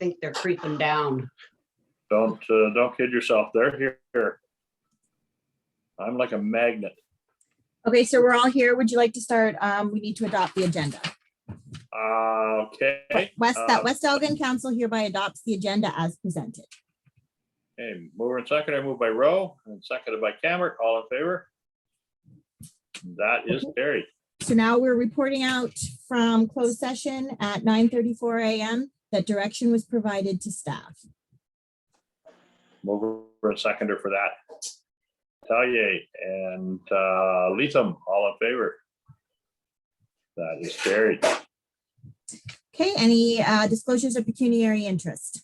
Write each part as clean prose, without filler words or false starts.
think they're creeping down. Don't kid yourself. They're here. I'm like a magnet. Okay, so we're all here. Would you like to start? We need to adopt the agenda. Okay. West Elgin Council hereby adopts the agenda as presented. Okay, mover and seconder, moved by Rowe and seconded by Cameron. All in favor? That is carried. So now we're reporting out from closed session at 9:34 a.m. that direction was provided to staff. Mover and seconder for that. Tallier and Leatham, all in favor? That is carried. Okay, any disclosures of pecuniary interest?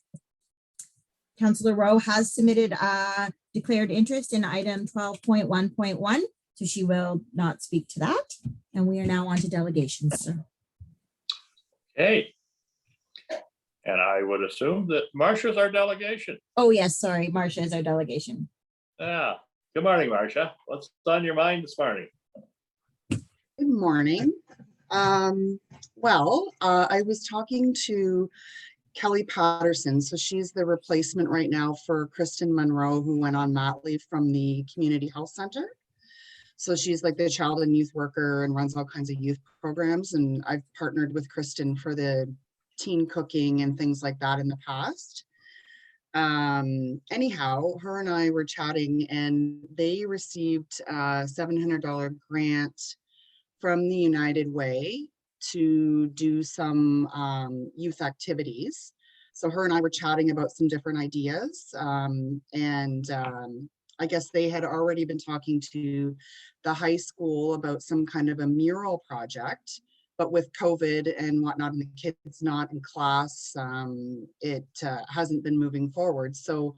Councillor Rowe has submitted declared interest in item 12.1.1, so she will not speak to that. And we are now on to delegations, sir. Okay. And I would assume that Marcia's our delegation. Oh yes, sorry, Marcia is our delegation. Yeah. Good morning, Marcia. What's on your mind this morning? Good morning. I was talking to Kelly Patterson. So she's the replacement right now for Kristen Monroe, who went on mat leave from the Community Health Center. So she's like the child and youth worker and runs all kinds of youth programs. And I've partnered with Kristen for the teen cooking and things like that in the past. Anyhow, her and I were chatting and they received a $700 grant from the United Way to do some youth activities. So her and I were chatting about some different ideas. I guess they had already been talking to the high school about some kind of a mural project, but with COVID and whatnot, and the kids not in class, it hasn't been moving forward. So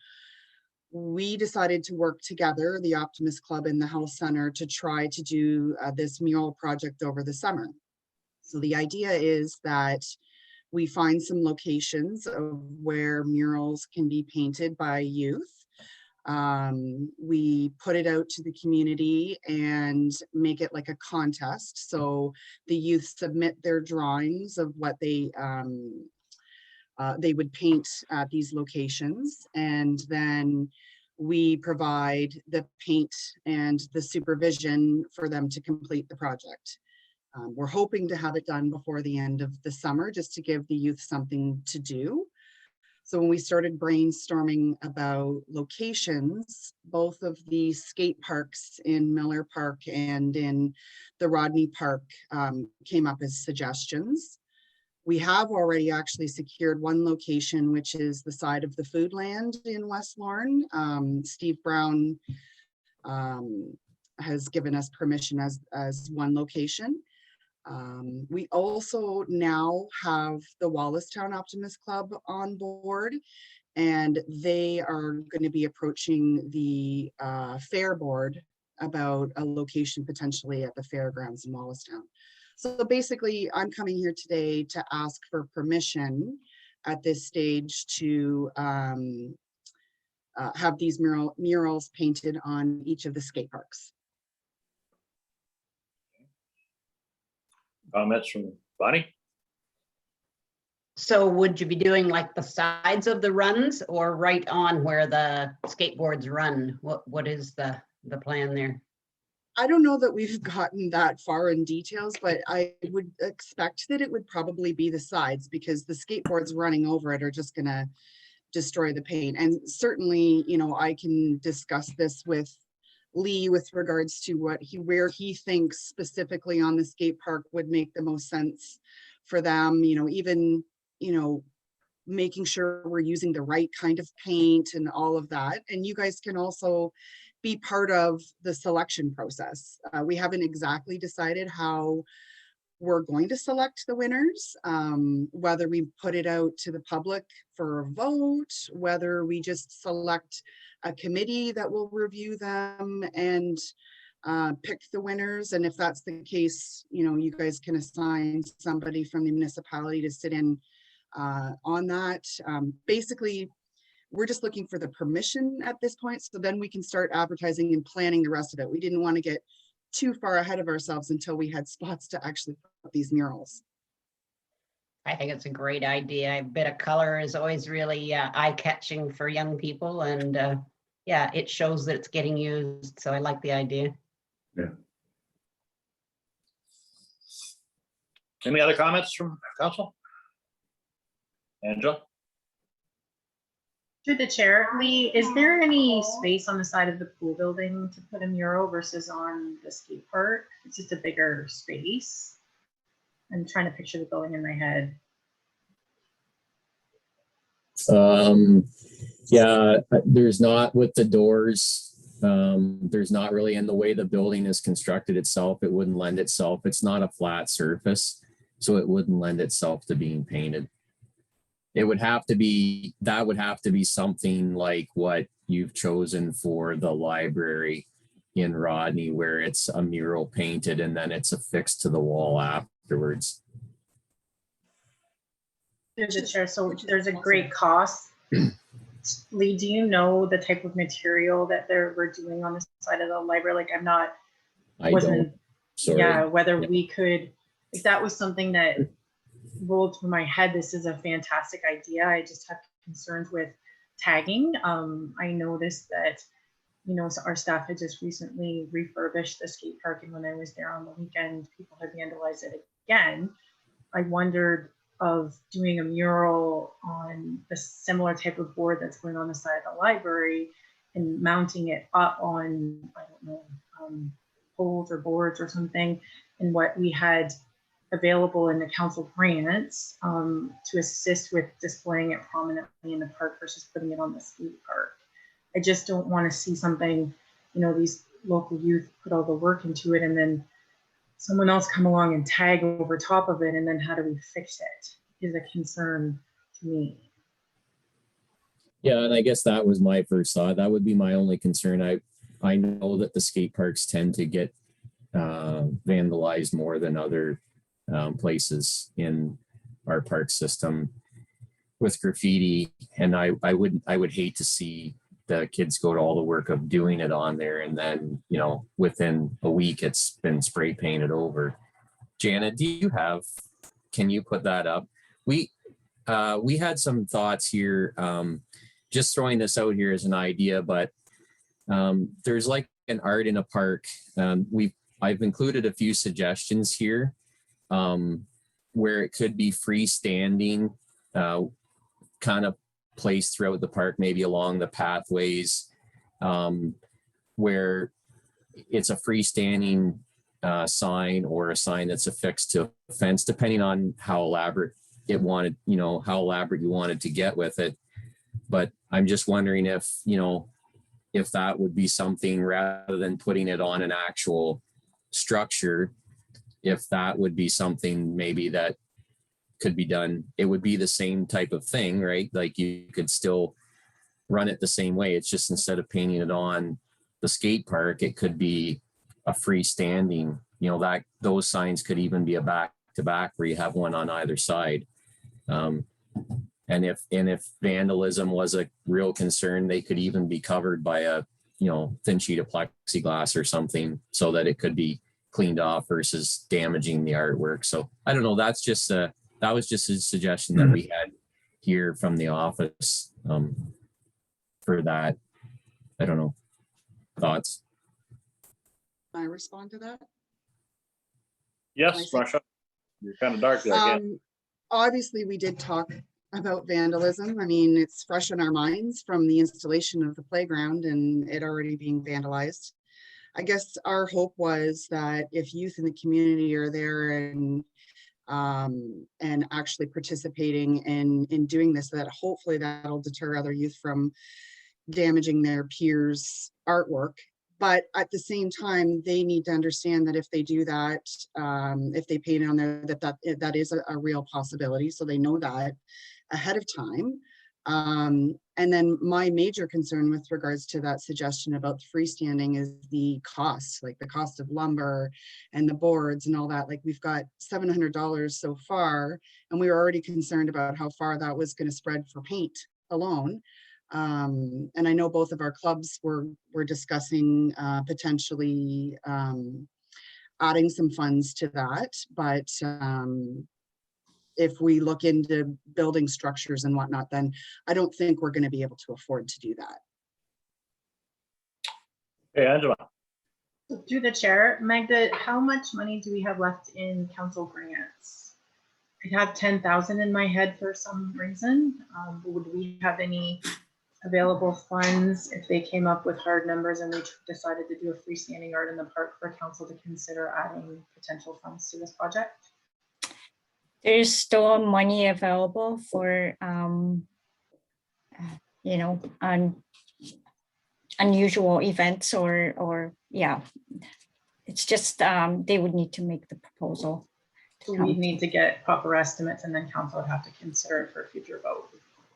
we decided to work together, the Optimist Club and the Health Center, to try to do this mural project over the summer. So the idea is that we find some locations of where murals can be painted by youth. We put it out to the community and make it like a contest. So the youth submit their drawings of what they would paint at these locations. And then we provide the paint and the supervision for them to complete the project. We're hoping to have it done before the end of the summer, just to give the youth something to do. So when we started brainstorming about locations, both of the skate parks in Miller Park and in the Rodney Park came up as suggestions. We have already actually secured one location, which is the side of the Foodland in West Lorne. Steve Brown has given us permission as one location. We also now have the Wallacestown Optimist Club on board, and they are going to be approaching the fair board about a location potentially at the fairgrounds in Wallacestown. So basically, I'm coming here today to ask for permission at this stage to have these murals painted on each of the skate parks. Comments from Bonnie? So would you be doing like the sides of the runs or right on where the skateboards run? What is the plan there? I don't know that we've gotten that far in details, but I would expect that it would probably be the sides, because the skateboards running over it are just gonna destroy the paint. And certainly, you know, I can discuss this with Lee with regards to where he thinks specifically on the skate park would make the most sense for them, you know, even, you know, making sure we're using the right kind of paint and all of that. And you guys can also be part of the selection process. We haven't exactly decided how we're going to select the winners, whether we put it out to the public for a vote, whether we just select a committee that will review them and pick the winners. And if that's the case, you know, you guys can assign somebody from the municipality to sit in on that. Basically, we're just looking for the permission at this point, so then we can start advertising and planning the rest of it. We didn't want to get too far ahead of ourselves until we had spots to actually put these murals. I think it's a great idea. A bit of color is always really eye-catching for young people, and yeah, it shows that it's getting used. So I like the idea. Any other comments from council? Angela? Through the chair, Lee, is there any space on the side of the pool building to put a mural versus on the skate park? It's just a bigger space. I'm trying to picture the building in my head. Yeah, there's not with the doors. There's not really in the way the building is constructed itself. It wouldn't lend itself. It's not a flat surface, so it wouldn't lend itself to being painted. It would have to be, that would have to be something like what you've chosen for the library in Rodney, where it's a mural painted and then it's affixed to the wall afterwards. There's a chair, so there's a great cost. Lee, do you know the type of material that we're doing on the side of the library? Like, I'm not, I wasn't, don't, sorry. yeah, whether Yeah. we could, if that was something that rolled through my head, this is a fantastic idea. I just have concerns with tagging. I noticed that, you know, our staff had just recently refurbished the skate park, and when I was there on the weekend, people had vandalized it again. I wondered of doing a mural on a similar type of board that's going on the side of the library and mounting it up on, I don't know, poles or boards or something, and what we had available in the council grants to assist with displaying it prominently in the park versus putting it on the skate park. I just don't want to see something, you know, these local youth put all the work into it and then someone else come along and tag over top of it, and then how do we fix it is a concern to me. Yeah, and I guess that was my first thought. That would be my only concern. I know that the skate parks tend to get vandalized more than other places in our park system with graffiti, and I would hate to see the kids go to all the work of doing it on there, and then, you know, within a week it's been spray painted over. Janet, can you put that up? We had some thoughts here, just throwing this out here as an idea, but there's like an art in a park. I've included a few suggestions here where it could be freestanding, kind of placed throughout the park, maybe along the pathways, where it's a freestanding sign or a sign that's affixed to a fence, depending on how elaborate you wanted to get with it. But I'm just wondering if, you know, if that would be something, rather than putting it on an actual structure, if that would be something maybe that could be done. It would be the same type of thing, right? Like you could still run it the same way. It's just instead of painting it on the skate park, it could be a freestanding, you know, that those signs could even be a back to back where you have one on either side. And if vandalism was a real concern, they could even be covered by a, you know, thin sheet of plexiglass or something so that it could be cleaned off versus damaging the artwork. So I don't know. That was just a suggestion that we had here from the office for that. I don't know. Thoughts? Can I respond to that? Yes, Marsha. You're kind of dark there again. Obviously, we did talk about vandalism. I mean, it's fresh in our minds from the installation of the playground and it already being vandalized. I guess our hope was that if youth in the community are there and actually participating in doing this, that hopefully that'll deter other youth from damaging their peers' artwork. But at the same time, they need to understand that if they do that, if they paint it on there, that is a real possibility. So they know that ahead of time. And then my major concern with regards to that suggestion about freestanding is the cost, like the cost of lumber and the boards and all that. Like we've got $700 so far, and we were already concerned about how far that was going to spread for paint alone. And I know both of our clubs were discussing potentially adding some funds to that, but if we look into building structures and whatnot, then I don't think we're going to be able to afford to do that. Hey, Angela. Through the chair, Magda, how much money do we have left in council grants? I have 10,000 in my head for some reason. Would we have any available funds if they came up with hard numbers and we decided to do a freestanding art in the park for council to consider adding potential funds to this project? There's still money available for, you know, unusual events or yeah. It's just they would need to make the proposal. So we need to get proper estimates and then council would have to consider it for a future vote.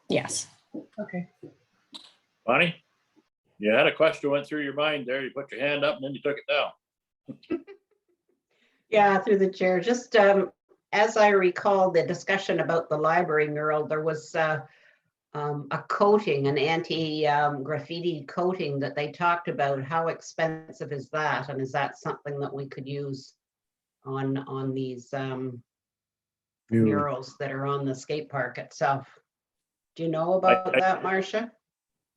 Yes. Okay. Bonnie, you had a question went through your mind there. You put your hand up and then you took it down. Yeah, through the chair. Just as I recall the discussion about the library mural, there was a coating, an anti-graffiti coating that they talked about. How expensive is that? And is that something that we could use on these murals that are on the skate park itself? Do you know about that, Marcia?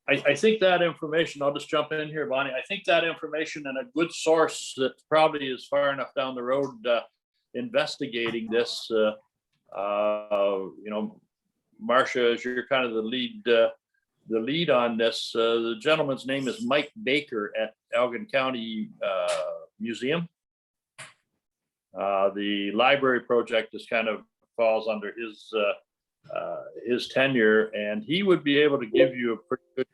I think that information, I'll just jump in here, Bonnie. I think that information and a good source that probably is far enough down the road investigating this, you know, Marcia, as you're kind of the lead on this, the gentleman's name is Mike Baker at Elgin County Museum. The library project is kind of falls under his tenure, and he would be able to give you a pretty good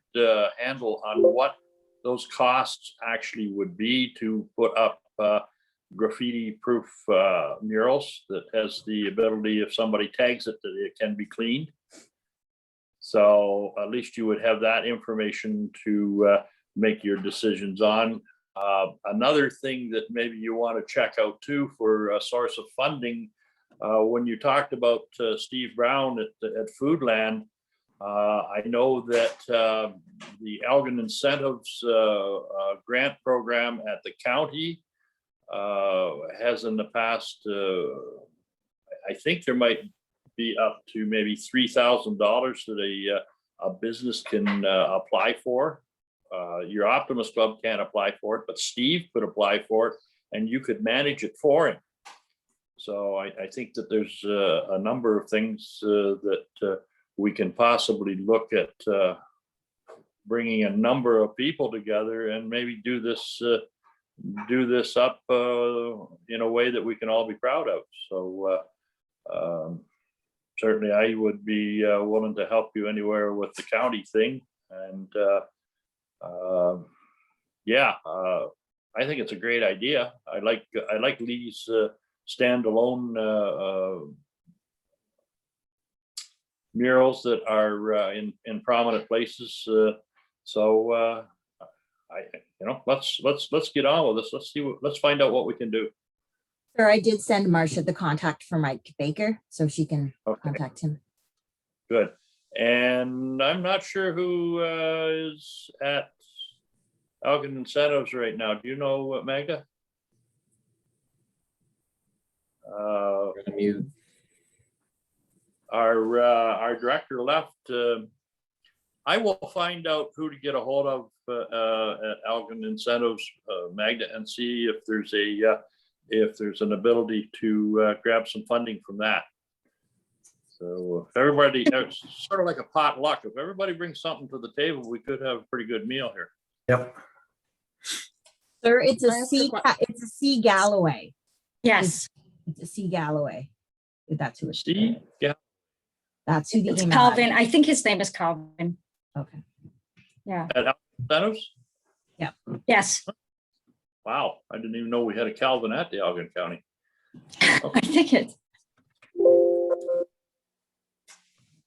handle on what those costs actually would be to put up graffiti proof murals that has the ability, if somebody tags it, that it can be cleaned. So at least you would have that information to make your decisions on. Another thing that maybe you want to check out too for a source of funding, when you talked about Steve Brown at Foodland, I know that the Elgin Incentives grant program at the county has in the past, I think there might be up to maybe $3,000 that a business can apply for. Your Optimist Club can't apply for it, but Steve could apply for it and you could manage it for him. So I think that there's a number of things that we can possibly look at bringing a number of people together and maybe do this up in a way that we can all be proud of. So certainly I would be willing to help you anywhere with the county thing. And yeah, I think it's a great idea. I like Lee's standalone murals that are in prominent places. So let's get on with this. Let's find out what we can do. Sure, I did send Marcia the contact for Mike Baker, so she can contact him. Good. And I'm not sure who is at Elgin Incentives right now. Do you know, Magda? Our director left. I will find out who to get a hold of at Elgin Incentives, Magda, and see if there's an ability to grab some funding from that. So if everybody, it's sort of like a potluck. If everybody brings something to the table, we could have a pretty good meal here. Yep. Sir, it's Can I a ask a C Galloway. Yes. It's a C Galloway. If that's who it's. Steve, yeah. That's who the It's email. Calvin. I think his name is Calvin. Okay. Yeah. At Elgin Incentives? Yes. Wow, I didn't even know we had a Calvin at the Elgin County. I think it.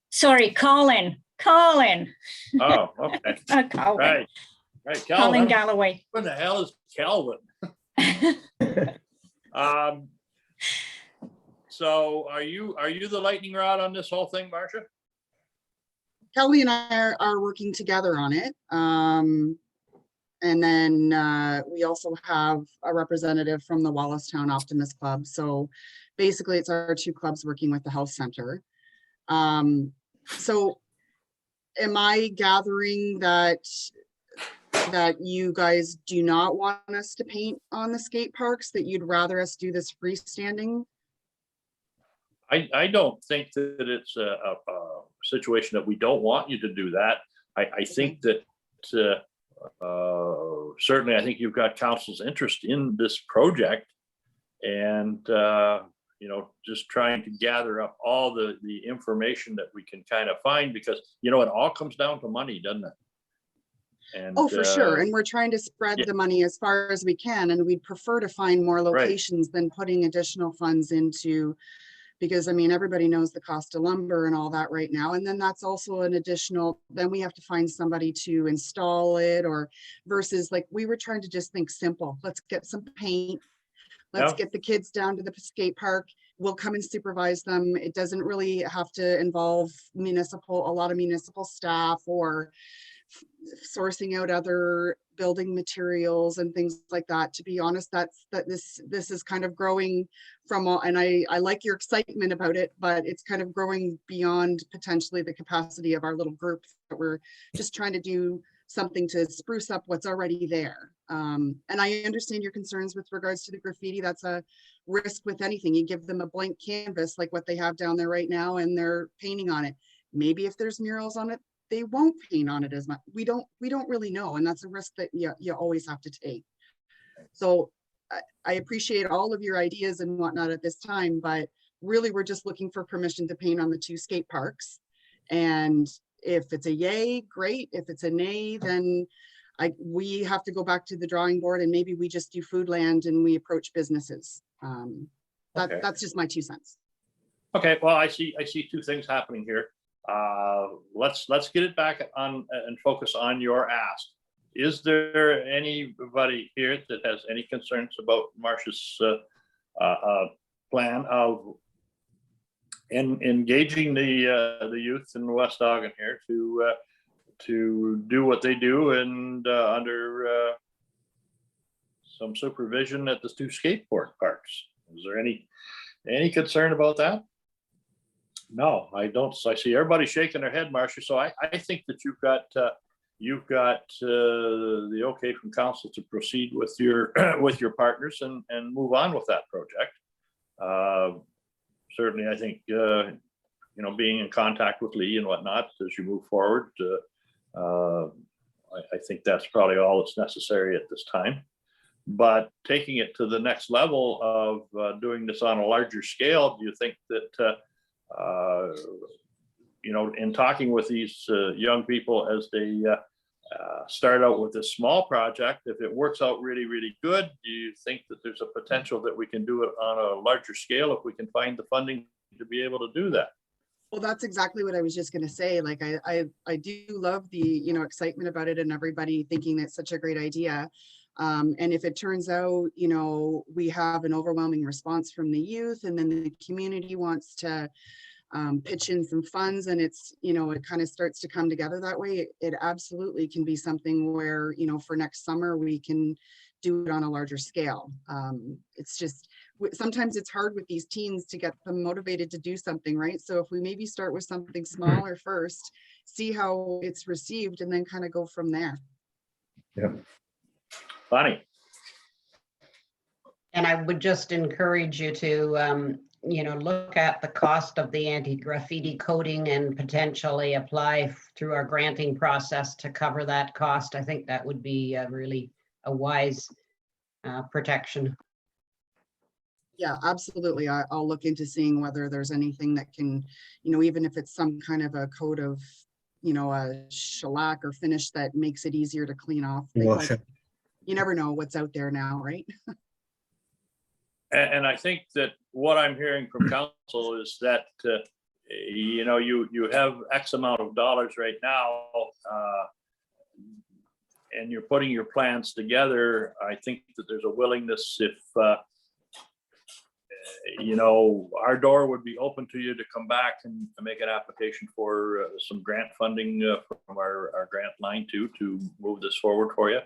Sorry, Colin. Colin. Oh, okay. Calvin. Right, Colin Calvin. Galloway. What the hell is Calvin? So are you the lightning rod on this whole thing, Marcia? Kelly and I are working together on it. And then we also have a representative from the Wallacestown Optimist Club. So basically it's our two clubs working with the health center. So am I gathering that you guys do not want us to paint on the skate parks, that you'd rather us do this freestanding? I don't think that it's a situation that we don't want you to do that. I think that certainly I think you've got council's interest in this project, and you know, just trying to gather up all the information that we can kind of find, because you know it all comes down to money, doesn't it? And Oh, for sure. And we're trying to spread yeah. the money as far as we can, and we'd prefer to find more locations than putting additional funds into, because I mean, everybody knows the cost of lumber and all that right now. And then that's also an additional, then we have to find somebody to install it, or versus like, we were trying to just think simple. Let's get some paint. Let's Yeah. get the kids down to the skate park. We'll come and supervise them. It doesn't really have to involve a lot of municipal staff, or sourcing out other building materials and things like that. To be honest, this is kind of growing from all, and I like your excitement about it, but it's kind of growing beyond potentially the capacity of our little group. That we're just trying to do something to spruce up what's already there. And I understand your concerns with regards to the graffiti. That's a risk with anything. You give them a blank canvas like what they have down there right now, and they're painting on it. Maybe if there's murals on it, they won't paint on it as much. We don't really know. And that's a risk that you always have to take. So I appreciate all of your ideas and whatnot at this time, but really we're just looking for permission to paint on the two skate parks. And if it's a yay, great. If it's a nay, then we have to go back to the drawing board, and maybe we just do Foodland and we approach businesses. Okay. That's just my 2 cents. Okay, well, I see 2 things happening here. Let's get it back on and focus on your ask. Is there anybody here that has any concerns about Marcia's plan of engaging the youth in West Ogden here to do what they do, and under some supervision at the 2 skateboard parks? Is there any concern about that? No, I don't. I see everybody shaking their head, Marcia. So I think that you've got the okay from council to proceed with your with your partners and move on with that project. Certainly, I think you know, being in contact with Lee and whatnot as you move forward, I think that's probably all that's necessary at this time. But taking it to the next level of doing this on a larger scale, do you think that you know, in talking with these young people as they start out with this small project, if it works out really, really good, do you think that there's a potential that we can do it on a larger scale if we can find the funding to be able to do that? Well, that's exactly what I was just going to say. Like, I do love the, you know, excitement about it and everybody thinking that's such a great idea. And if it turns out, you know, we have an overwhelming response from the youth, and then the community wants to pitch in some funds, and it's, you know, it kind of starts to come together that way, it absolutely can be something where, you know, for next summer, we can do it on a larger scale. It's just, sometimes it's hard with these teens to get them motivated to do something, right? So if we maybe start with something smaller first, see how it's received, and then kind of go from there. Yeah. Bonnie. And I would just encourage you to, you know, look at the cost of the anti-graffiti coating and potentially apply through our granting process to cover that cost. I think that would be really a wise protection. Yeah, absolutely. I'll look into seeing whether there's anything that can, you know, even if it's some kind of a coat of, you know, a shellac or finish that makes it easier to clean off. Like, you never know what's out there now, right? And I think that what I'm hearing from council is that, you know, you have X amount of dollars right now, and you're putting your plans together. I think that there's a willingness, if, you know, our door would be open to you to come back and make an application for some grant funding from our grant line to move this forward for you.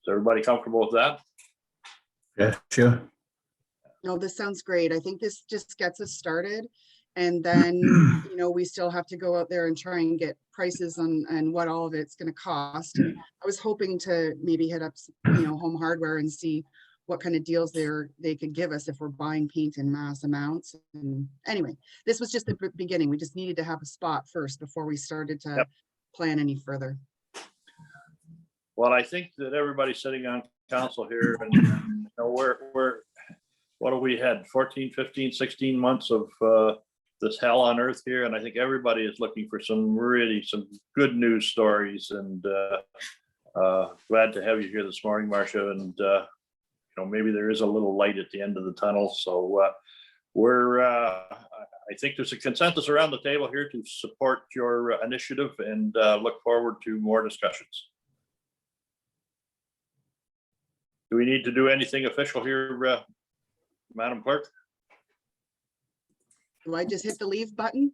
everybody comfortable with that? Yeah, sure. No, this sounds great. I think this just gets us started. And then, you know, we still have to go out there and try and get prices on and what all of it's going to cost. And I was hoping to maybe hit up, you know, Home Hardware and see what kind of deals they could give us if we're buying paint in mass amounts. And anyway, this was just the beginning. We just needed to have a spot first before we started to plan any further. Well, I think that everybody sitting on council here, and you know, we're what have we had 14, 15, 16 months of this hell on earth here, and I think everybody is looking for some good news stories, and glad to have you here this morning, Marcia. And you know, maybe there is a little light at the end of the tunnel. So I think there's a consensus around the table here to support your initiative, and look forward to more discussions. Do we need to do anything official here, Madam Clerk? Do I just hit the leave button?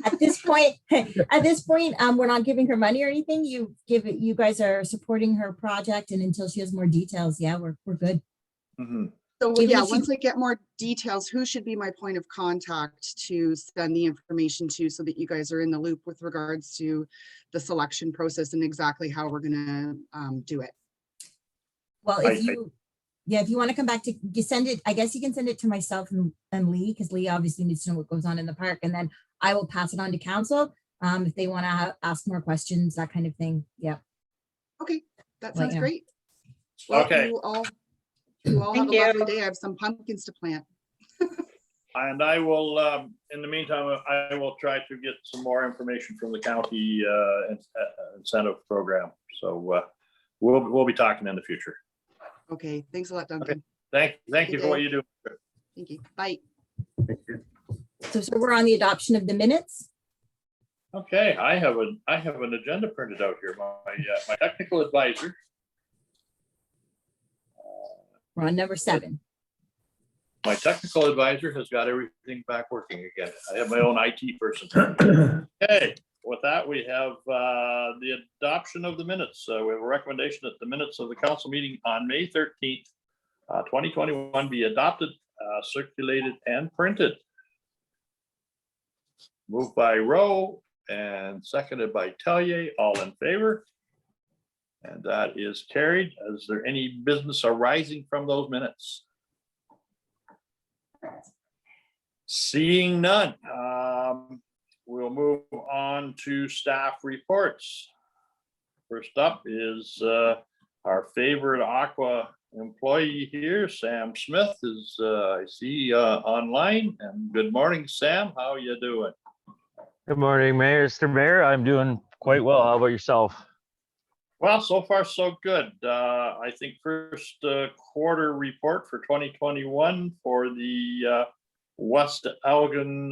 At this point, we're not giving her money or anything. You guys are supporting her project, and until she has more details, yeah, we're good. Mm-hmm. So Even yeah, if she- once I get more details, who should be my point of contact to send the information to, so that you guys are in the loop with regards to the selection process and exactly how we're gonna do it? Well, if you want to come back to, you send it, I guess you can send it to myself and Lee, because Lee obviously needs to know what goes on in the park, and then I will pass it on to council if they want to ask more questions, that kind of thing. Yeah. Okay, that Let sounds you know. great. Well, Okay. you all have Thank a lovely you. day. I have some pumpkins to plant. And I will, in the meantime, I will try to get some more information from the county incentive program. So we'll be talking in the future. Okay, thanks a lot, Duncan. Thank you Good for what day. you do. Thank you. Bye. So we're on the adoption of the minutes. Okay, I have an agenda printed out here. My technical advisor. We're on number 7. My technical advisor has got everything back working again. I have my own IT person. Okay, with that, we have the adoption of the minutes. We have a recommendation that the minutes of the council meeting on May 13th, 2021 be adopted, circulated, and printed. Moved by Rowe and seconded by Tellier. All in favor? And that is carried. Is there any business arising from those minutes? Seeing none, we'll move on to staff reports. First up is our favorite Aqua employee here, Sam Smith, is I see online. And good morning, Sam. How are you doing? Good morning, Mr. Mayor. I'm doing quite well. How about yourself? Well, so far so good. I think first quarter report for 2021 for the West Elgin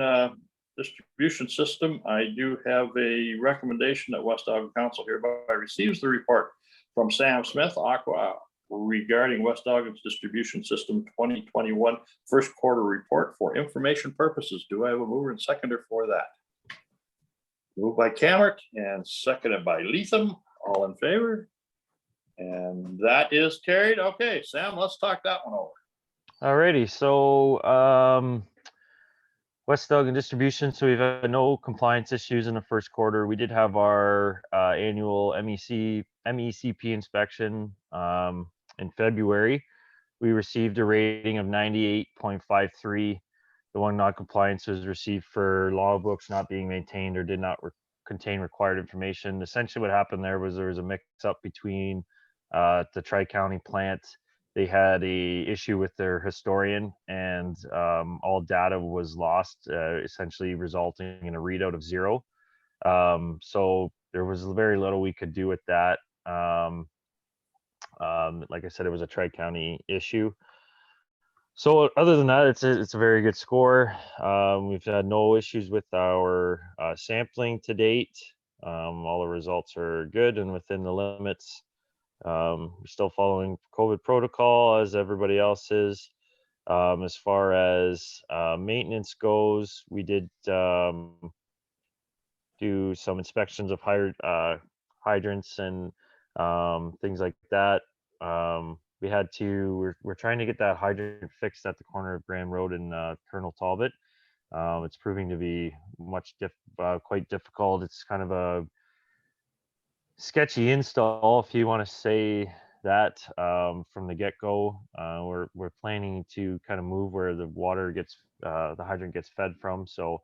distribution system. I do have a recommendation that West Elgin Council hereby receives the report from Sam Smith, Aqua, regarding West Elgin's distribution system 2021 first quarter report for information purposes. Do I have a mover and seconder for that? Moved by Cammert and seconded by Leatham. All in favor? And that is carried. Okay, Sam, let's talk that one over. Alrighty, so West Elgin distribution. So we've had no compliance issues in the first quarter. We did have our annual MECP inspection in February. We received a rating of 98.53. The one non-compliance was received for logbooks not being maintained or did not contain required information. Essentially what happened there was a mix-up between the Tri-County plant. They had a issue with their historian, and all data was lost, essentially resulting in a readout of 0. So there was very little we could do with that. Like I said, it was a Tri-County issue. So other than that, it's a very good score. We've had no issues with our sampling to date. All the results are good and within the limits. We're still following COVID protocol as everybody else is. As far as maintenance goes, we did do some inspections of hydrants and things like that. We had to, we're trying to get that hydrant fixed at the corner of Graham Road and Colonel Talbot. It's proving to be quite difficult. It's kind of a sketchy install, if you want to say that, from the get-go. We're planning to kind of move where the water gets, the hydrant gets fed from. So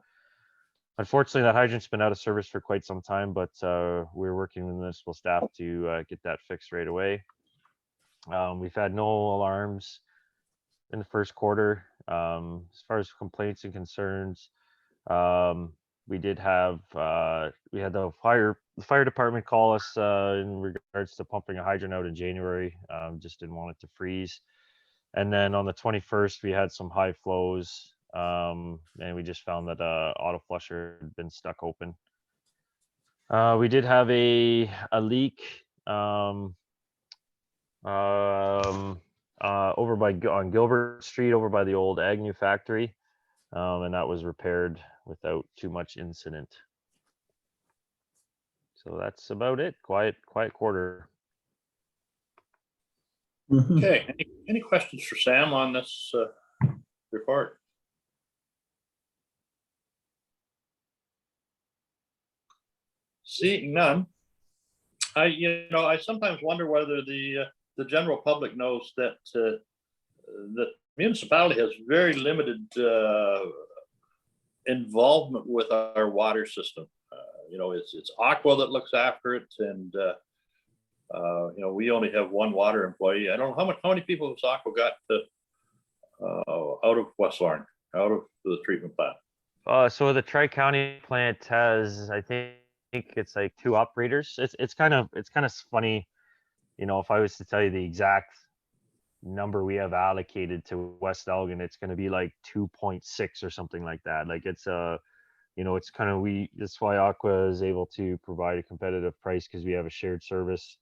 unfortunately, that hydrant's been out of service for quite some time, but we're working with municipal staff to get that fixed right away. We've had no alarms in the first quarter. As far as complaints and concerns, we did have we had the fire department call us in regards to pumping a hydrant out in January. Just didn't want it to freeze. And then on the 21st, we had some high flows, and we just found that auto flusher had been stuck open. We did have a leak over on Gilbert Street, over by the old Agnew factory, and that was repaired without too much incident. So that's about it. Quiet quarter. Okay, any questions for Sam on this report? Seeing none, I sometimes wonder whether the general public knows that the municipality has very limited involvement with our water system. It's Aqua that looks after it, and we only have one water employee. I don't know how many people has Aqua got out of West Lorne, out of the treatment plant. So the Tri-County plant has, I think it's like 2 operators. It's kind of funny, if I was to tell you the exact number we have allocated to West Elgin, it's going to be like 2.6 or something like that. Like it's it's kind of, that's why Aqua is able to provide a competitive price, because we have a shared service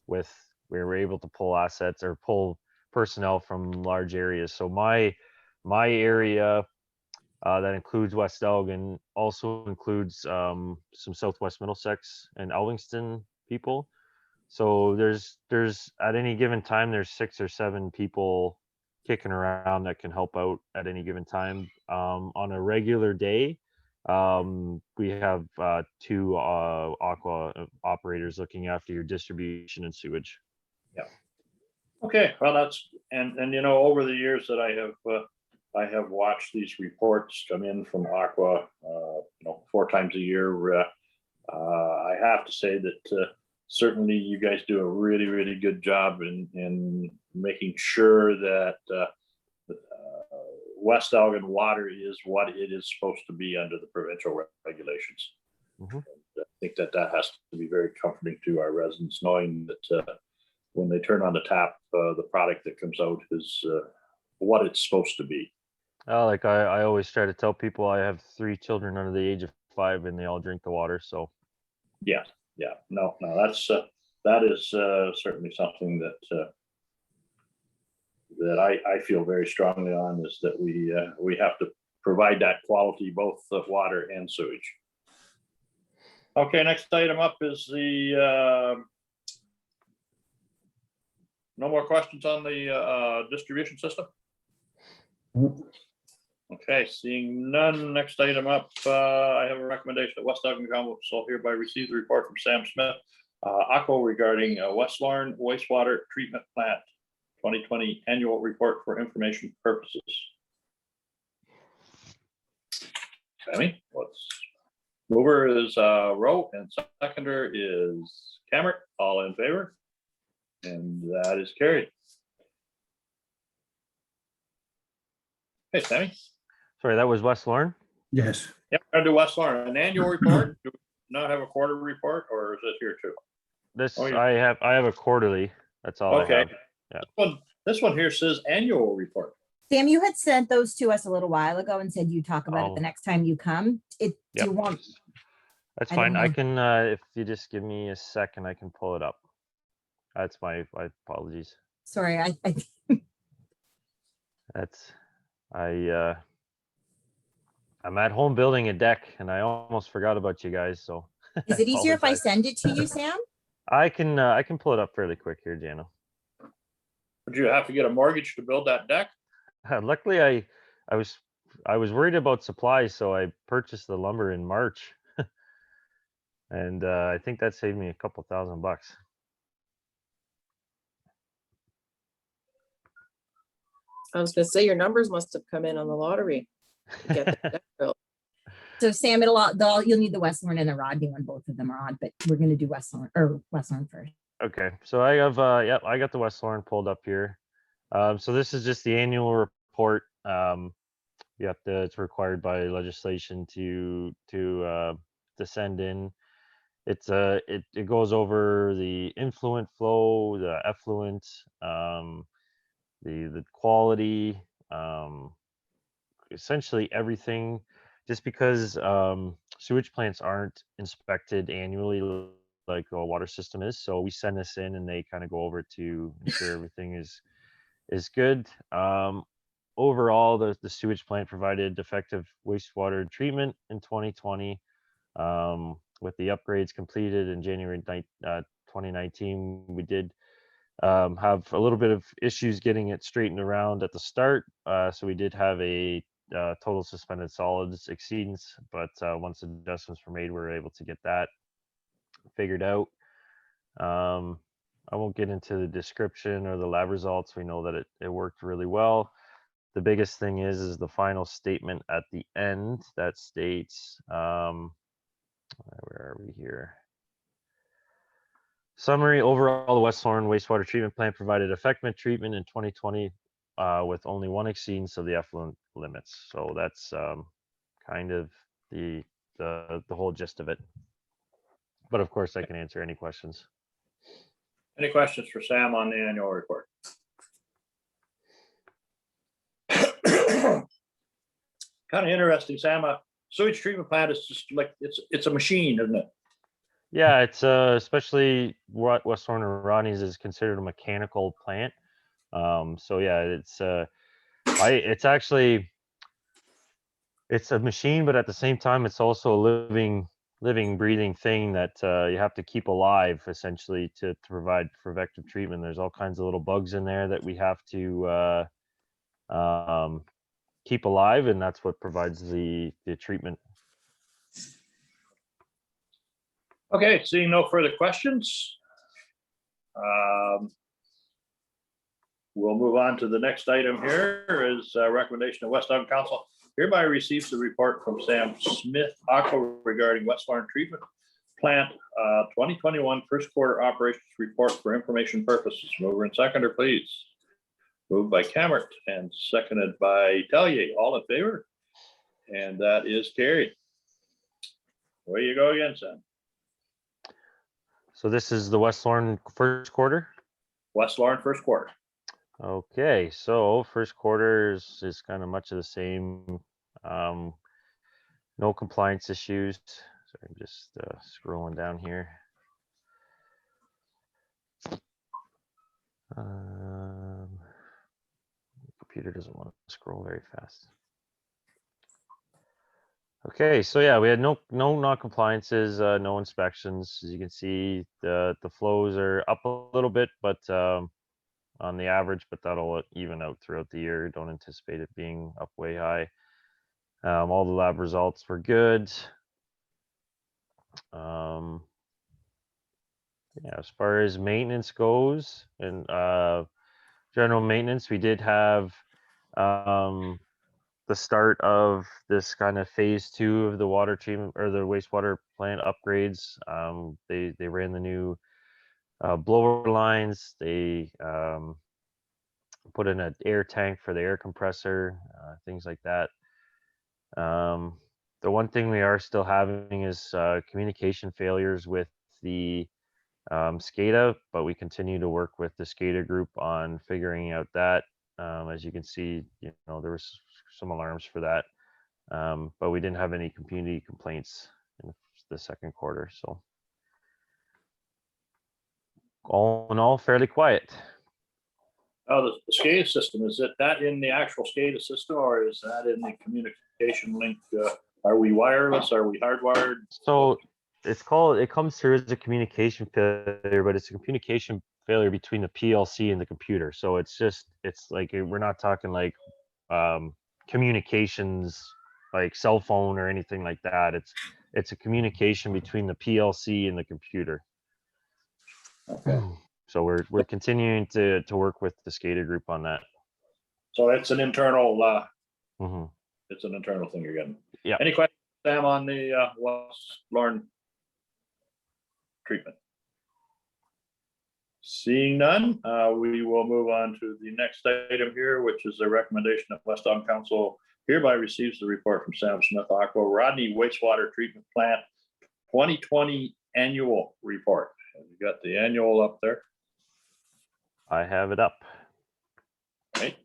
where we're able to pull assets or pull personnel from large areas. So my area, that includes West Elgin, also includes some Southwest Middlesex and Elvingston people. So there's at any given time, there's 6 or 7 people kicking around that can help out at any given time. On a regular day, we have 2 Aqua operators looking after your distribution and sewage. Yeah. Okay, well, that's, and over the years that I have watched these reports come in from Aqua, 4 times a year. I have to say that certainly you guys do a really, really good job in making sure that West Elgin water is what it is supposed to be under the provincial regulations. Mm-hmm. I think that has to be very comforting to our residents, knowing that when they turn on the tap, the product that comes out is what it's supposed to be. Like I always try to tell people, I have 3 children under the age of 5, and they all drink the water. So yeah, no, that is certainly something that I feel very strongly on, is that we have to provide that quality, both of water and sewage. Okay, next item up is the no more questions on the distribution system. Okay, seeing none, next item up, I have a recommendation that West Elgin Council hereby receive the report from Sam Smith, Aqua, regarding West Lorne wastewater treatment plant 2020 annual report for information purposes. Sammy, mover is Rowe and seconder is Cameron. All in favor? And that is carried. Hey, Sammy. sorry, that was West Lorne. Yes. Yeah, we're gonna do West Lorne, an annual report. Do we not have a quarter report, or is this here too? This Oh, yeah. I have a quarterly. That's all I Okay. have. Yeah. This one here says annual report. Sam, you had sent those to us a little while ago and said you talk about it the Oh. next time you come. Do Yep. you want, That's I don't fine. I know. can, if you just give me a second, I can pull it up. That's my apologies. sorry, That's, I'm at home building a deck and I almost forgot about you guys. So is it easier if I apologize. send it to you, Sam? I can pull it up fairly quick here, Jano. Would you have to get a mortgage to build that deck? Luckily, I was worried about supplies, so I purchased the lumber in March, and I think that saved me a couple $1,000. I was gonna say your numbers must have come in on the lottery. to get the deck built. So Sam, you'll need the West Lawn and the Rodney one. Both of them are on, but we're gonna do West Lawn first. Okay, so I have yep, I got the West Lawn pulled up here. So this is just the annual report. It's required by legislation to send in. It goes over the influent flow, the effluent, the quality, essentially everything. Just because sewage plants aren't inspected annually like a water system is, so we send this in and they kind of go over to ensure everything is good. Overall, the sewage plant provided effective wastewater treatment in 2020. With the upgrades completed in January 2019, we did have a little bit of issues getting it straightened around at the start. So we did have a total suspended solids exceedance, but once adjustments were made, we were able to get that figured out. I won't get into the description or the lab results. We know that it worked really well. The biggest thing is the final statement at the end that states, where are we here? Summary, overall, the West Lawn wastewater treatment plant provided effective treatment in 2020 with only one exceedance of the effluent limits. So that's kind of the whole gist of it. But of course, I can answer any questions. Any questions for Sam on the annual report? Kind of interesting, Sam. A sewage treatment plant is just like it's a machine, isn't it? Yeah, it's especially what West Lawn and Rodney's is considered a mechanical plant. So yeah, it's actually a machine, but at the same time, it's also a living, breathing thing that you have to keep alive, essentially, to provide preventive treatment. There's all kinds of little bugs in there that we have to keep alive, and that's what provides the treatment. Okay, seeing no further questions, we'll move on to the next item here is a recommendation of West Lawn Council hereby receives a report from Sam Smith Aqua regarding West Lawn Treatment Plant 2021 first quarter operations report for information purposes. Mover and seconder, please. Moved by Cammert and seconded by Tellier. All in favor? And that is carried. Where you go again, Sam? So this is the West Lawn first quarter? West Lawn first quarter. Okay, so first quarter is kind of much of the same. No compliance issues. So I'm just scrolling down here. Computer doesn't want to scroll very fast. Okay, so yeah, we had no non-compliances, no inspections. As you can see, the flows are up a little bit, but on the average, but that'll even out throughout the year. Don't anticipate it being up way high. All the lab results were good. Yeah, as far as maintenance goes and general maintenance, we did have the start of this kind of phase 2 of the water treatment or the wastewater plant upgrades. They ran the new blower lines. They put in an air tank for the air compressor, things like that. The one thing we are still having is communication failures with the SCADA, but we continue to work with the SCADA group on figuring out that. As you can see, there was some alarms for that, but we didn't have any community complaints in the second quarter. So all in all, fairly quiet. Oh, the SCADA system, is that in the actual SCADA system or is that in the communication link? Are we wireless? Are we hardwired? So it comes through as a communication failure, but it's a communication failure between the PLC and the computer. So it's like we're not talking like communications like cell phone or anything like that. It's a communication between the PLC and the computer. Okay. So we're continuing to work with the SCADA group on that. So it's an internal, Mhm. it's an internal thing you're getting. Yeah. Any questions, Sam, on the West Lauren treatment? Seeing none, we will move on to the next item here, which is a recommendation that West Don Council hereby receives the report from Sam Smith Aqua Rodney Wastewater Treatment Plant 2020 Annual Report. You got the annual up there, I have it up. right?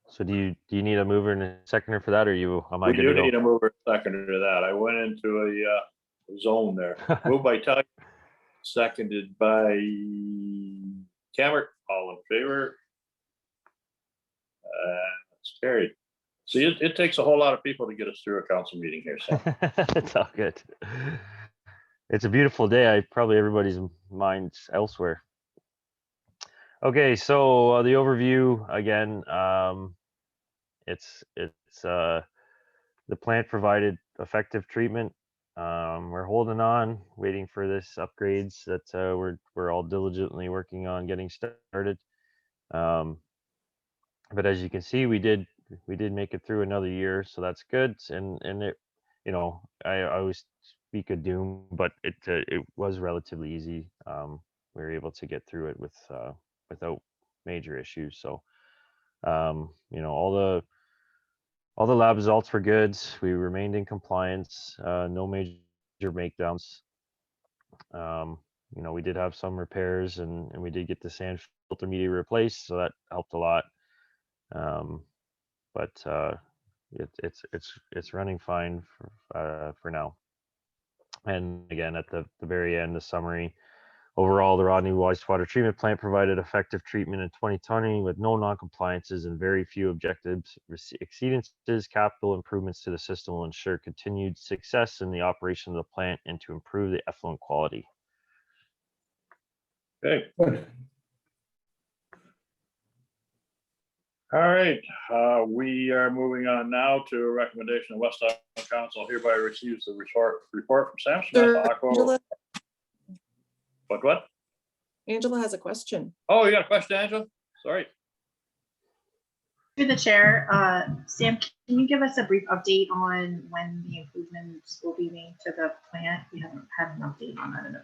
So do you need a mover and a seconder for that, or am I We good do to need go? a mover seconder to that. I went into a zone there. Moved by Tug, seconded by Cameron. All in favor? It's carried. See, it takes a whole lot of people to get us through a council meeting here, Sam. It's all good. It's a beautiful day. Probably everybody's mind's elsewhere. Okay, so the overview again. It's the plant provided effective treatment. We're holding on, waiting for this upgrades that we're all diligently working on getting started. But as you can see, we did make it through another year, so that's good. And it, I always speak of doom, but it was relatively easy. We were able to get through it without major issues. So all the lab results were good. We remained in compliance. No major breakdowns. We did have some repairs, and we did get the sand filter media replaced, so that helped a lot. But it's running fine for now. And again, at the very end, the summary. Overall, the Rodney wastewater treatment plant provided effective treatment in 2020 with no non-compliances and very few objectives exceedances. Capital improvements to the system will ensure continued success in the operation of the plant and to improve the effluent quality. Okay. Good. All right, we are moving on now to a recommendation of West Don Council hereby receives the report from Sam Smith. Sir, Aqua. Angela, What? Angela has a question. Oh, you got a question, Angela? Sorry. Through the chair, Sam, can you give us a brief update on when the improvements will be made to the plant? We haven't had an update on that in a bit.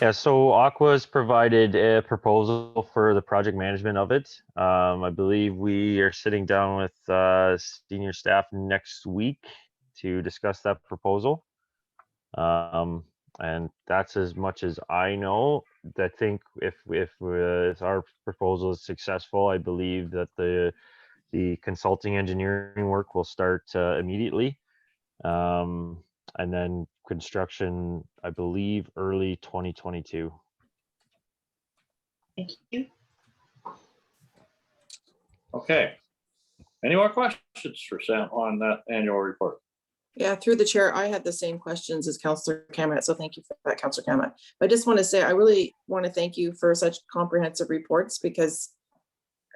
Yeah, so Aqua's provided a proposal for the project management of it. I believe we are sitting down with senior staff next week to discuss that proposal. And that's as much as I know. I think if our proposal is successful, I believe that the consulting engineering work will start immediately. And then construction, I believe, early 2022. Thank you. Okay. Any more questions for Sam on that annual report? Yeah, through the chair, I had the same questions as Councillor Cameron, so thank you for that, Councillor Cameron. I just want to say, I really want to thank you for such comprehensive reports because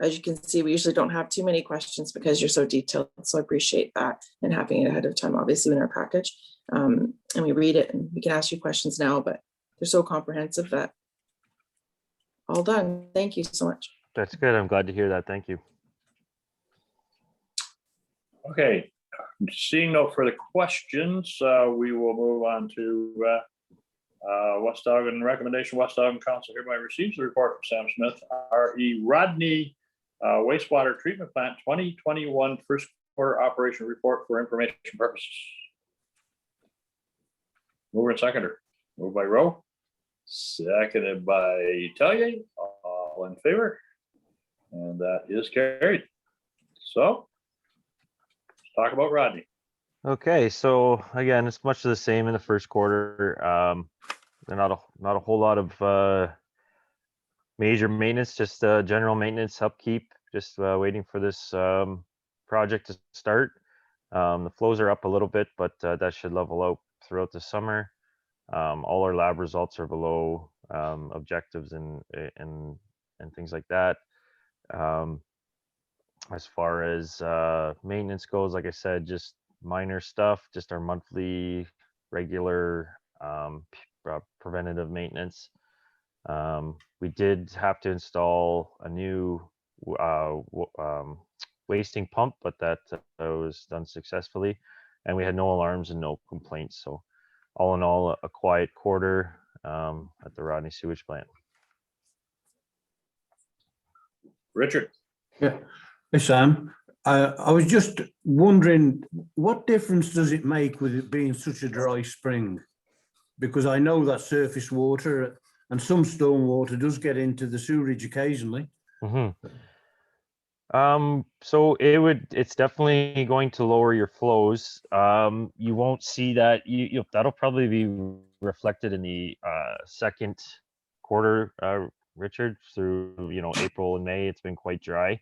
as you can see, we usually don't have too many questions because you're so detailed. So I appreciate that and having it ahead of time, obviously in our package. And we read it and we can ask you questions now, but they're so comprehensive that all done. Thank you so much. That's good. I'm glad to hear that. Thank you. Okay, seeing no further questions, we will move on to West Ogden recommendation. West Ogden Council hereby receives the report from Sam Smith, R.E. Rodney wastewater treatment plant 2021 first quarter operation report for information purposes. Mover and seconder. Moved by Rowe, seconded by Tellier. All in favor? And that is carried. So let's talk about Rodney. Okay, so again, it's much of the same in the first quarter. Not a whole lot of major maintenance, just general maintenance, upkeep. Just waiting for this project to start. The flows are up a little bit, but that should level out throughout the summer. All our lab results are below objectives and things like that. As far as maintenance goes, like I said, just minor stuff, just our monthly regular preventative maintenance. We did have to install a new wasting pump, but that was done successfully, and we had no alarms and no complaints. So all in all, a quiet quarter at the Rodney sewage plant. Richard? Yeah. Hey, Sam, I was just wondering, what difference does it make with it being such a dry spring? Because I know that surface water and some storm water does get into the sewerage occasionally. So it's definitely going to lower your flows. You won't see that. That'll probably be reflected in the second quarter, Richard, through April and May. It's been quite dry.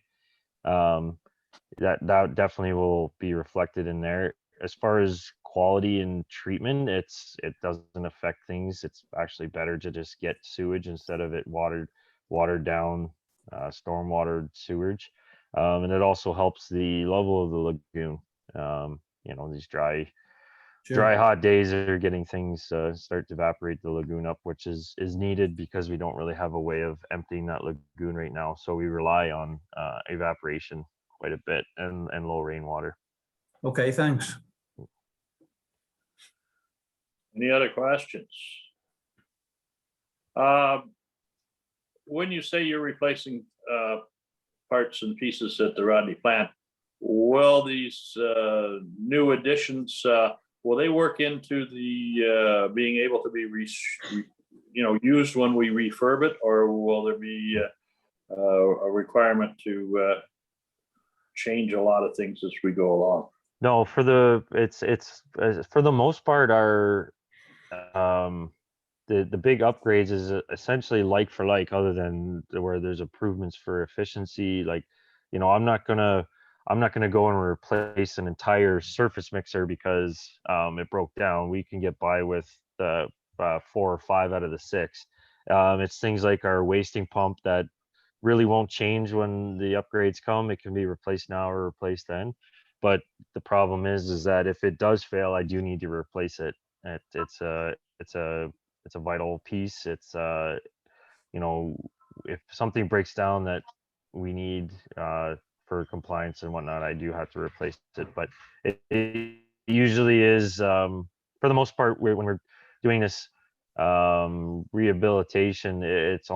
That definitely will be reflected in there. As far as quality and treatment, it doesn't affect things. It's actually better to just get sewage instead of it watered down stormwater sewage. And it also helps the level of the lagoon. These dry hot days are getting things start to evaporate the lagoon up, which is needed because we don't really have a way of emptying that lagoon right now. So we rely on evaporation quite a bit and low rainwater. Okay, thanks. Any other questions? When you say you're replacing parts and pieces at the Rodney plant, will these new additions, will they work into the being able to be used when we refurb it, or will there be a requirement to change a lot of things as we go along? No, for the most part, our the big upgrades is essentially like for like, other than where there's improvements for efficiency. Like, I'm not gonna go and replace an entire surface mixer because it broke down. We can get by with 4 or 5 out of the 6. It's things like our wasting pump that really won't change when the upgrades come. It can be replaced now or replaced then. But the problem is that if it does fail, I do need to replace it. It's a vital piece. It's if something breaks down that we need for compliance and whatnot, I do have to replace it. But it usually is, for the most part, when we're doing this rehabilitation, it's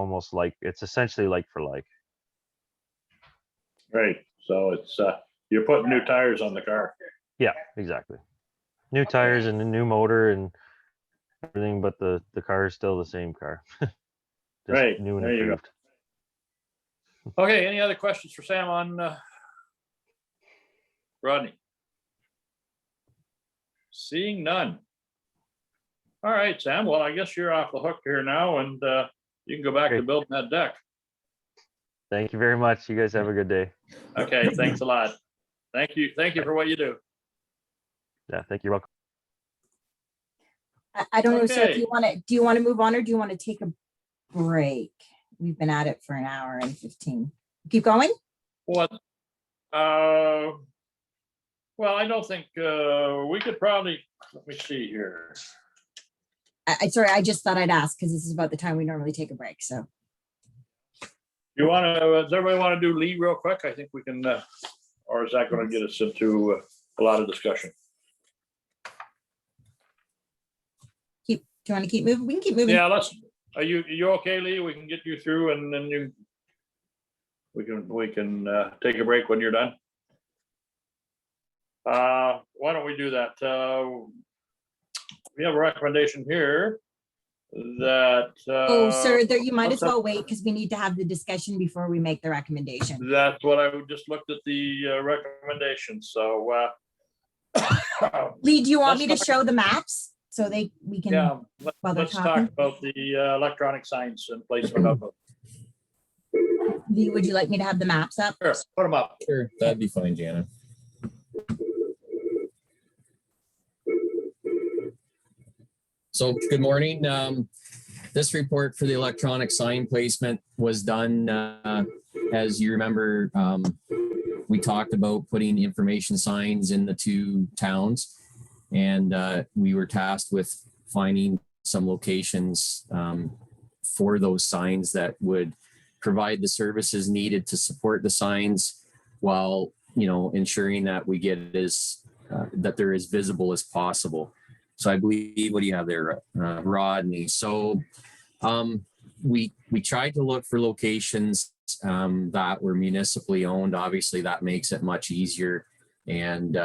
essentially like for like. Right. So it's you're putting new tires on the car. Yeah, exactly. New tires and a new motor and everything, but the car is still the same car. Right. New and there you improved. go. Okay. Any other questions for Sam on Rodney? Seeing none. All right, Sam. Well, I guess you're off the hook here now, and you can go back to building that deck. Thank you very much. You guys have a good day. Okay. Thanks a lot. Thank you. Thank you for what you do. Yeah, thank you. You're welcome. I don't know, sir, Okay. do you want to move on, or do you want to take a break? We've been at it for an hour and 15. Keep going? What? Well, I don't think we could probably, let me see here. Sorry, I just thought I'd ask because this is about the time we normally take a break, so. You want to, does everybody want to do Lee real quick? I think we can, or is that going to get us into a lot of discussion? Do you want to keep moving? We can keep moving. Yeah, are you okay, Lee? We can get you through, and then we can take a break when you're done. Why don't we do that? We have a recommendation here that. Sir, you might as well wait because we need to have the discussion before we make the recommendation. That's what I just looked at the recommendation. So. Lee, do you want me to show the maps so we can? Yeah, let's talk talking? about the electronic signs and placement of them. Lee, would you like me to have the maps up? Sure, put them up. Sure, that'd be fine, Jana. So good morning. This report for the electronic sign placement was done, as you remember, we talked about putting information signs in the two towns, and we were tasked with finding some locations for those signs that would provide the services needed to support the signs while, you know, ensuring that we get it as that they're as visible as possible. So I believe, what do you have there, Rodney? So we tried to look for locations that were municipally owned. Obviously, that makes it much easier, and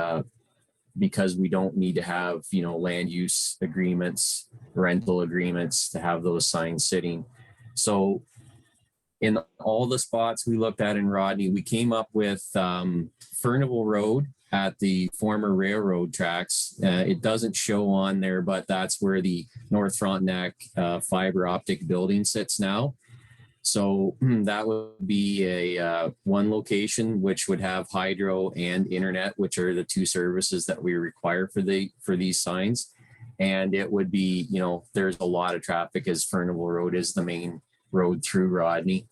because we don't need to have, you know, land use agreements, rental agreements to have those signs sitting. So in all the spots we looked at in Rodney, we came up with Furnival Road at the former railroad tracks. It doesn't show on there, but that's where the North Frontenac fiber optic building sits now. So that would be a one location which would have hydro and internet, which are the two services that we require for these signs. And it would be, you know, there's a lot of traffic, as Furnival Road is the main road through Rodney.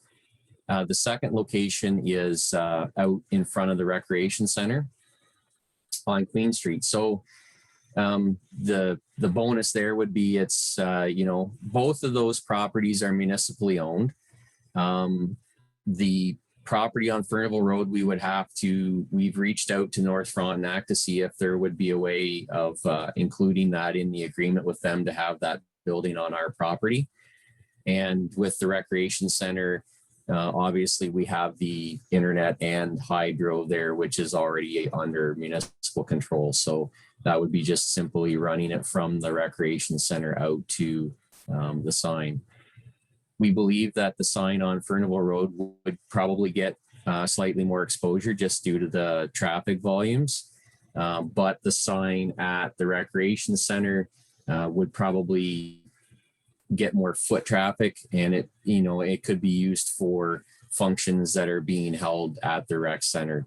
The second location is out in front of the recreation center on Queen Street. So the bonus there would be it's, you know, both of those properties are municipally owned. The property on Furnival Road, we've reached out to North Frontenac to see if there would be a way of including that in the agreement with them to have that building on our property. And with the recreation center, obviously we have the internet and hydro there, which is already under municipal control. So that would be just simply running it from the recreation center out to the sign. We believe that the sign on Furnival Road would probably get slightly more exposure just due to the traffic volumes. But the sign at the recreation center would probably get more foot traffic, and it, you know, it could be used for functions that are being held at the rec center.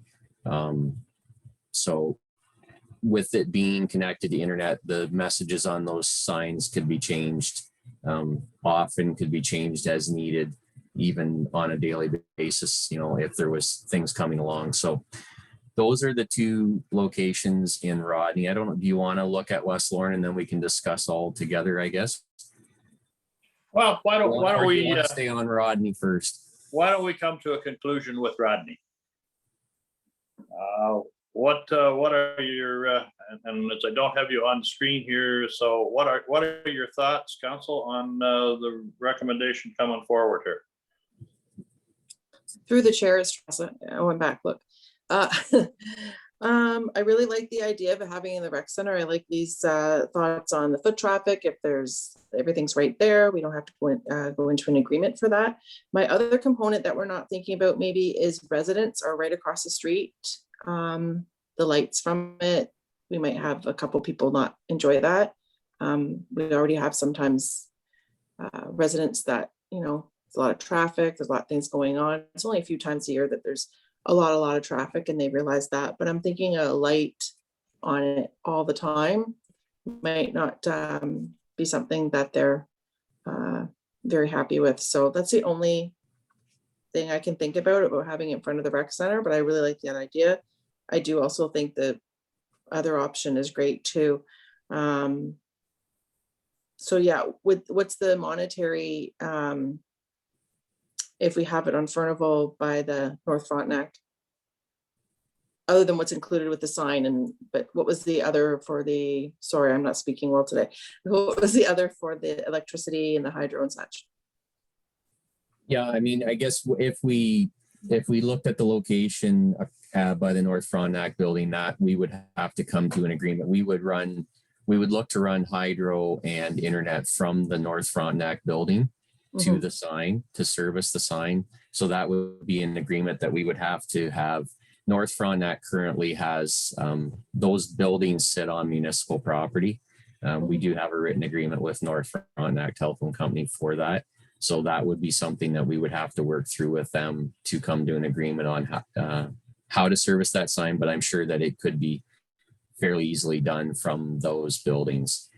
So with it being connected to internet, the messages on those signs could be changed, often could be changed as needed, even on a daily basis, you know, if there was things coming along. So those are the two locations in Rodney. I don't know, do you want to look at West Lorne and then we can discuss all together, I guess? Well, why don't we stay on Rodney first? Why don't we come to a conclusion with Rodney? What are your and as I don't have you on screen here, so what are your thoughts, Council, on the recommendation coming forward here? Through the chair, I went back, look. I really like the idea of having in the rec center. I like these thoughts on the foot traffic. If everything's right there, we don't have to go into an agreement for that. My other component that we're not thinking about maybe is residents are right across the street. The lights from it, we might have a couple people not enjoy that. We already have sometimes residents that, you know, there's a lot of traffic, there's a lot of things going on. It's only a few times a year that there's a lot of traffic, and they realize that. But I'm thinking a light on it all the time might not be something that they're very happy with. So that's the only thing I can think about having it in front of the rec center, but I really like that idea. I do also think the other option is great too. So yeah, what's the monetary, if we have it on Furnival by the North Frontenac, other than what's included with the sign, but what was the other for the, sorry, I'm not speaking well today. What was the other for the electricity and the hydro and such? Yeah, I mean, I guess if we looked at the location by the North Frontenac building, that we would have to come to an agreement. We would look to run hydro and internet from the North Frontenac building to the sign, to service the sign. So that would be an agreement that we would have to have. North Frontenac currently has those buildings sit on municipal property. We do have a written agreement with North Frontenac Telephone Company for that. So that would be something that we would have to work through with them to come to an agreement on how to service that sign. But I'm sure that it could be fairly easily done from those buildings.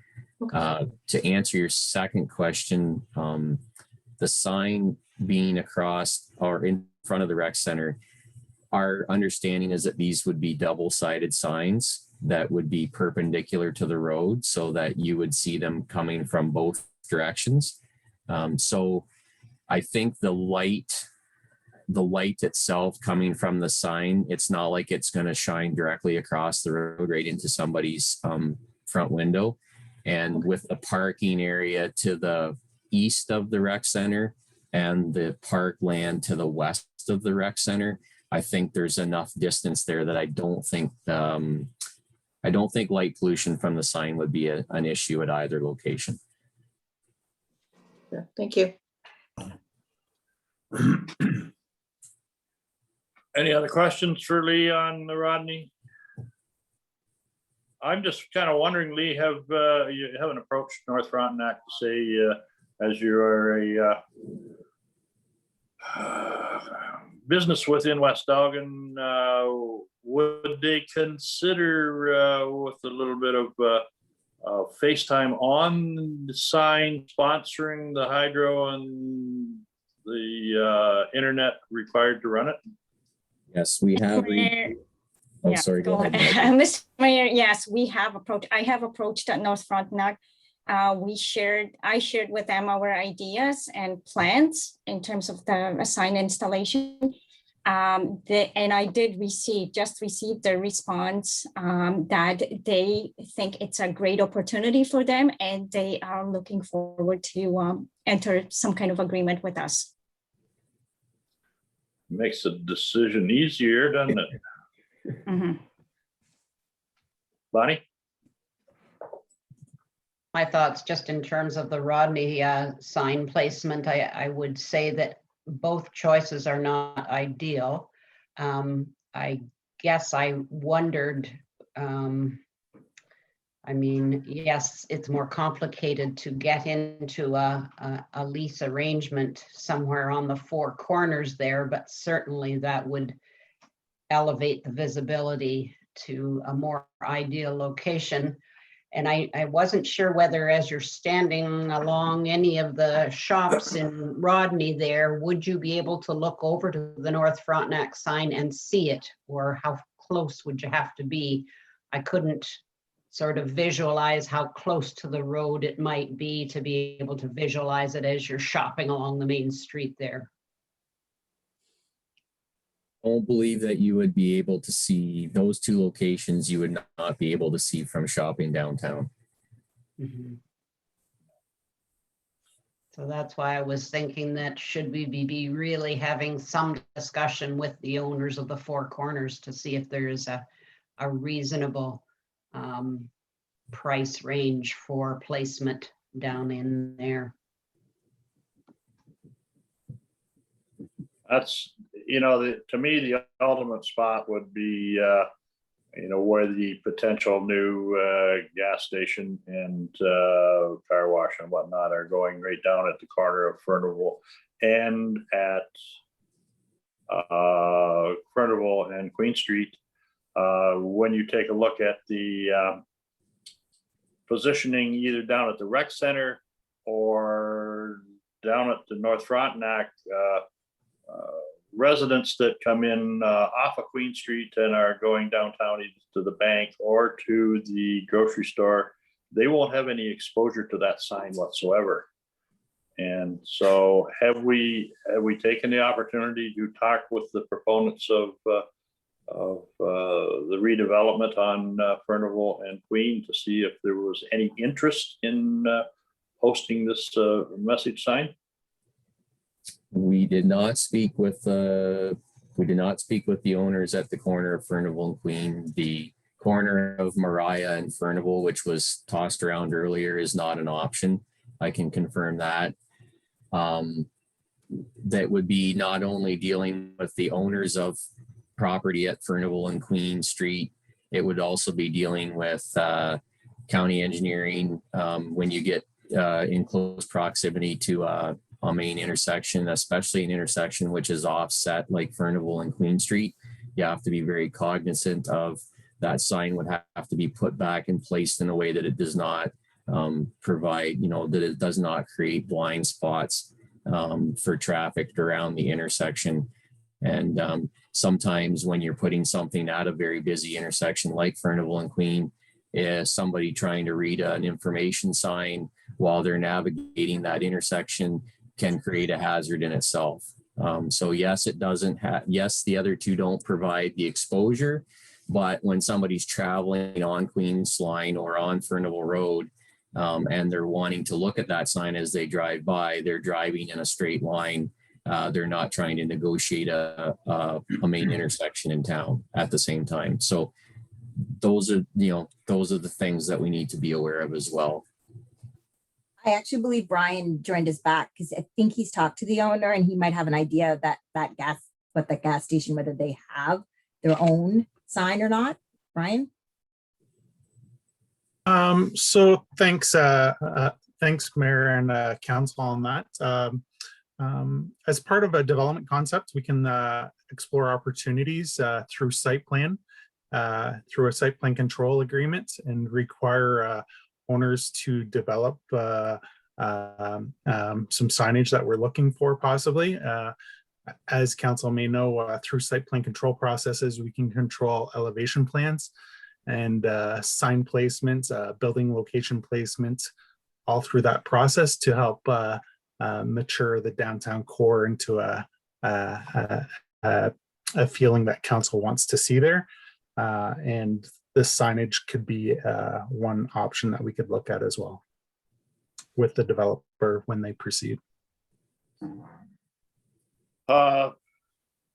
To answer your second question, the sign being across or in front of the rec center, our understanding is that these would be double-sided signs that would be perpendicular to the road so that you would see them coming from both directions. So I think the light itself coming from the sign, it's not like it's going to shine directly across the road right into somebody's front window. And with the parking area to the east of the rec center and the park land to the west of the rec center, I think there's enough distance there that I don't think light pollution from the sign would be an issue at either location. Yeah, thank you. Any other questions for Lee on the Rodney? I'm just kind of wondering, Lee, you haven't approached North Frontenac to say, as you are a business within West Elgin, would they consider with a little bit of FaceTime on the sign sponsoring the hydro and the internet required to run it? Yes, we have. Oh, Yeah, sorry. Go ahead. Mr. Mayor, yes, I have approached North Frontenac. I shared with them our ideas and plans in terms of the sign installation. And I did receive the response that they think it's a great opportunity for them and they are looking forward to enter some kind of agreement with us. Makes the decision easier, doesn't it? Mm-hmm. Bonnie? My thoughts just in terms of the Rodney sign placement, I would say that both choices are not ideal. I guess I wondered, I mean, yes, it's more complicated to get into a lease arrangement somewhere on the four corners there, but certainly that would elevate the visibility to a more ideal location. And I wasn't sure whether as you're standing along any of the shops in Rodney there, would you be able to look over to the North Frontenac sign and see it? Or how close would you have to be? I couldn't sort of visualize how close to the road it might be to be able to visualize it as you're shopping along the main street there. I don't believe that you would be able to see those two locations. You would not be able to see from shopping downtown. Mm-hmm. So that's why I was thinking that should we be really having some discussion with the owners of the four corners to see if there is a reasonable price range for placement down in there. That's, to me, the ultimate spot would be, where the potential new gas station and car wash and whatnot are going right down at the corner of Furnival and at Furnival and Queen Street. When you take a look at the positioning either down at the rec center or down at the North Frontenac, residents that come in off of Queen Street and are going downtown either to the bank or to the grocery store, they won't have any exposure to that sign whatsoever. And so have we taken the opportunity to talk with the proponents of the redevelopment on Furnival and Queen to see if there was any interest in hosting this message sign? We did not speak with the owners at the corner of Furnival and Queen. The corner of Mariah and Furnival, which was tossed around earlier, is not an option. I can confirm that. That would be not only dealing with the owners of property at Furnival and Queen Street, it would also be dealing with county engineering when you get in close proximity to a main intersection, especially an intersection which is offset like Furnival and Queen Street. You have to be very cognizant of that sign would have to be put back and placed in a way that it does not provide, that it does not create blind spots for traffic around the intersection. And sometimes when you're putting something at a very busy intersection like Furnival and Queen, somebody trying to read an information sign while they're navigating that intersection can create a hazard in itself. So yes, it doesn't have, yes, the other two don't provide the exposure, but when somebody's traveling on Queens Line or on Furnival Road, and they're wanting to look at that sign as they drive by, they're driving in a straight line. They're not trying to negotiate a main intersection in town at the same time. So those are the things that we need to be aware of as well. I actually believe Brian joined us back because I think he's talked to the owner and he might have an idea of that gas station, whether they have their own sign or not. Brian? So thanks, Mayor and Council on that. As part of a development concept, we can explore opportunities through site plan, through a site plan control agreement, and require owners to develop some signage that we're looking for possibly. As council may know, through site plan control processes, we can control elevation plans and sign placements, building location placements, all through that process to help mature the downtown core into a feeling that council wants to see there. And the signage could be one option that we could look at as well with the developer when they proceed.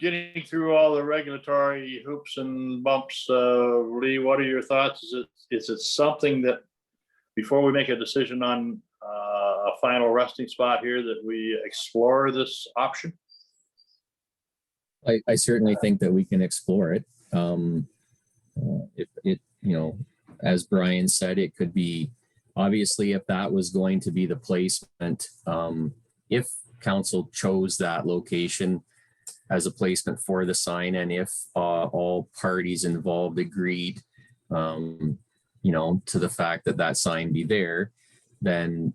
Getting through all the regulatory hoops and bumps, Lee, what are your thoughts? Is it something that before we make a decision on a final resting spot here that we explore this option? I certainly think that we can explore it. As Brian said, it could be, obviously, if that was going to be the placement, if council chose that location as a placement for the sign, and if all parties involved agreed, to the fact that that sign be there, then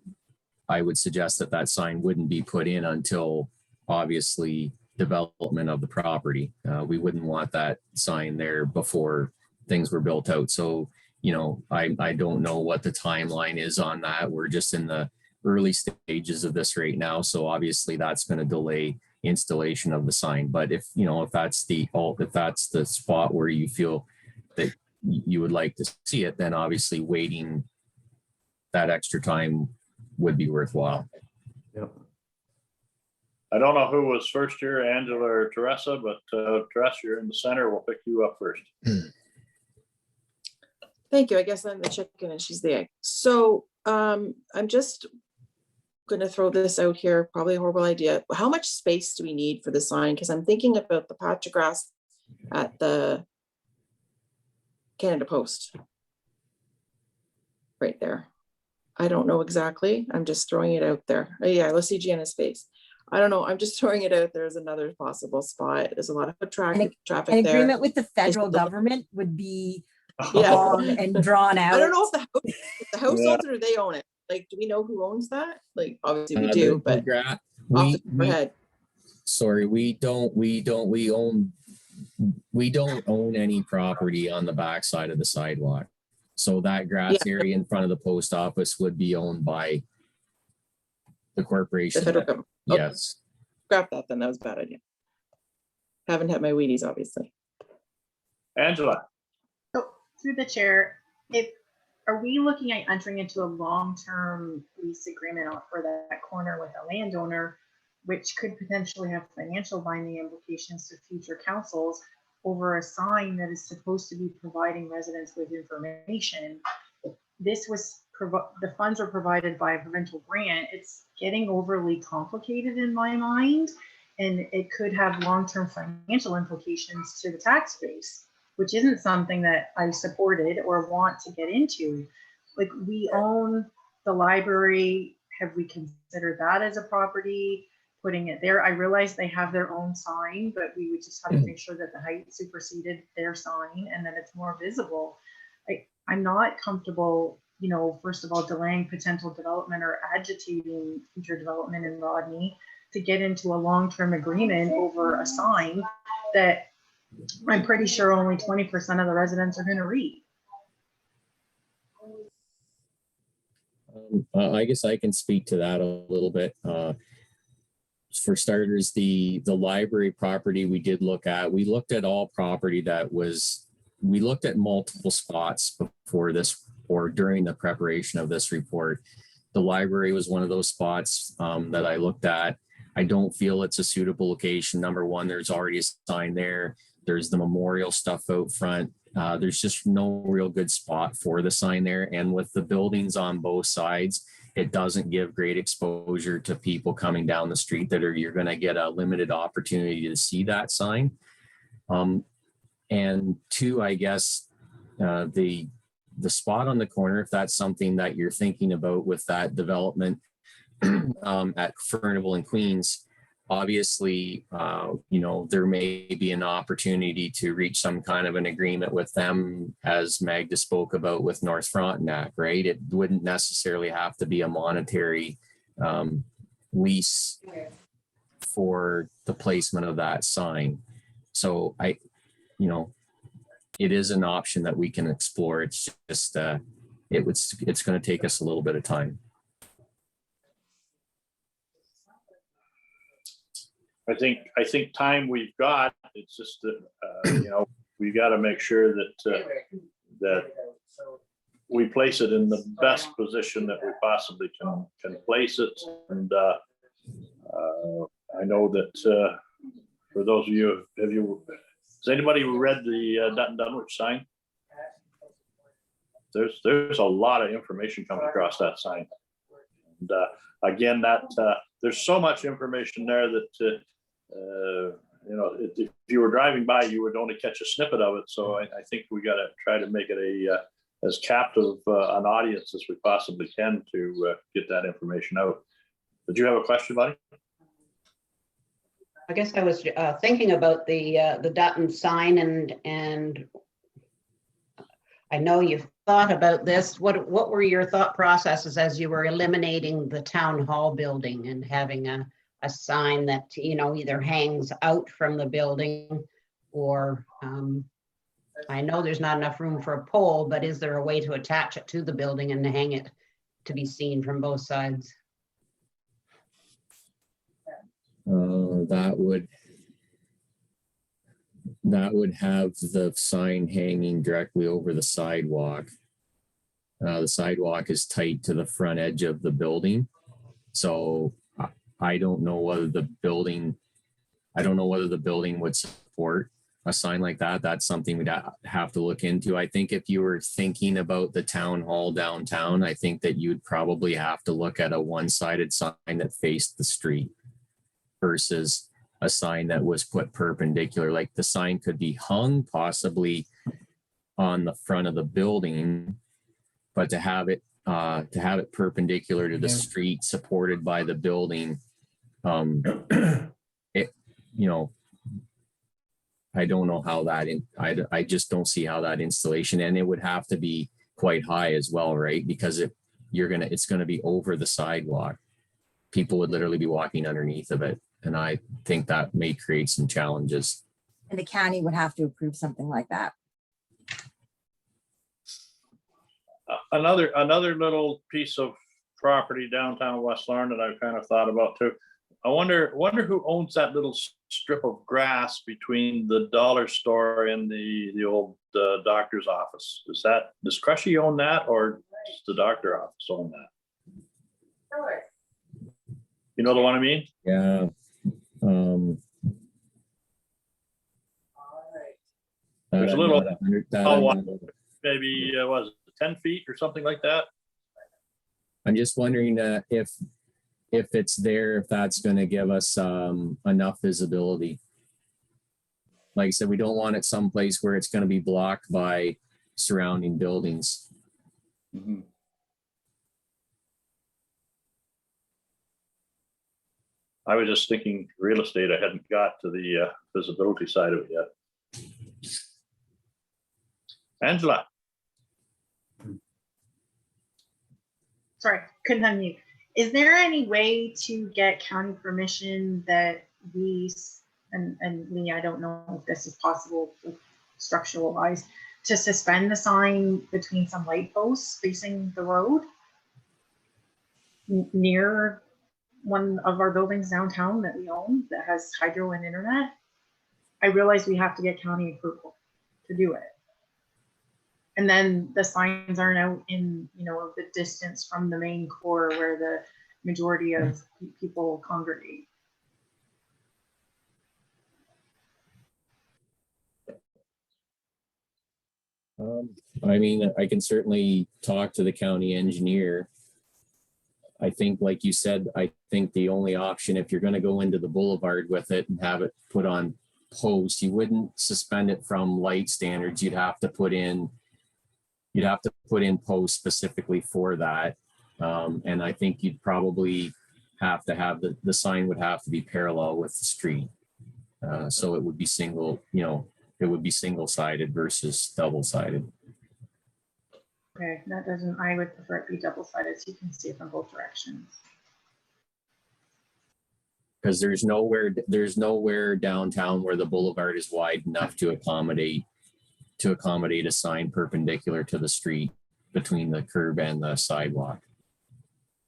I would suggest that that sign wouldn't be put in until obviously development of the property. We wouldn't want that sign there before things were built out. So, I don't know what the timeline is on that. We're just in the early stages of this right now. So obviously that's going to delay installation of the sign. But if that's the spot where you feel that you would like to see it, then obviously waiting that extra time would be worthwhile. Yep. I don't know who was first here, Angela or Teresa, but Teresa, you're in the center. We'll pick you up first. Thank you. I guess I'm the chicken and she's the egg. So I'm just going to throw this out here, probably a horrible idea. How much space do we need for the sign? Because I'm thinking about the patch of grass at the Canada Post right there. I don't know exactly. I'm just throwing it out there. Oh, yeah, let's see Gianna's face. I don't know. I'm just throwing it out there as another possible spot. There's a lot of traffic An there. agreement with the federal government would be long and drawn out. I don't know if the house owns it or they own it. Like, do we know who owns that? Like, obviously we do, but sorry, we don't own any property on the backside of the sidewalk. So that grass area in front of the post office would be owned by the corporation. The federal government. Yes. Scrap that then. That was a bad idea. Haven't had my Wheaties, obviously. Angela. So through the chair, are we looking at entering into a long-term lease agreement for that corner with a landowner, which could potentially have financial binding implications to future councils over a sign that is supposed to be providing residents with information? This was the funds were provided by a provincial grant. It's getting overly complicated in my mind, and it could have long-term financial implications to the tax base, which isn't something that I supported or want to get into. Like, we own the library. Have we considered that as a property, putting it there? I realize they have their own sign, but we would just have to make sure that the height superseded their sign and that it's more visible. I'm not comfortable first of all, delaying potential development or agitating future development in Rodney, to get into a long-term agreement over a sign that I'm pretty sure only 20% of the residents are going to read. I guess I can speak to that a little bit. For starters, the library property we did look at, we looked at all property we looked at multiple spots before this or during the preparation of this report. The library was one of those spots that I looked at. I don't feel it's a suitable location. Number one, there's already a sign there. There's the memorial stuff out front. There's just no real good spot for the sign there. And with the buildings on both sides, it doesn't give great exposure to people coming down the street you're going to get a limited opportunity to see that sign. And two, I guess, the spot on the corner, if that's something that you're thinking about with that development at Furnival and Queens, obviously, there may be an opportunity to reach some kind of an agreement with them, as Magda spoke about with North Frontenac, right? It wouldn't necessarily have to be a monetary lease for the placement of that sign. So it is an option that we can explore. It's just, it's going to take us a little bit of time. I think time we've got, it's just that, we got to make sure that we place it in the best position that we possibly can place it. And I know that for those of you, has anybody read the Dutton Dunwich sign? There's a lot of information comes across that sign. And again, there's so much information there that if you were driving by, you would only catch a snippet of it. So I think we got to try to make it as captive an audience as we possibly can to get that information out. Did you have a question, buddy? I guess I was thinking about the Dutton sign, and I know you've thought about this. What were your thought processes as you were eliminating the town hall building and having a sign that either hangs out from the building, or I know there's not enough room for a pole, but is there a way to attach it to the building and hang it to be seen from both sides? That would have the sign hanging directly over the sidewalk. The sidewalk is tight to the front edge of the building. So I don't know whether the building would support a sign like that. That's something we'd have to look into. I think if you were thinking about the town hall downtown, I think that you'd probably have to look at a one-sided sign that faced the street versus a sign that was put perpendicular. Like the sign could be hung possibly on the front of the building, but to have it perpendicular to the street, supported by the building, I don't know how that I just don't see how that installation, and it would have to be quite high as well, right? Because it's gonna be over the sidewalk. People would literally be walking underneath of it. And I think that may create some challenges. And the county would have to approve something like that. Another little piece of property downtown West Larne that I've kind of thought about too. I wonder who owns that little strip of grass between the dollar store and the old doctor's office. Does Crushy own that, or does the doctor office own that? You know the one I mean? Yeah. There's a little, maybe was it 10 feet or something like that? I'm just wondering if it's there, if that's going to give us enough visibility. Like I said, we don't want it someplace where it's going to be blocked by surrounding buildings. Mm-hmm. I was just thinking real estate. I hadn't got to the visibility side of it yet. Angela. sorry, couldn't unmute. Is there any way to get county permission that and Lee, I don't know if this is possible structural wise, to suspend the sign between some light posts facing the road near one of our buildings downtown that we own that has hydro and internet? I realize we have to get county approval to do it. And then the signs aren't out in, the distance from the main core where the majority of people congregate. I mean, I can certainly talk to the county engineer. I think, like you said, I think the only option, if you're going to go into the boulevard with it and have it put on posts, you wouldn't suspend it from light standards. You'd have to put in posts specifically for that. And I think you'd probably have to have the sign would have to be parallel with the street. So it would be it would be single-sided versus double-sided. Okay, that doesn't, I would prefer it be double-sided so you can see it from both directions. Because there's nowhere downtown where the boulevard is wide enough to accommodate a sign perpendicular to the street between the curb and the sidewalk.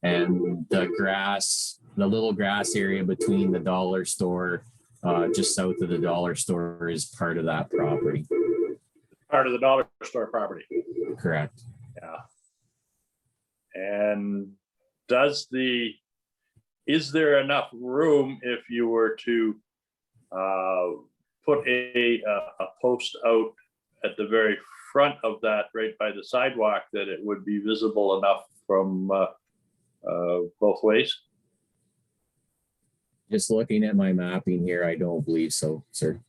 And the little grass area between the dollar store, just south of the dollar store, is part of that property. Part of the dollar store property. Correct. Yeah. And is there enough room if you were to put a post out at the very front of that, right by the sidewalk, that it would be visible enough from both ways? Just looking at my mapping here, I don't believe so, sir.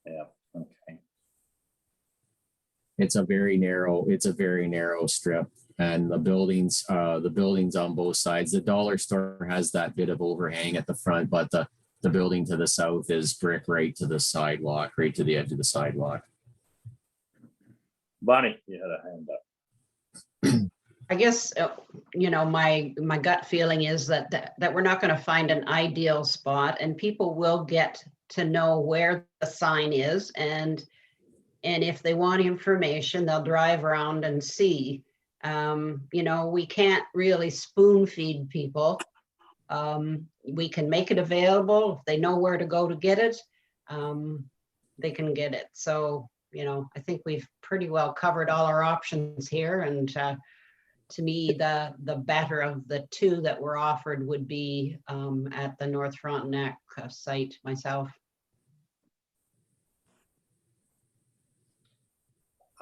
Yeah. Okay. It's a very narrow strip, and the buildings on both sides. The dollar store has that bit of overhang at the front, but the building to the south is brick right to the sidewalk, right to the edge of the sidewalk. Bonnie, you had a hand up. I guess, my gut feeling is that we're not going to find an ideal spot, and people will get to know where the sign is. And if they want information, they'll drive around and see. We can't really spoon feed people. We can make it available. If they know where to go to get it, they can get it. So, I think we've pretty well covered all our options here. And to me, the better of the two that were offered would be at the North Frontenac site myself.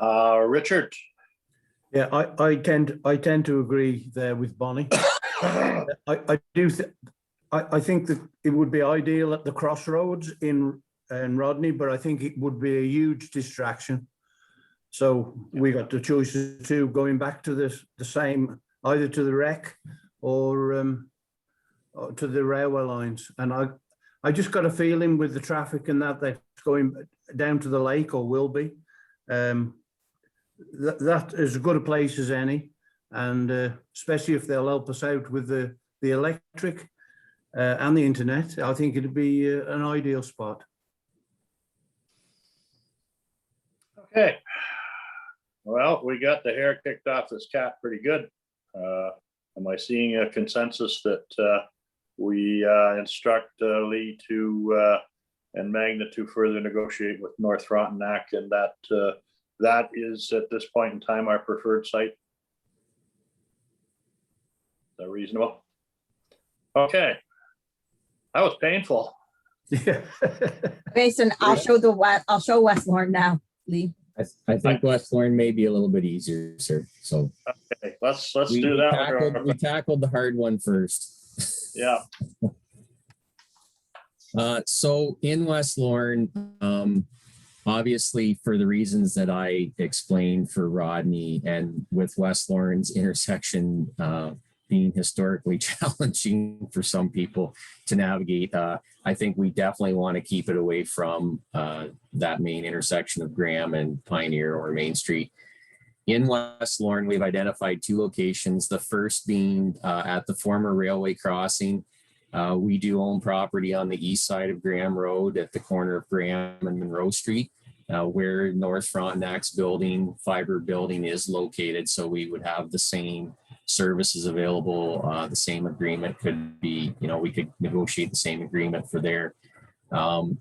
Richard. Yeah, I tend to agree there with Bonnie. I think that it would be ideal at the crossroads in Rodney, but I think it would be a huge distraction. So we got the choice of two, going back to the same, either to the wreck or to the railway lines. And I just got a feeling with the traffic and that's going down to the lake, or will be. That is as good a place as any, and especially if they'll help us out with the electric and the internet, I think it'd be an ideal spot. Okay. Well, we got the hair kicked off this cat pretty good. Am I seeing a consensus that we instruct Lee and Magna to further negotiate with North Frontenac, and that is at this point in time our preferred site? Is that reasonable? Okay. That was painful. Yeah. Okay, so I'll show West Lorne now, Lee. I think West Lorne may be a little bit easier, sir. So okay, let's do that. We tackled the hard one first. Yeah. So in West Lorne, obviously for the reasons that I explained for Rodney, and with West Lorne's intersection being historically challenging for some people to navigate, I think we definitely want to keep it away from that main intersection of Graham and Pioneer or Main Street. In West Lorne, we've identified 2 locations, the first being at the former railway crossing. We do own property on the east side of Graham Road at the corner of Graham and Monroe Street, where North Frontenac's building, fiber building is located. So we would have the same services available. The same agreement could be, we could negotiate the same agreement for there.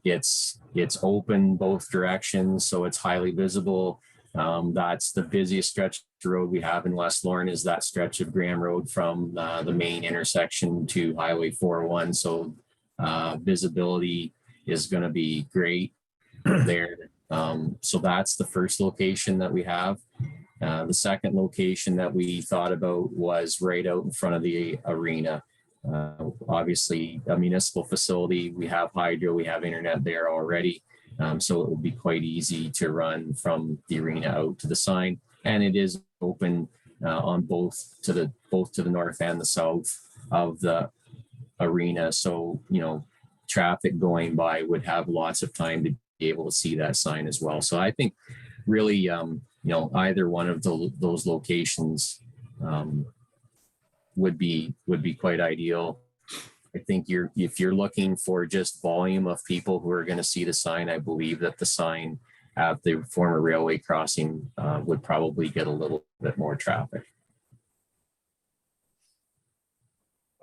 It's open both directions, so it's highly visible. That's the busiest stretch of road we have in West Lorne, is that stretch of Graham Road from the main intersection to Highway 401. So visibility is going to be great there. So that's the first location that we have. The second location that we thought about was right out in front of the arena. Obviously, a municipal facility, we have hydro, we have internet there already. So it will be quite easy to run from the arena out to the sign, and it is open on both to the north and the south of the arena. So traffic going by would have lots of time to be able to see that sign as well. So I think really, either one of those locations would be quite ideal. I think if you're looking for just volume of people who are going to see the sign, I believe that the sign at the former railway crossing would probably get a little bit more traffic.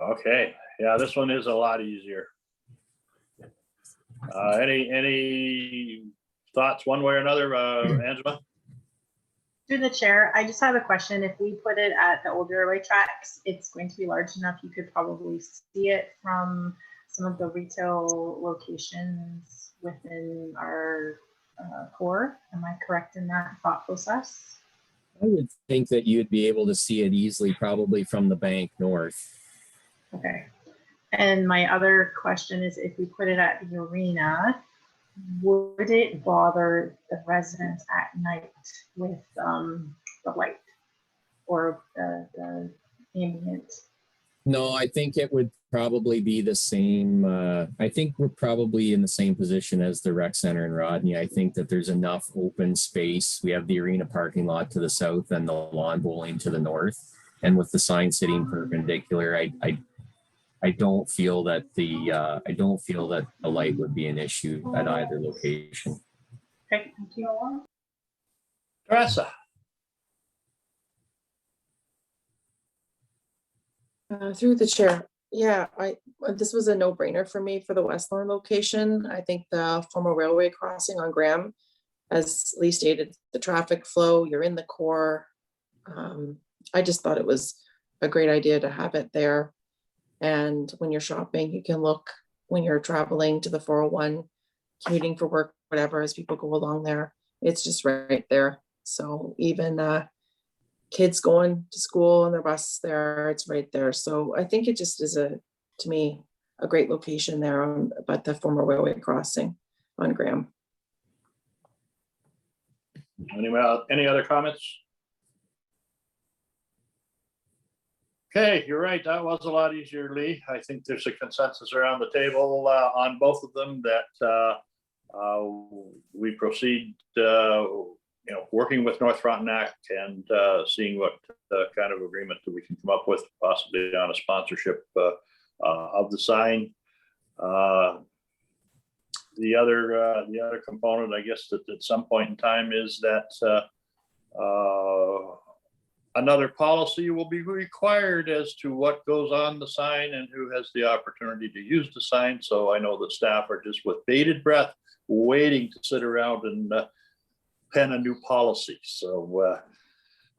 Okay, yeah, this one is a lot easier. Any thoughts one way or another, Angela? Through the chair, I just have a question. If we put it at the old railway tracks, it's going to be large enough you could probably see it from some of the retail locations within our core. Am I correct in that thought process? I would think that you'd be able to see it easily, probably from the bank north. Okay. And my other question is, if we put it at the arena, would it bother the residents at night with the light or the ambient? No, I think it would probably be the same. I think we're probably in the same position as the rec center in Rodney. I think that there's enough open space. We have the arena parking lot to the south and the lawn bowling to the north. And with the sign sitting perpendicular, I don't feel that the light would be an issue at either location. Okay, thank you. Teresa? Through the chair. Yeah, this was a no-brainer for me for the West Lorne location. I think the former railway crossing on Graham, as Lee stated, the traffic flow, you're in the core. I just thought it was a great idea to have it there. And when you're shopping, you can look when you're traveling to the 401, commuting for work, whatever, as people go along there. It's just right there. So even kids going to school on their bus there, it's right there. So I think it just is to me, a great location there but the former railway crossing on Graham. Any other comments? Okay, you're right. That was a lot easier, Lee. I think there's a consensus around the table on both of them that we proceed, working with North Frontenac and seeing what kind of agreement that we can come up with, possibly on a sponsorship of the sign. The other component, I guess, that at some point in time is that another policy will be required as to what goes on the sign and who has the opportunity to use the sign. So I know that staff are just with bated breath waiting to sit around and pen a new policy. So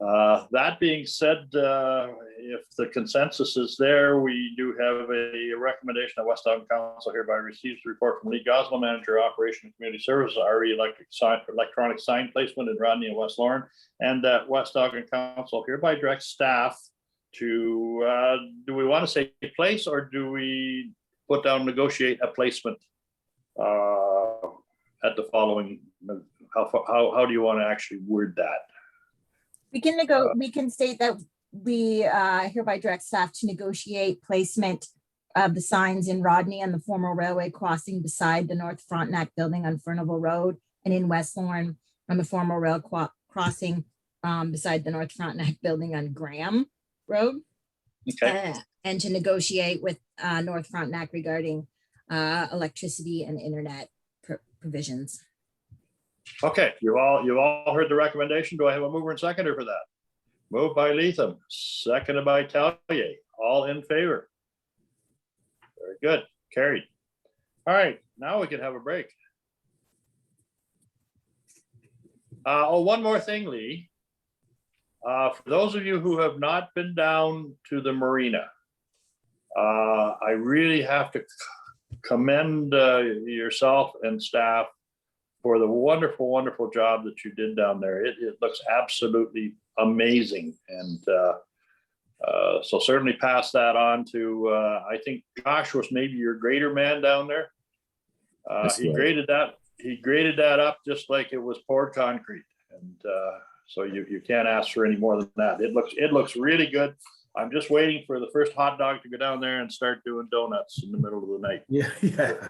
that being said, if the consensus is there, we do have a recommendation that West Ogden Council hereby receives the report from Lee Gosling, Manager, Operation and Community Services, RE electronic sign placement in Rodney and West Lorne, and that West Ogden Council hereby directs staff to, do we want to say place, or do we put down negotiate a placement at the following? How do you want to actually word that? We can state that we hereby direct staff to negotiate placement of the signs in Rodney and the former railway crossing beside the North Frontenac building on Furnival Road, and in West Lorne on the former rail crossing beside the North Frontenac building on Graham Road. Okay, And to negotiate with North Frontenac regarding electricity and internet provisions. okay, you all heard the recommendation. Do I have a mover and seconder for that? Moved by Leatham, seconded by Tallier. All in favor? Very good, carried. All right, now we can have a break. Oh, one more thing, Lee. For those of you who have not been down to the marina, I really have to commend yourself and staff for the wonderful, wonderful job that you did down there. It looks absolutely amazing. And so certainly pass that on to, I think Josh was maybe your grader man down there. He graded that up just like it was poured concrete. And so you can't ask for any more than that. It looks really good. I'm just waiting for the first hot dog to go down there and start doing donuts in the middle of the night. Yeah, yeah.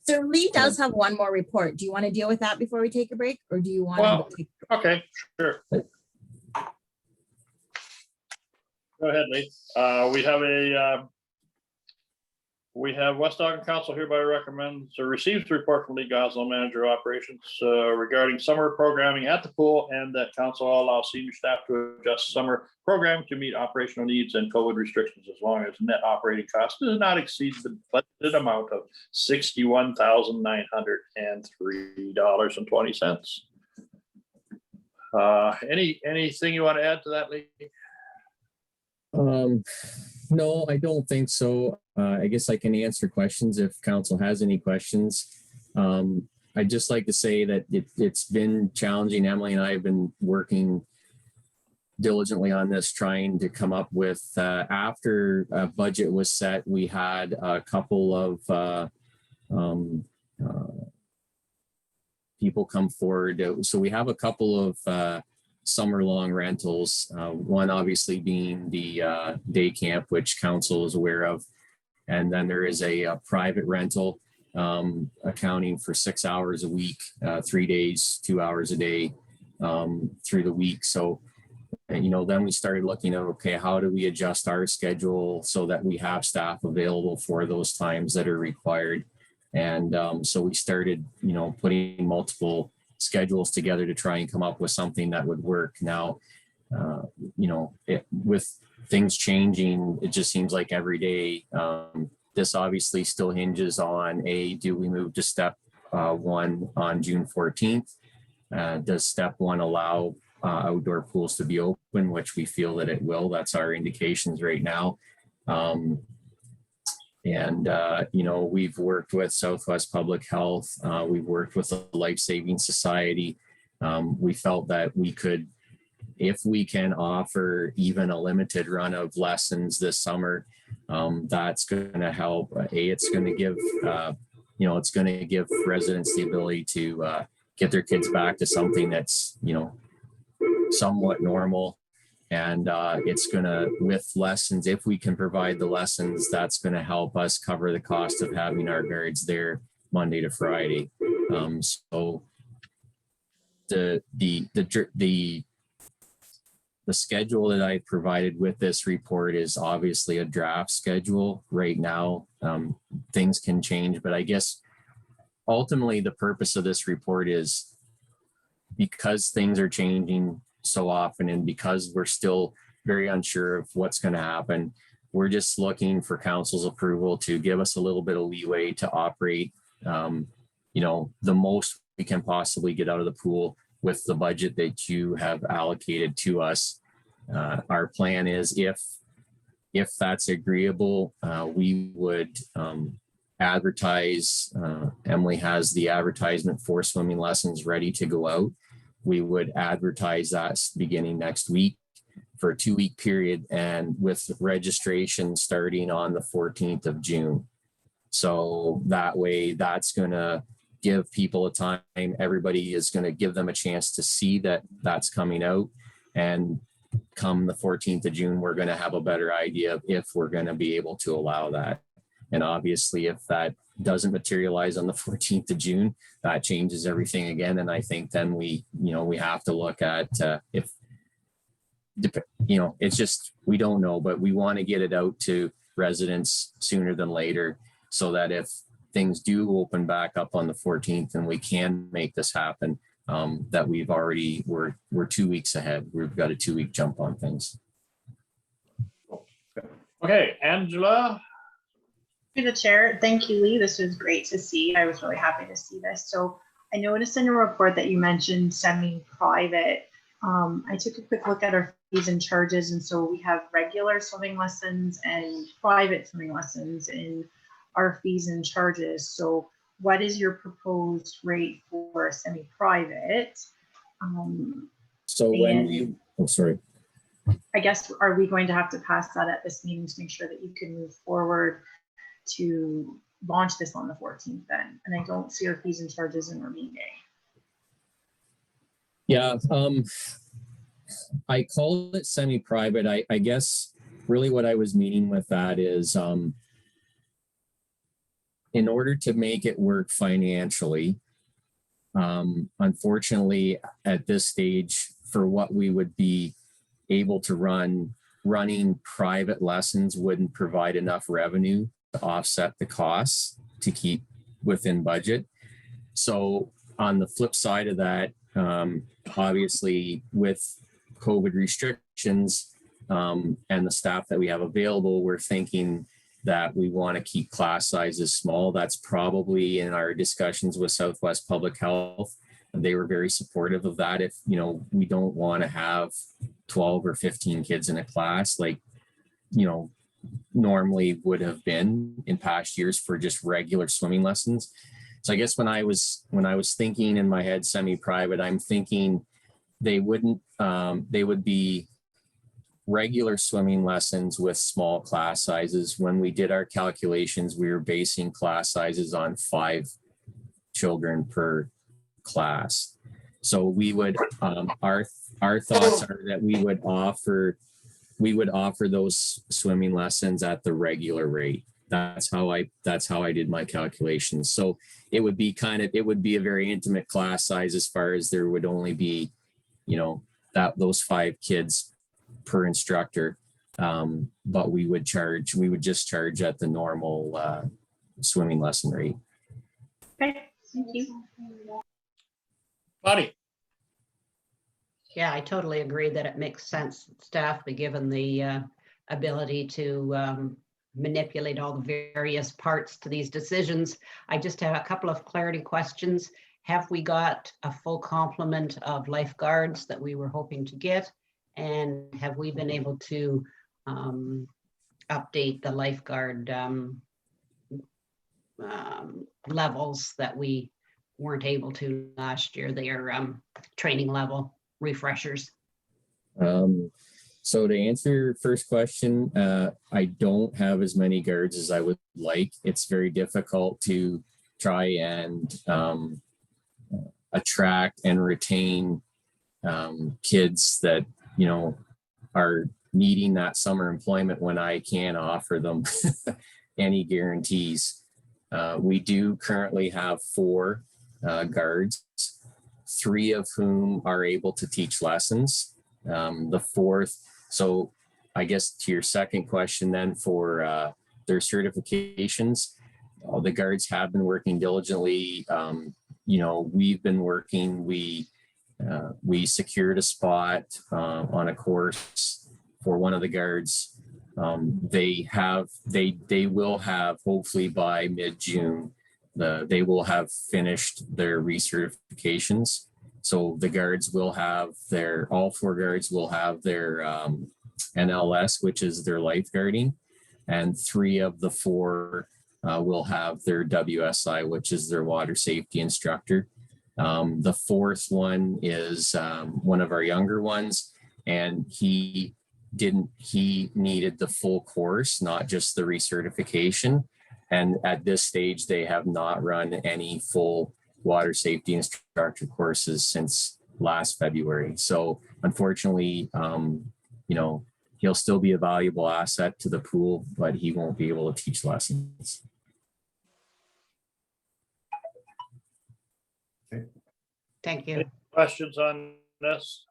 So Lee does have one more report. Do you want to deal with that before we take a break, or do you want Well, to? okay, sure. Go ahead, Lee. We have West Ogden Council hereby recommends or receives the report from Lee Gosnell, Manager of Operations, regarding summer programming at the pool, and that council will allow senior staff to adjust summer programming to meet operational needs and COVID restrictions as long as net operating cost does not exceed the budgeted amount of $61,903.20. Anything you want to add to that, Lee? No, I don't think so. I guess I can answer questions if council has any questions. I'd just like to say that it's been challenging. Emily and I have been working diligently on this, trying to come up with, after a budget was set, we had a couple of people come forward. So we have a couple of summer long rentals, one obviously being the day camp, which council is aware of. And then there is a private rental accounting for 6 hours a week, 3 days, 2 hours a day through the week. So, then we started looking at, okay, how do we adjust our schedule so that we have staff available for those times that are required? And so we started, putting multiple schedules together to try and come up with something that would work. Now, with things changing, it just seems like every day, this obviously still hinges on do we move to step 1 on June 14th? Does step 1 allow outdoor pools to be open, which we feel that it will? That's our indications right now. We've worked with Southwest Public Health. We've worked with the Life Saving Society. We felt that we could, if we can offer even a limited run of lessons this summer, that's going to help. It's going to give, it's going to give residents the ability to get their kids back to something that's, somewhat normal. And it's going to, with lessons, if we can provide the lessons, that's going to help us cover the cost of having our guards there Monday to Friday. So the schedule that I provided with this report is obviously a draft schedule right now. Things can change, but I guess ultimately the purpose of this report is because things are changing so often, and because we're still very unsure of what's going to happen, we're just looking for council's approval to give us a little bit of leeway to operate, the most we can possibly get out of the pool with the budget that you have allocated to us. Our plan is, if that's agreeable, we would advertise. Emily has the advertisement for swimming lessons ready to go out. We would advertise that beginning next week for a 2-week period, and with registration starting on the 14th of June. So that way, that's going to give people a time. Everybody is going to give them a chance to see that that's coming out. And come the 14th of June, we're going to have a better idea of if we're going to be able to allow that. And obviously, if that doesn't materialize on the 14th of June, that changes everything again. And I think then we have to look at if, it's just, we don't know, but we want to get it out to residents sooner than later so that if things do open back up on the 14th and we can make this happen, that we're 2 weeks ahead. We've got a 2-week jump on things. Okay, Angela. Through the chair, thank you, Lee. This was great to see. I was really happy to see this. So I noticed in your report that you mentioned semi-private. I took a quick look at our fees and charges, and so we have regular swimming lessons and private swimming lessons in our fees and charges. So what is your proposed rate for semi-private? So when sorry. I guess, are we going to have to pass that at this meeting to make sure that you can move forward to launch this on the 14th then? And I don't see our fees and charges in our meeting. Yeah, I call it semi-private. I guess really what I was meaning with that is in order to make it work financially, unfortunately at this stage, for what we would be able to running private lessons wouldn't provide enough revenue to offset the costs to keep within budget. So on the flip side of that, obviously with COVID restrictions and the staff that we have available, we're thinking that we want to keep class sizes small. That's probably in our discussions with Southwest Public Health. They were very supportive of that. If, we don't want to have 12 or 15 kids in a class, like, normally would have been in past years for just regular swimming lessons. So I guess when I was thinking in my head semi-private, I'm thinking they would be regular swimming lessons with small class sizes. When we did our calculations, we were basing class sizes on 5 children per class. So we would our thoughts are that we would offer those swimming lessons at the regular rate. That's how I did my calculations. So it would be a very intimate class size as far as there would only be, those 5 kids per instructor. But we would just charge at the normal swimming lesson rate. Okay, thank you. Bonnie. Yeah, I totally agree that it makes sense that staff be given the ability to manipulate all the various parts to these decisions. I just have a couple of clarity questions. Have we got a full complement of lifeguards that we were hoping to get? And have we been able to update the lifeguard levels that we weren't able to last year? They are training level refreshers. So to answer your first question, I don't have as many guards as I would like. It's very difficult to try and attract and retain kids that, are needing that summer employment when I can't offer them any guarantees. We do currently have 4 guards, 3 of whom are able to teach lessons. The 4th, so I guess to your second question then, for their certifications, the guards have been working diligently. We've been working, we secured a spot on a course for one of the guards. They will have, hopefully by mid-June, they will have finished their recertifications. So the guards will have all 4 guards will have their NLS, which is their lifeguarding, and 3 of the 4 will have their WSI, which is their water safety instructor. The 4th one is one of our younger ones, and he needed the full course, not just the recertification. And at this stage, they have not run any full water safety instructor courses since last February. So unfortunately, he'll still be a valuable asset to the pool, but he won't be able to teach lessons. Thank you. Any questions on this?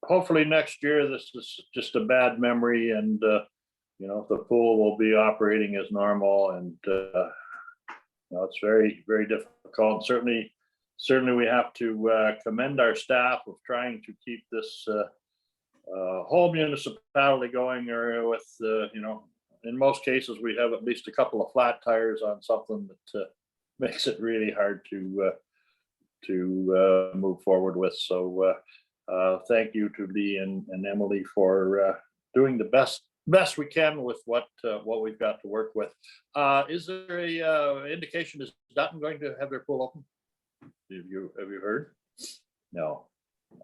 Hopefully next year, this is just a bad memory and, you know, the pool will be operating as normal and, you know, it's very, very difficult. Certainly we have to commend our staff of trying to keep this whole municipality going with, you know, in most cases, we have at least a couple of flat tires on something that makes it really hard to move forward with. So thank you to Lee and Emily for doing the best we can with what we've got to work with. Is there a indication, is Dutton going to have their pool open? Have you heard? No.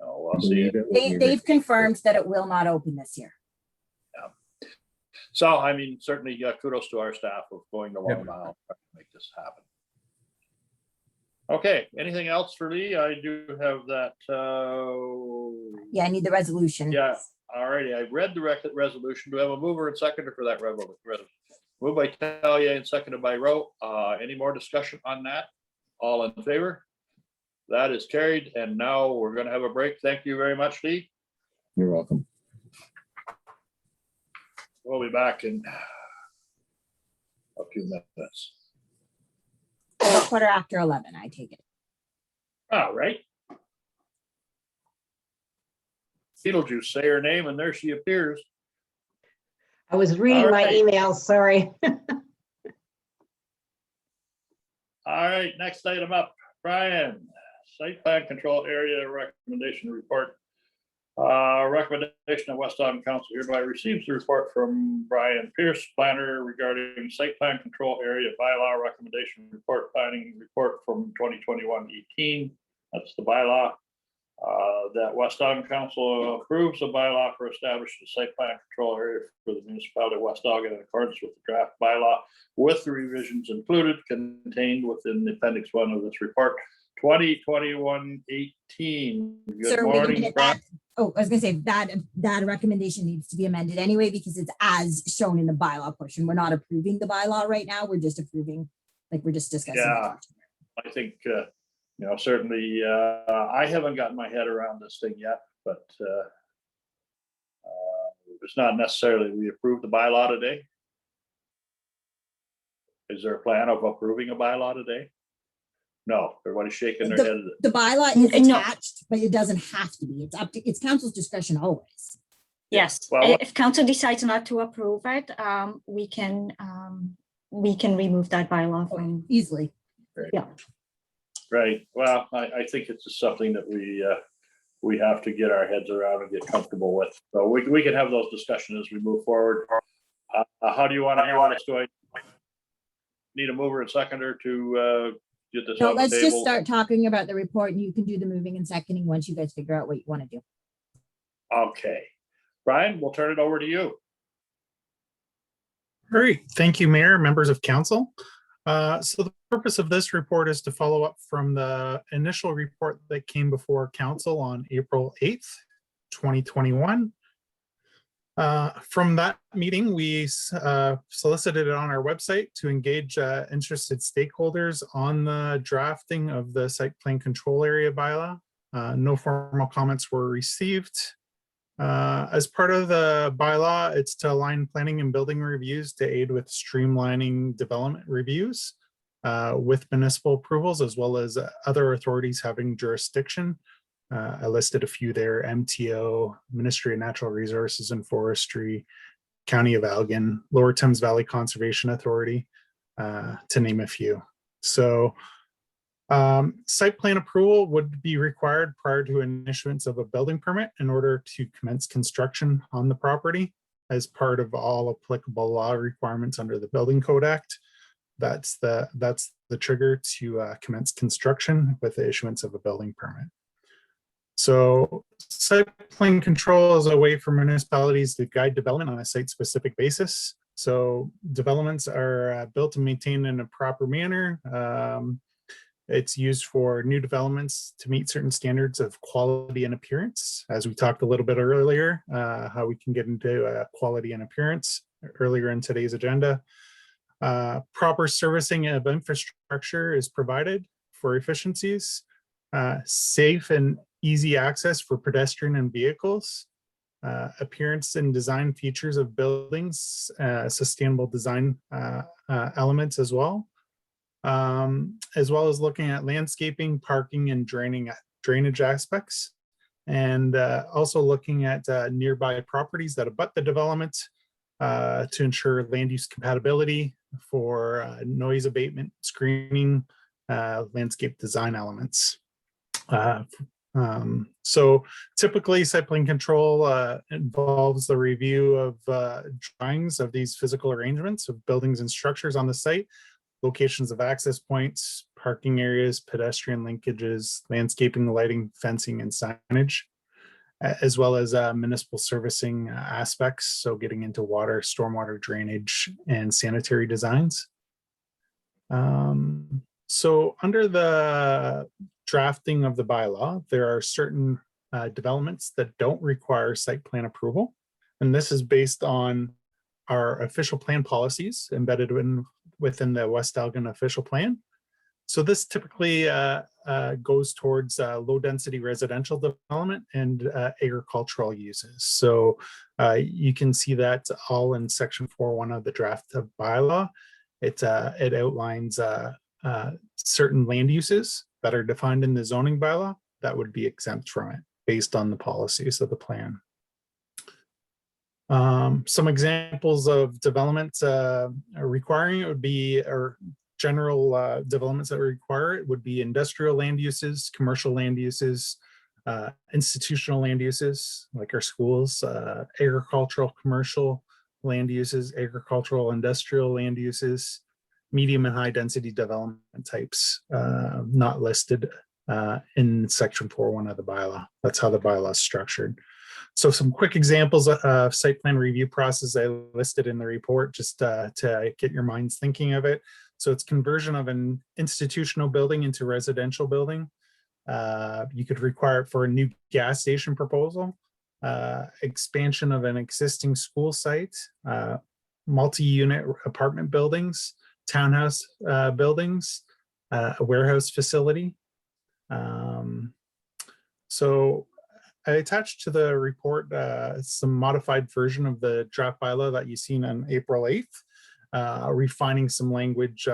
No, I'll see. They've confirmed that it will not open this year. So, I mean, certainly kudos to our staff of going the long mile to make this happen. Okay, anything else for Lee? I do have that. Yeah, I need the resolution. Yeah, all righty. I read the resolution. Do I have a mover and seconder for that resolution? Moved by Talia and seconded by Rowe. Any more discussion on that? All in favor? That is carried. And now we're going to have a break. Thank you very much, Lee. You're welcome. We'll be back in a few minutes. About 11:15, I take it. All right. Beetlejuice, say her name, and there she appears. I was reading All my right. emails, sorry. All right, next item up, Brian, site plan control area recommendation report. Recommendation of West Don Council hereby receives the report from Brian Pierce, planner, regarding site plan control area bylaw recommendation report, planning report from 2021-18. That's the bylaw. That West Don Council approves a bylaw for establishing a site plan control area for the municipality of West Don in accordance with the draft bylaw, with the revisions included contained within the appendix 1 of this report. 2021-18. Good Sir, wait a morning, minute, Brian. I was gonna say that recommendation needs to be amended anyway, because it's as shown in the bylaw portion. We're not approving the bylaw right now. We're just approving, like we're just discussing. Yeah. I think, you know, certainly, I haven't gotten my head around this thing yet, but it's not necessarily we approve the bylaw today. Is there a plan of approving a bylaw today? No, everybody's shaking their head. at it. The bylaw is No. attached, but it doesn't have to be. It's council's discretion always. Yes, Well, if council decides not to approve it, we can remove that bylaw from. Easily. Right, well, I think it's just something that we have to get our heads around and get comfortable with. So we can have those discussions as we move forward. How do you want to handle this? Do I need a mover and seconder to get this So on the let's just table? start talking about the report, and you can do the moving and seconding once you guys figure out what you want to do. Okay, Brian, we'll turn it over to you. All right, thank you, Mayor, members of council. So the purpose of this report is to follow up from the initial report that came before council on April 8th, 2021. From that meeting, we solicited it on our website to engage interested stakeholders on the drafting of the site plan control area bylaw. No formal comments were received. As part of the bylaw, it's to align planning and building reviews to aid with streamlining development reviews with municipal approvals, as well as other authorities having jurisdiction. I listed a few there: MTO, Ministry of Natural Resources and Forestry, County of Elgin, Lower Thames Valley Conservation Authority, to name a few. So site plan approval would be required prior to an issuance of a building permit in order to commence construction on the property as part of all applicable law requirements under the Building Code Act. That's the trigger to commence construction with the issuance of a building permit. So site plan control is a way for municipalities to guide development on a site-specific basis. So developments are built and maintained in a proper manner. It's used for new developments to meet certain standards of quality and appearance. As we talked a little bit earlier, how we can get into quality and appearance earlier in today's agenda. Proper servicing of infrastructure is provided for efficiencies. Safe and easy access for pedestrian and vehicles. Appearance and design features of buildings, sustainable design elements as well as looking at landscaping, parking, and drainage aspects, and also looking at nearby properties that abut the development to ensure land use compatibility for noise abatement, screening, landscape design elements. So typically site plan control involves the review of drawings of these physical arrangements of buildings and structures on the site, locations of access points, parking areas, pedestrian linkages, landscaping, lighting, fencing, and signage, as well as municipal servicing aspects. So getting into water, stormwater drainage, and sanitary designs. So under the drafting of the bylaw, there are certain developments that don't require site plan approval. And this is based on our official plan policies embedded within the West Elgin official plan. So this typically goes towards low density residential development and agricultural uses. So you can see that all in section 4.1 of the draft of bylaw. It outlines certain land uses that are defined in the zoning bylaw that would be exempt from it based on the policies of the plan. Some examples of developments requiring it would be, or general developments that require it would be industrial land uses, commercial land uses, institutional land uses like our schools, agricultural, commercial land uses, agricultural, industrial land uses, medium and high density development types not listed in section 4.1 of the bylaw. That's how the bylaw is structured. So some quick examples of site plan review process I listed in the report just to get your minds thinking of it. So it's conversion of an institutional building into residential building. You could require it for a new gas station proposal, expansion of an existing school site, multi-unit apartment buildings, townhouse buildings, a warehouse facility. So I attached to the report some modified version of the draft bylaw that you've seen on April 8th, refining some language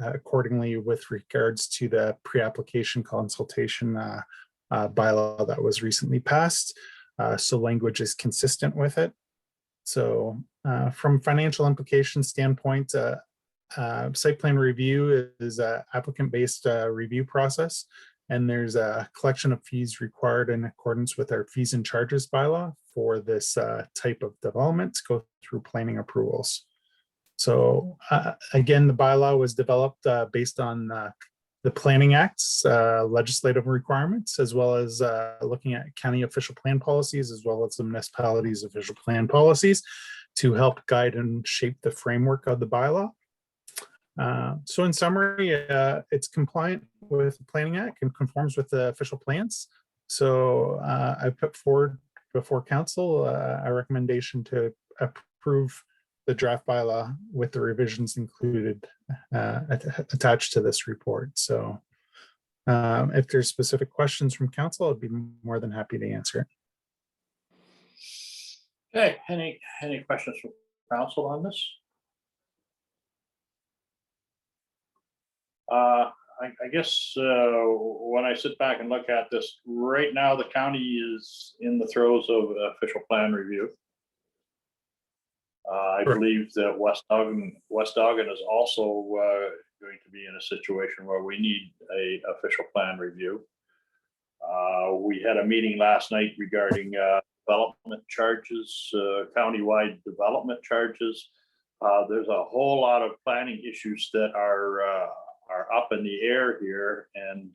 accordingly with regards to the pre-application consultation bylaw that was recently passed. So language is consistent with it. So from financial implication standpoint, site plan review is an applicant-based review process, and there's a collection of fees required in accordance with our fees and charges bylaw for this type of development to go through planning approvals. So again, the bylaw was developed based on the Planning Act's legislative requirements, as well as looking at county official plan policies, as well as the municipalities' official plan policies to help guide and shape the framework of the bylaw. So in summary, it's compliant with the Planning Act and conforms with the official plans. So I put forward before council a recommendation to approve the draft bylaw with the revisions included attached to this report. So if there's specific questions from council, I'd be more than happy to answer it. Okay, any questions from council on this? I guess when I sit back and look at this, right now the county is in the throes of official plan review. I believe that West Elgin is also going to be in a situation where we need a official plan review. We had a meeting last night regarding development charges, countywide development charges. There's a whole lot of planning issues that are up in the air here. And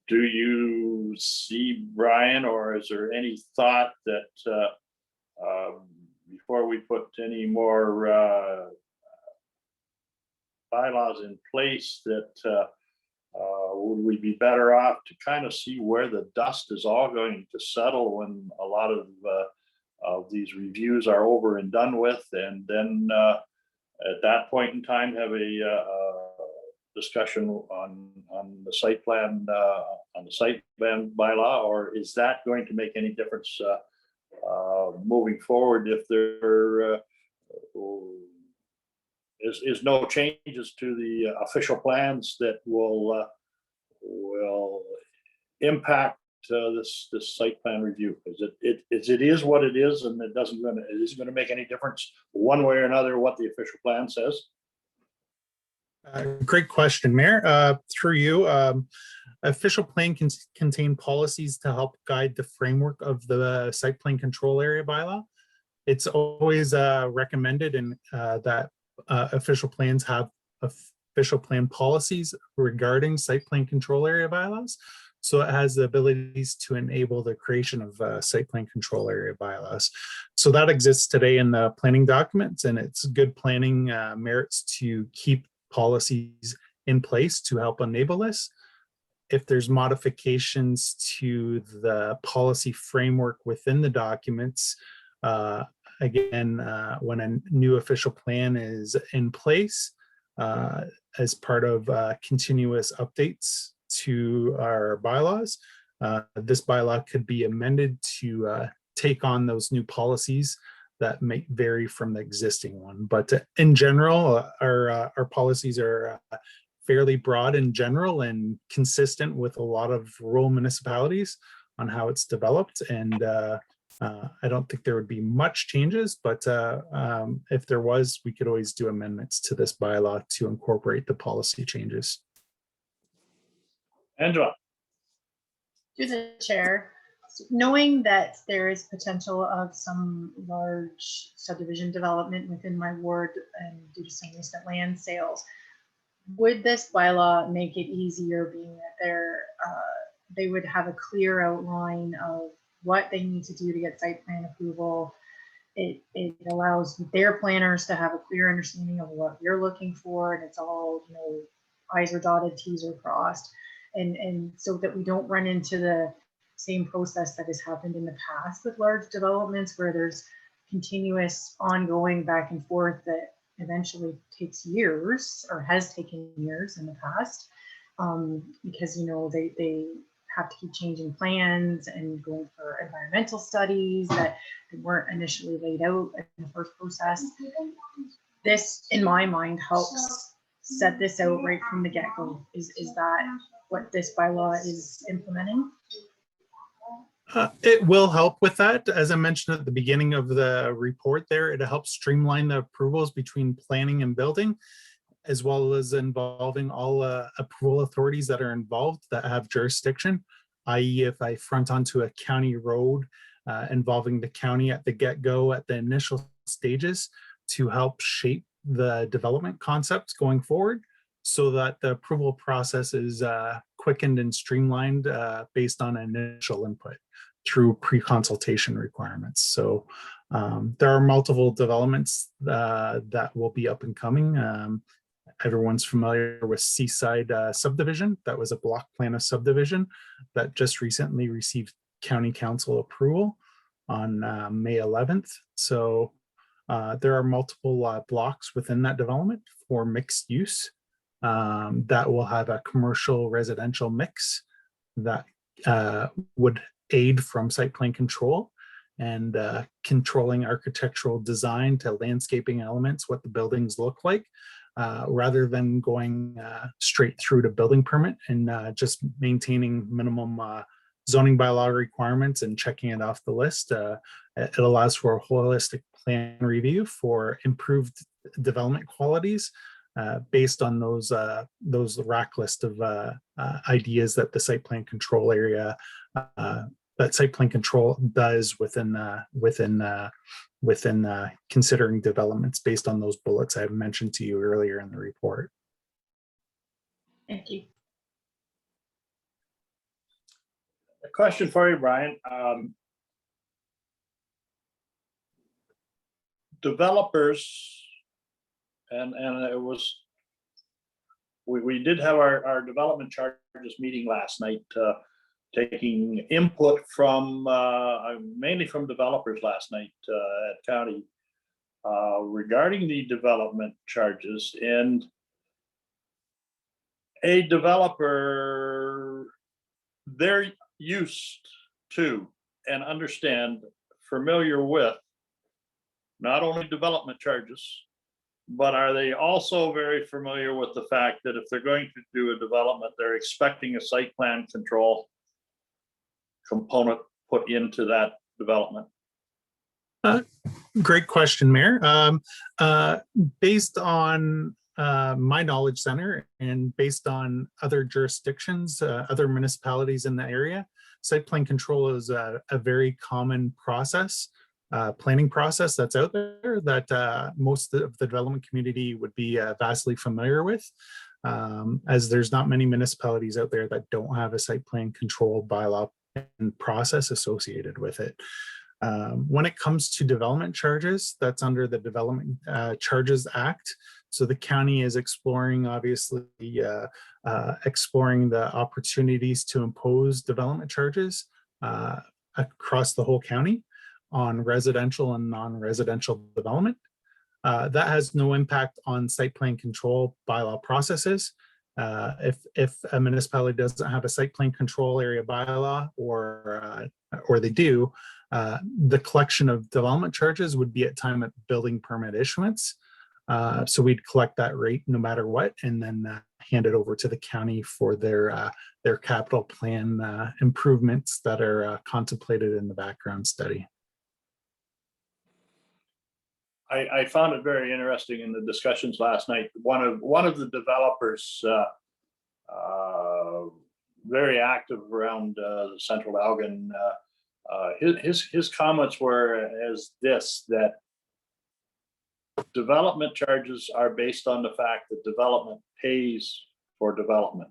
do you see, Brian, or is there any thought that before we put any more bylaws in place, that would we be better off to kind of see where the dust is all going to settle when a lot of these reviews are over and done with, and then at that point in time, have a discussion on the site plan, on the site plan bylaw, or is that going to make any difference moving forward if there is no changes to the official plans that will impact this site plan review? It is what it is, and it isn't going to make any difference one way or another what the official plan says? Great question, Mayor. Through you, official plan can contain policies to help guide the framework of the site plan control area bylaw. It's always recommended that official plans have official plan policies regarding site plan control area bylaws. So it has the abilities to enable the creation of site plan control area bylaws. So that exists today in the planning documents, and it's good planning merits to keep policies in place to help enable this. If there's modifications to the policy framework within the documents, again, when a new official plan is in place, as part of continuous updates to our bylaws, this bylaw could be amended to take on those new policies that may vary from the existing one. But in general, our policies are fairly broad in general and consistent with a lot of rural municipalities on how it's developed. And I don't think there would be much changes, but if there was, we could always do amendments to this bylaw to incorporate the policy changes. Angela. To the chair, knowing that there is potential of some large subdivision development within my ward and due to some recent land sales, would this bylaw make it easier, being that they would have a clear outline of what they need to do to get site plan approval? It allows their planners to have a clear understanding of what you're looking for, and it's all, you know, I's are dotted, T's are crossed, and so that we don't run into the same process that has happened in the past with large developments, where there's continuous ongoing back and forth that eventually takes years, or has taken years in the past, because, you know, they have to keep changing plans and going for environmental studies that weren't initially laid out in the first process. This, in my mind, helps set this out right from the get-go. Is that what this bylaw is implementing? It will help with that. As I mentioned at the beginning of the report there, it helps streamline the approvals between planning and building, as well as involving all approval authorities that are involved that have jurisdiction, i.e. if I front onto a county road, involving the county at the get-go at the initial stages to help shape the development concepts going forward, so that the approval process is quickened and streamlined based on initial input through pre-consultation requirements. So there are multiple developments that will be up and coming. Everyone's familiar with Seaside subdivision. That was a block plan of subdivision that just recently received county council approval on May 11th. So there are multiple blocks within that development for mixed use that will have a commercial residential mix that would aid from site plan control and controlling architectural design to landscaping elements, what the buildings look like, rather than going straight through to building permit and just maintaining minimum zoning bylaw requirements and checking it off the list. It allows for a holistic plan review for improved development qualities based on those rack list of ideas that the site plan control area, that site plan control does within considering developments based on those bullets I mentioned to you earlier in the report. Thank you. A question for you, Brian. Developers, and it was, we did have our development charges meeting last night, taking input from mainly from developers last night at county. regarding the development charges. And a developer, they're used to and understand, familiar with not only development charges, but are they also very familiar with the fact that if they're going to do a development, they're expecting a site plan control component put into that development? Great question, Mayor. Based on my knowledge center and based on other jurisdictions, other municipalities in the area, site plan control is a very common process, planning process that's out there that most of the development community would be vastly familiar with, as there's not many municipalities out there that don't have a site plan control bylaw and process associated with it. When it comes to development charges, that's under the Development Charges Act. So the county is exploring, obviously, exploring the opportunities to impose development charges across the whole county on residential and non-residential development. That has no impact on site plan control bylaw processes. If a municipality doesn't have a site plan control area bylaw, or they do, the collection of development charges would be at time of building permit issuance. So we'd collect that rate no matter what, and then hand it over to the county for their capital plan improvements that are contemplated in the background study. I found it very interesting in the discussions last night. One of the developers, very active around Central Elgin, his comments were as this, that development charges are based on the fact that development pays for development.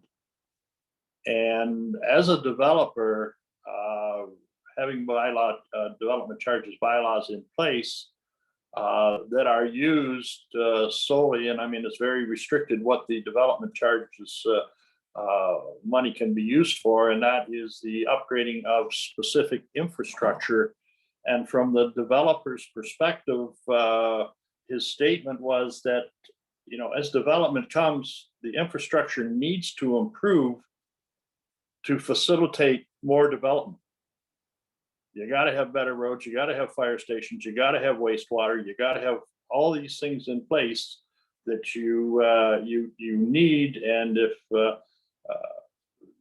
And as a developer, having development charges bylaws in place that are used solely, and I mean, it's very restricted what the development charges money can be used for, and that is the upgrading of specific infrastructure. And from the developer's perspective, his statement was that, you know, as development comes, the infrastructure needs to improve to facilitate more development. You got to have better roads, you got to have fire stations, you got to have wastewater, you got to have all these things in place that you need. And if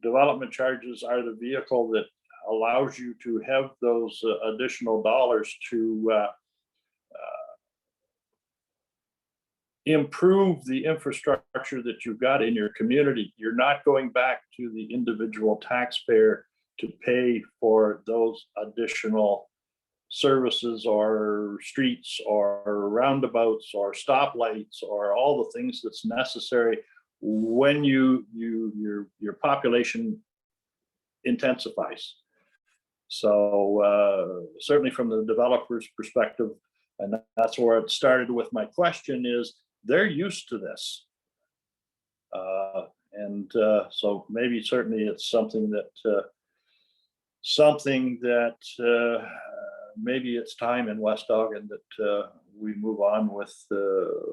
development charges are the vehicle that allows you to have those additional dollars to improve the infrastructure that you've got in your community, you're not going back to the individual taxpayer to pay for those additional services or streets or roundabouts or stoplights or all the things that's necessary when your population intensifies. So certainly from the developer's perspective, and that's where it started with my question, is they're used to this. So maybe certainly it's something that maybe it's time in West Elgin that we move on with the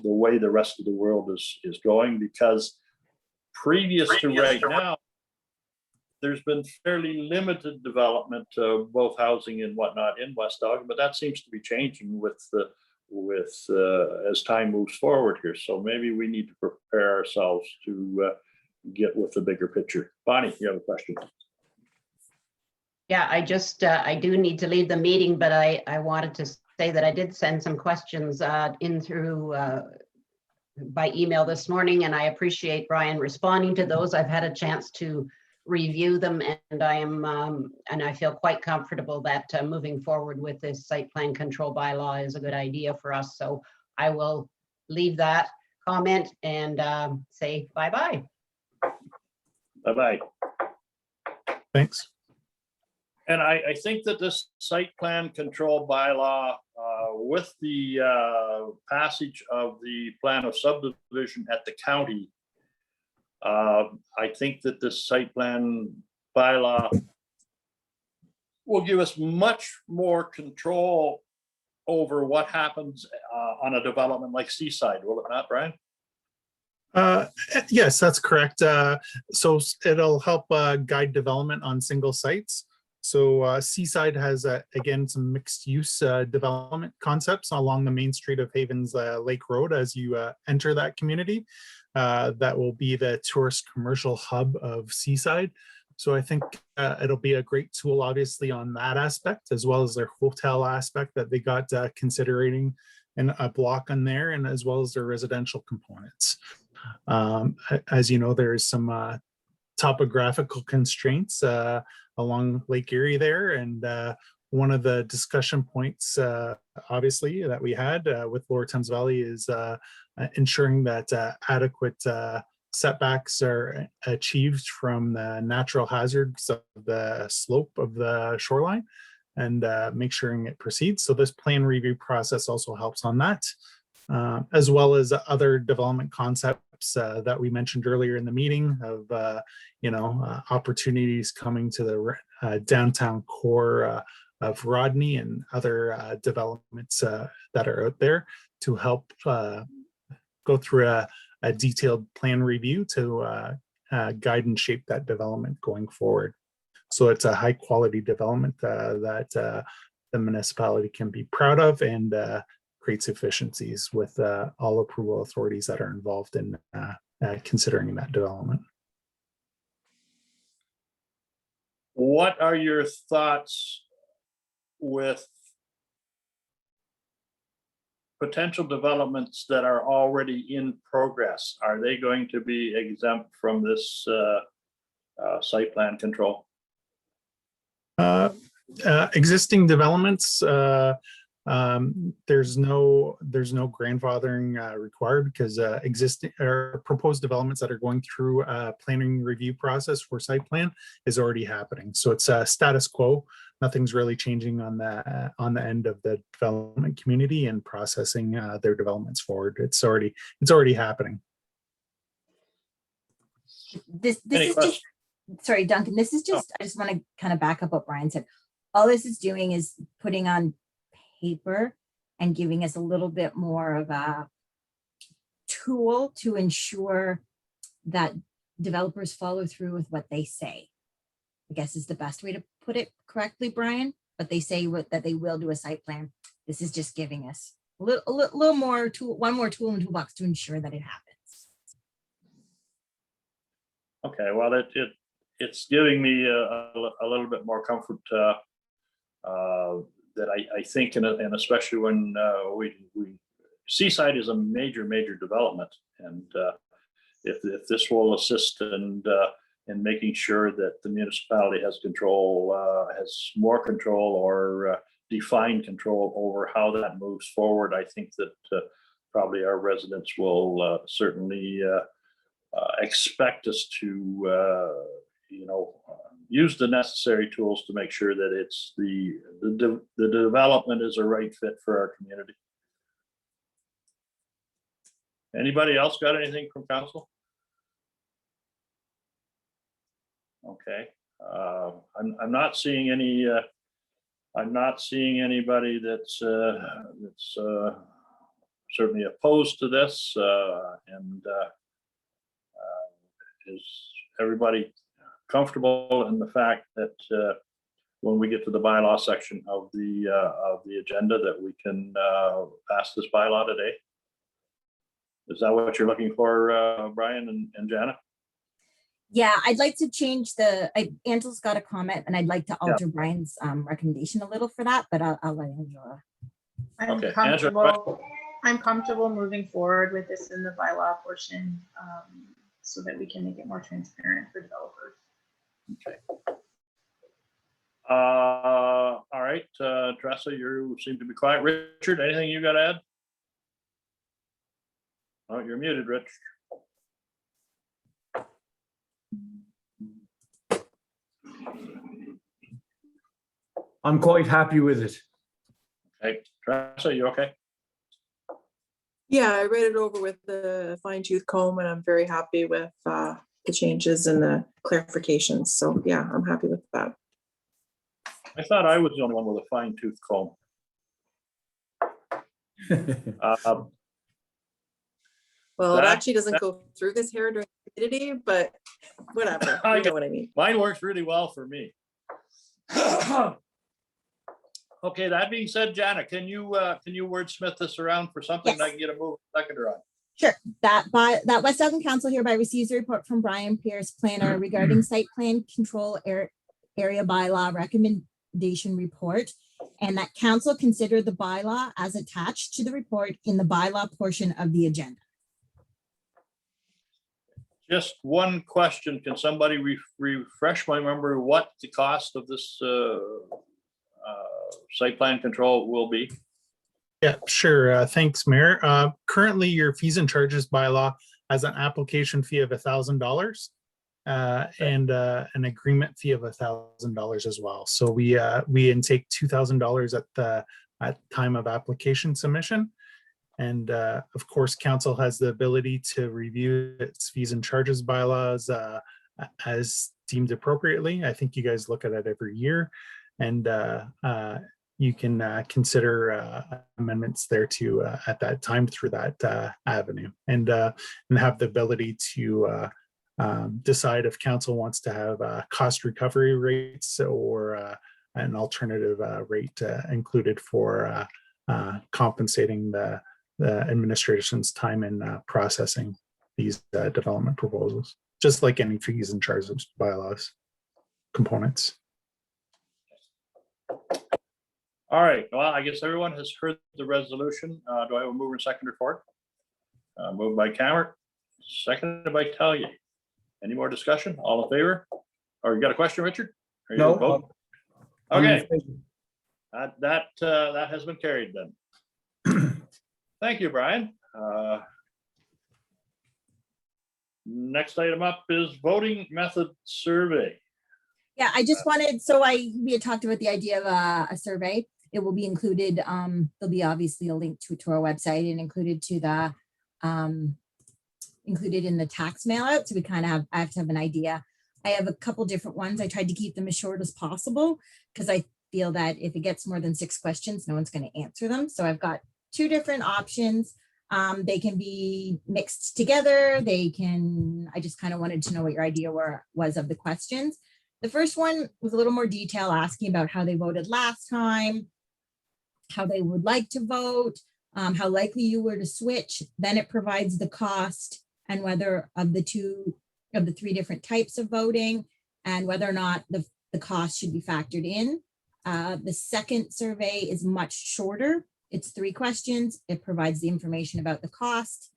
way the rest of the world is going, because previous to right now, there's been fairly limited development of both housing and whatnot in West Elgin, but that seems to be changing with as time moves forward here. So maybe we need to prepare ourselves to get with the bigger picture. Bonnie, you have a question? Yeah, I do need to leave the meeting, but I wanted to say that I did send some questions in through by email this morning, and I appreciate Brian responding to those. I've had a chance to review them, and I feel quite comfortable that moving forward with this site plan control bylaw is a good idea for us. So I will leave that comment and say bye-bye. Bye-bye. Thanks. And I think that this site plan control bylaw, with the passage of the plan of subdivision at the county, I think that this site plan bylaw will give us much more control over what happens on a development like Seaside, will it not, Brian? Yes, that's correct. So it'll help guide development on single sites. So Seaside has, again, some mixed use development concepts along the main street of Havens Lake Road as you enter that community. That will be the tourist commercial hub of Seaside. So I think it'll be a great tool, obviously, on that aspect, as well as their hotel aspect that they got considering in a block on there, and as well as their residential components. As you know, there's some topographical constraints along Lake Erie there. And one of the discussion points, obviously, that we had with Lower Thames Valley is ensuring that adequate setbacks are achieved from the natural hazards of the slope of the shoreline, and make sure it proceeds. So this plan review process also helps on that, as well as other development concepts that we mentioned earlier in the meeting of, opportunities coming to the downtown core of Rodney and other developments that are out there to help go through a detailed plan review to guide and shape that development going forward. So it's a high quality development that the municipality can be proud of, and creates efficiencies with all approval authorities that are involved in considering that development. What are your thoughts with potential developments that are already in progress? Are they going to be exempt from this site plan control? Existing developments, there's no grandfathering required, because existing or proposed developments that are going through a planning review process for site plan is already happening. So it's status quo. Nothing's really changing on the end of the development community and processing their developments forward. It's already happening. This is just, sorry, Duncan, this is just, I just want to kind of back up what Brian said. All this is doing is putting on paper and giving us a little bit more of a tool to ensure that developers follow through with what they say, I guess is the best way to put it correctly, Brian. But they say that they will do a site plan. This is just giving us a little more tool, one more tool in the toolbox to ensure that it happens. Okay, well, it's giving me a little bit more comfort that I think, and especially when Seaside is a major development, and if this will assist in making sure that the municipality has control, has more control or defined control over how that moves forward, I think that probably our residents will certainly expect us to use the necessary tools to make sure that it's the development is a right fit for our community. Anybody else got anything from council? Okay, I'm not seeing any. I'm not seeing anybody that's certainly opposed to this. And is everybody comfortable in the fact that when we get to the bylaw section of the agenda that we can pass this bylaw today? Is that what you're looking for, Brian and Jana? Yeah, I'd like to change Angela's got a comment, and I'd like to alter Brian's recommendation a little for that, but I'll let Angela. Okay, I'm comfortable moving forward with this in the bylaw portion, so that we can make it more transparent for developers. Okay. All right, Tressa, you seem to be quiet. Richard, anything you got to add? Oh, you're muted, Rich. I'm quite happy with it. Okay, Tressa, you okay? Yeah, I read it over with the fine tooth comb, and I'm very happy with the changes and the clarifications. So yeah, I'm happy with that. I thought I was the only one with a fine tooth comb. Well, it That- actually doesn't go through this hair during humidity, but whatever, you know what I mean. Mine works really well for me. Okay, that being said, Jana, can you wordsmith this around for something that I Yes. can get a move seconder on? Sure. That West Elgin Council hereby receives a report from Brian Pierce, planner, regarding site plan control area bylaw recommendation report, and that council consider the bylaw as attached to the report in the bylaw portion of the agenda. Just one question. Can somebody refresh my memory what the cost of this site plan control will be? Yeah, sure. Thanks, Mayor. Currently, your fees and charges bylaw has an application fee of $1,000 and an agreement fee of $1,000 as well. So we intake $2,000 at time of application submission. And of course, council has the ability to review its fees and charges bylaws as deemed appropriately. I think you guys look at it every year, and you can consider amendments there too at that time through that avenue, and have the ability to decide if council wants to have cost recovery rates or an alternative rate included for compensating the administration's time in processing these development proposals, just like any fees and charges bylaws components. All right, well, I guess everyone has heard the resolution. Do I have a mover and seconder for it? Moved by Cameron, seconded by Talia. Any more discussion? All in favor? Or you got a question, Richard? Or you No. gonna vote? Okay, that has been carried then. Thank you, Brian. Next item up is voting method survey. Yeah, I just wanted, we had talked about the idea of a survey. It will be included, there'll be obviously a link to our website and included to the, included in the tax mail out. So I have to have an idea. I have a couple different ones. I tried to keep them as short as possible because I feel that if it gets more than 6 questions, no one's going to answer them. So I've got 2 different options. They can be mixed together. I just kind of wanted to know what your idea was of the questions. The first one was a little more detail, asking about how they voted last time, how they would like to vote, how likely you were to switch. Then it provides the cost and whether of the 3 different types of voting and whether or not the cost should be factored in. The second survey is much shorter. It's 3 questions. It provides the information about the cost.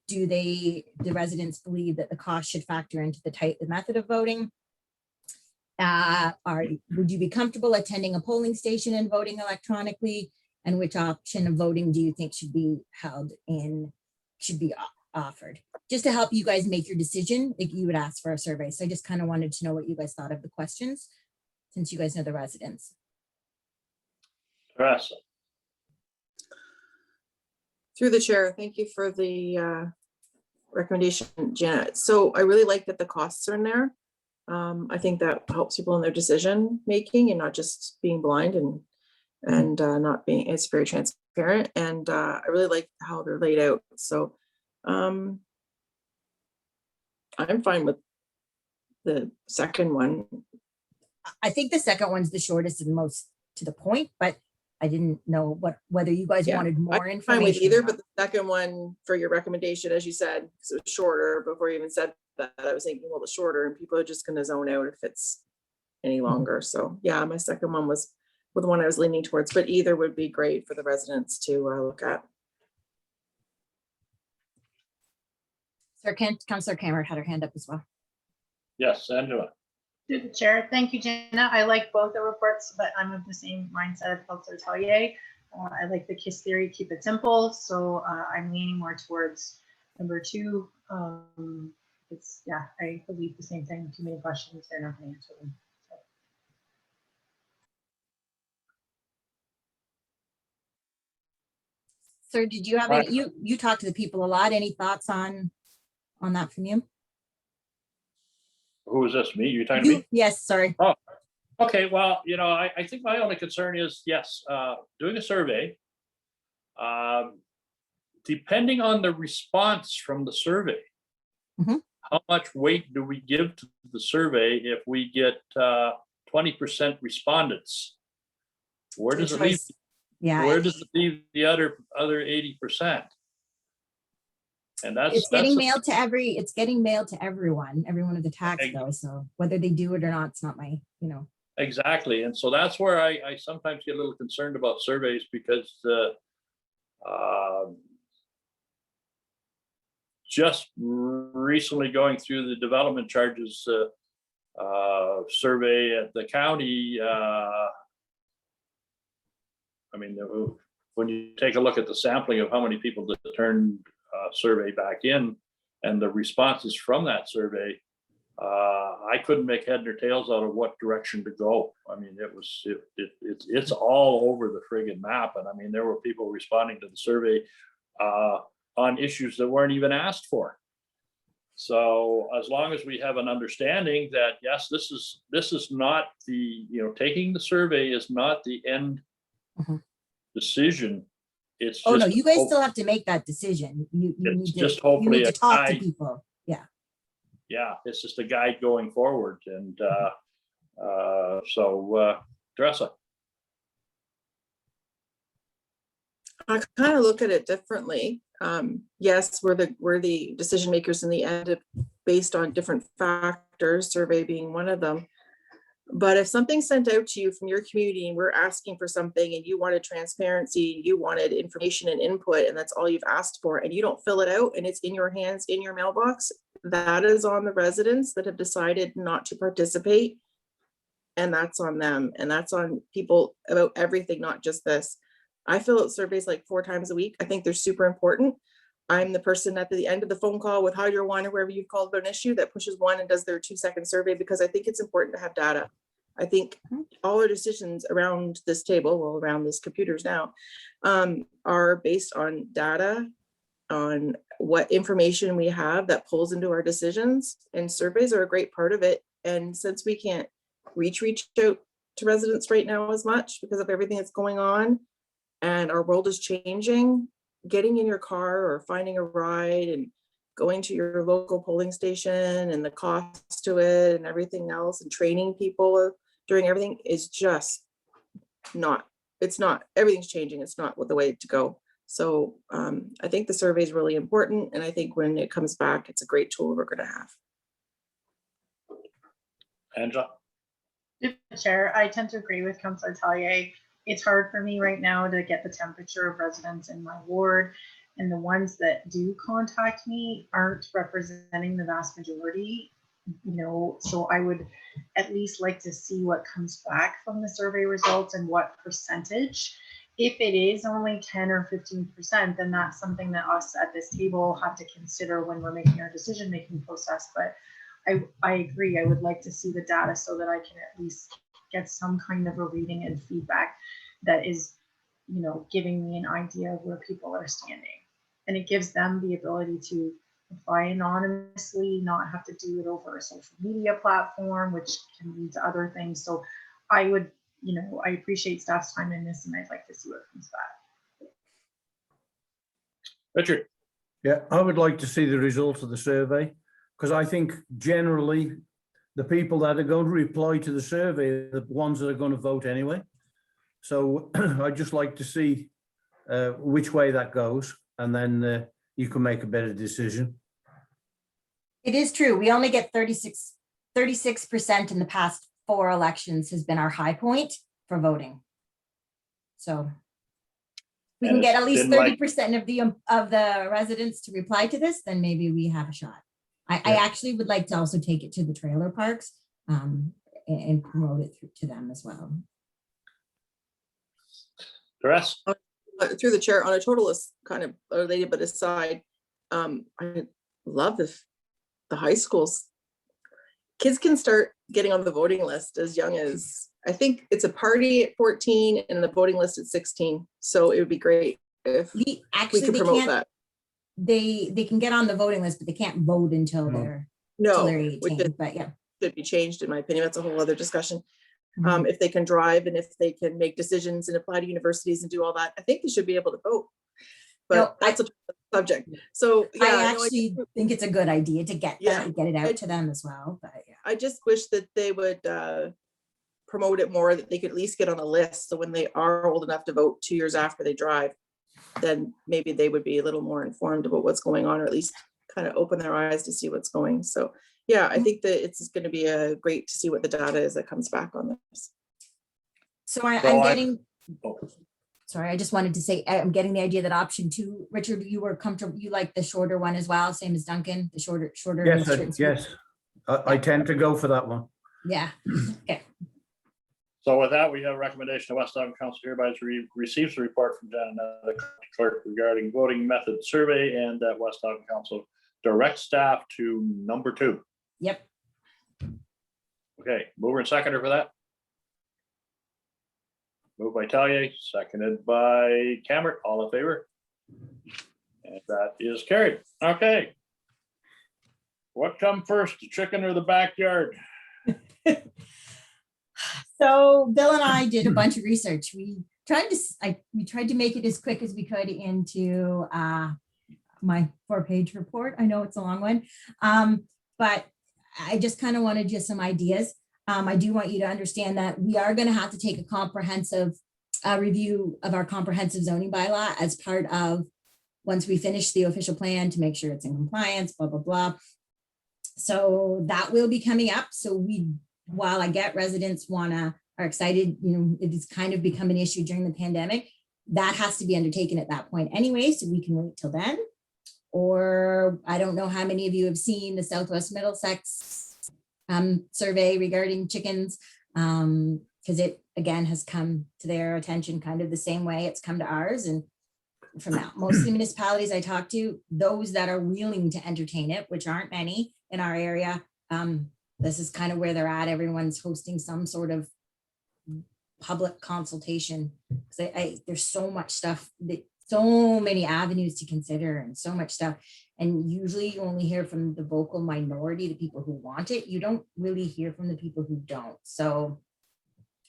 Do the residents believe that the cost should factor into the method of voting? Would you be comfortable attending a polling station and voting electronically? And which option of voting do you think should be offered? Just to help you guys make your decision, if you would ask for a survey. So I just kind of wanted to know what you guys thought of the questions, since you guys know the residents. Teresa. Through the chair, thank you for the recommendation, Janet. So I really like that the costs are in there. I think that helps people in their decision making and not just being blind and not being, it's very transparent. And I really like how they're laid out. So I'm fine with the second one. I think the second one's the shortest and most to the point, but I didn't know whether you guys wanted more information. Fine with either, but the second one for your recommendation, as you said, because it was shorter before you even said that, I was thinking, well, the shorter and people are just going to zone out if it's any longer. So yeah, my second one was the one I was leaning towards, but either would be great for the residents to look at. Councillor Cameron had her hand up as well. Yes, Angela. Through the chair, thank you, Jenna. I like both the reports, but I'm of the same mindset of Councillor Tellier. I like the KISS theory, keep it simple. So I'm leaning more towards number 2. I believe the same thing. Too many questions, they're not going to answer them. Sir, did you have any, you talked to the people a lot. Any thoughts on that from you? Who is this? Me? You talking to me? Yes, sorry. Oh, okay. Well, I think my only concern is, yes, doing a survey. depending on the response from the survey, Mhm. how much weight do we give to the survey if we get 20% respondents? Where Good does it leave? choice. Yeah, Where does it leave the other 80%? And it's getting the- mailed to it's getting mailed to everyone of the tax bill. So whether they do it or not, it's not my, Exactly. And so that's where I sometimes get a little concerned about surveys, because just recently going through the development charges survey at the county, I mean, when you take a look at the sampling of how many people that turned survey back in and the responses from that survey, I couldn't make head nor tails out of what direction to go. I mean, it's all over the friggin' map. And I mean, there were people responding to the survey on issues that weren't even asked for. So as long as we have an understanding that, yes, this is not the, taking the survey is not the end decision. It's oh no, just you guys still have to make that decision. You It's need to, just hopefully you need a to talk to guide. people. Yeah. Yeah, it's just a guide going forward. And so Teresa. I kind of look at it differently. Yes, we're the decision makers in the end based on different factors, survey being one of them. But if something's sent out to you from your community and we're asking for something and you wanted transparency, you wanted information and input, and that's all you've asked for, and you don't fill it out and it's in your hands, in your mailbox, that is on the residents that have decided not to participate. And that's on them. And that's on people about everything, not just this. I fill out surveys like 4 times a week. I think they're super important. I'm the person at the end of the phone call with Hydro One or wherever you've called about an issue that pushes 1 and does their 2-second survey, because I think it's important to have data. I think all our decisions around this table, well, around this computers now, are based on data, on what information we have that pulls into our decisions, and surveys are a great part of it. And since we can't reach out to residents right now as much because of everything that's going on and our world is changing, getting in your car or finding a ride and going to your local polling station and the cost to it and everything else, and training people during everything is just not, everything's changing. It's not the way to go. So I think the survey is really important. And I think when it comes back, it's a great tool we're going to have. Angela? Chair, I tend to agree with Councillor Tallier. It's hard for me right now to get the temperature of residents in my ward, and the ones that do contact me aren't representing the vast majority, so I would at least like to see what comes back from the survey results and what percentage. If it is only 10 or 15%, then that's something that us at this table have to consider when we're making our decision-making process. But I agree, I would like to see the data so that I can at least get some kind of a reading and feedback that is, giving me an idea of where people are standing. And it gives them the ability to apply anonymously, not have to do it over a social media platform, which can lead to other things. So I would, I appreciate staff's time in this, and I'd like to see what comes back. Richard? Yeah, I would like to see the results of the survey, because I think generally the people that are going to reply to the survey are the ones that are going to vote anyway. So I'd just like to see which way that goes, and then you can make a better decision. It is true. We only get 36% in the past 4 elections has been our high point for voting. So we can get at least 30% of the residents to reply to this, then maybe we have a shot. I actually would like to also take it to the trailer parks and promote it to them as well. The rest? Through the chair, on a total kind of related but aside, I love the high schools. Kids can start getting on the voting list as young as, I think it's a party at 14 and the voting list at 16. So it would be great if we could promote that. They can get on the voting list, but they can't vote until they're 18. But yeah, should be changed in my opinion. That's a whole other discussion. If they can drive and if they can make decisions and apply to universities and do all that, I think they should be able to vote. but that's a subject. So yeah, I no, actually think it's a good idea to get Yeah, that, get it out to them as well, but yeah. I just wish that they would promote it more, that they could at least get on a list. So when they are old enough to vote 2 years after they drive, then maybe they would be a little more informed about what's going on, or at least kind of open their eyes to see what's going. So yeah, I think that it's going to be great to see what the data is that comes back on this. So So I'm getting, oh, sorry, I just wanted to say, I'm getting the idea that option 2, Richard, you were comfortable, you like the shorter one as well, same as Duncan, the shorter. Yes, short and sweet. yes. I tend to go for that one. Yeah, okay. So with that, we have a recommendation. The West Island Council hereby receives a report from Janet, the clerk, regarding voting method survey, and that West Island Council direct staff to number 2. Yep. Okay, mover and seconder for that. Moved by Tellier, seconded by Cameron. All in favor? And that is carried. Okay. What come first, the chicken or the backyard? So Bill and I did a bunch of research. We tried to make it as quick as we could into my 4-page report. I know it's a long one, but I just kind of wanted just some ideas. I do want you to understand that we are going to have to take a comprehensive review of our comprehensive zoning bylaw as part of, once we finish the official plan, to make sure it's in compliance, blah, blah, blah. So that will be coming up. So while I get residents are excited, it has kind of become an issue during the pandemic, that has to be undertaken at that point anyway, so we can wait till then. Or I don't know how many of you have seen the Southwest Middlesex survey regarding chickens, because it again has come to their attention kind of the same way it's come to ours. And from that, most of the municipalities I talk to, those that are willing to entertain it, which aren't many in our area, this is kind of where they're at. Everyone's hosting some sort of public consultation. There's so much stuff, so many avenues to consider and so much stuff. And usually you only hear from the vocal minority, the people who want it. You don't really hear from the people who don't. So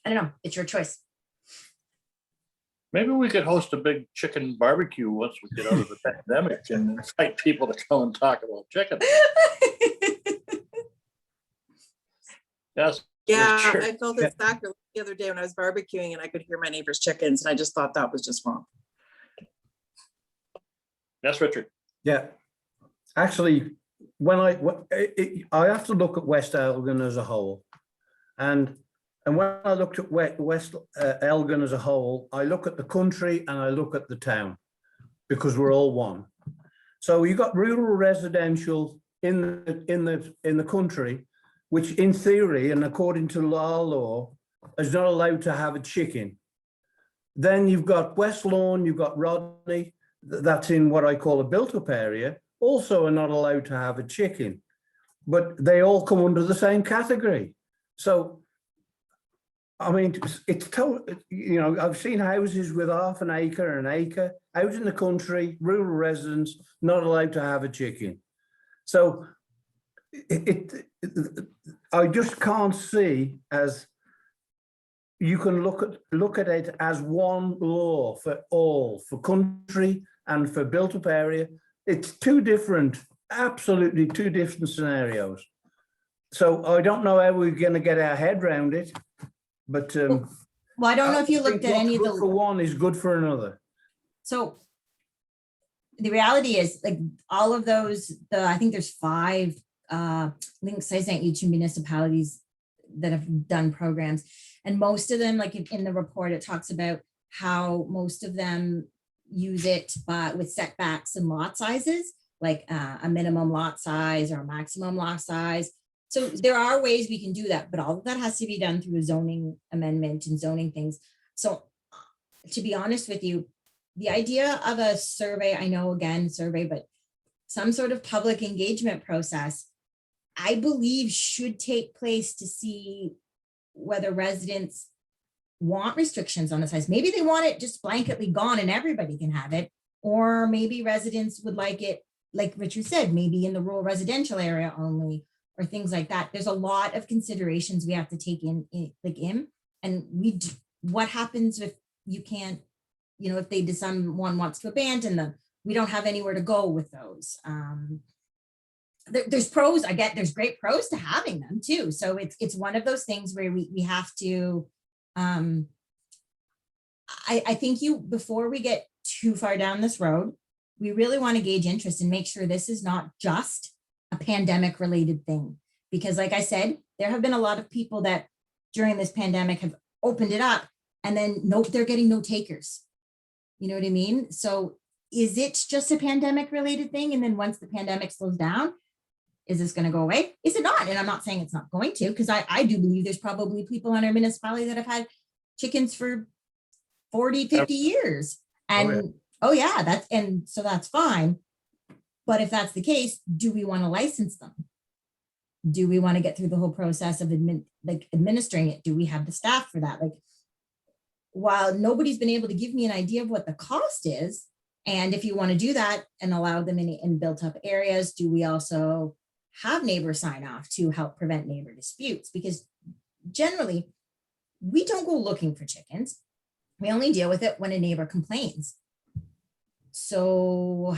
I don't know, it's your choice. Maybe we could host a big chicken barbecue once we get out of the pandemic and invite people to come and talk about chicken. Yes. Yeah, Sure. I felt it sacrilege the other day when I was barbecuing and I could hear my neighbor's chickens, and I just thought that was just wrong. Yes, Richard. Yeah. Actually, I have to look at West Elgin as a whole. And when I looked at West Elgin as a whole, I look at the country and I look at the town, because we're all one. So you got rural residential in the country, which in theory and according to our law is not allowed to have a chicken. Then you've got West Lawn, you've got Rodney, that's in what I call a built-up area, also are not allowed to have a chicken, but they all come under the same category. So, I mean, it's I've seen houses with half an acre out in the country, rural residents not allowed to have a chicken. So I just can't see as you can look at it as one law for all, for country and for built-up area. It's absolutely two different scenarios. So I don't know how we're going to get our head around it, but well, I don't know if you looked at any of the. Good for one is good for another. So the reality is, like, all of those, I think there's 5 links I sent you to municipalities that have done programs, and most of them, like in the report, it talks about how most of them use it with setbacks and lot sizes, like a minimum lot size or a maximum lot size. So there are ways we can do that, but all of that has to be done through a zoning amendment and zoning things. So to be honest with you, the idea of a survey, I know again, survey, but some sort of public engagement process, I believe should take place to see whether residents want restrictions on the size. Maybe they want it just blanketly gone and everybody can have it. Or maybe residents would like it, like Richard said, maybe in the rural residential area only, or things like that. There's a lot of considerations we have to take in. And what happens if you can't, if someone wants to abandon we don't have anywhere to go with those. There's pros, there's great pros to having them too. So it's one of those things where we have to, I think before we get too far down this road, we really want to gauge interest and make sure this is not just a pandemic related thing. Because like I said, there have been a lot of people that during this pandemic have opened it up and then nope, they're getting no takers. You know what I mean? So is it just a pandemic related thing? And then once the pandemic slows down, is this going to go away? Is it not? And I'm not saying it's not going to, because I do believe there's probably people in our municipality that have had chickens for 40, 50 years. And oh yeah, that's fine. But if that's the case, do we want to license them? Do we want to get through the whole process of administering it? Do we have the staff for that? Like, while nobody's been able to give me an idea of what the cost is, and if you want to do that and allow them in built up areas, do we also have neighbor sign off to help prevent neighbor disputes? Because generally, we don't go looking for chickens. We only deal with it when a neighbor complains. So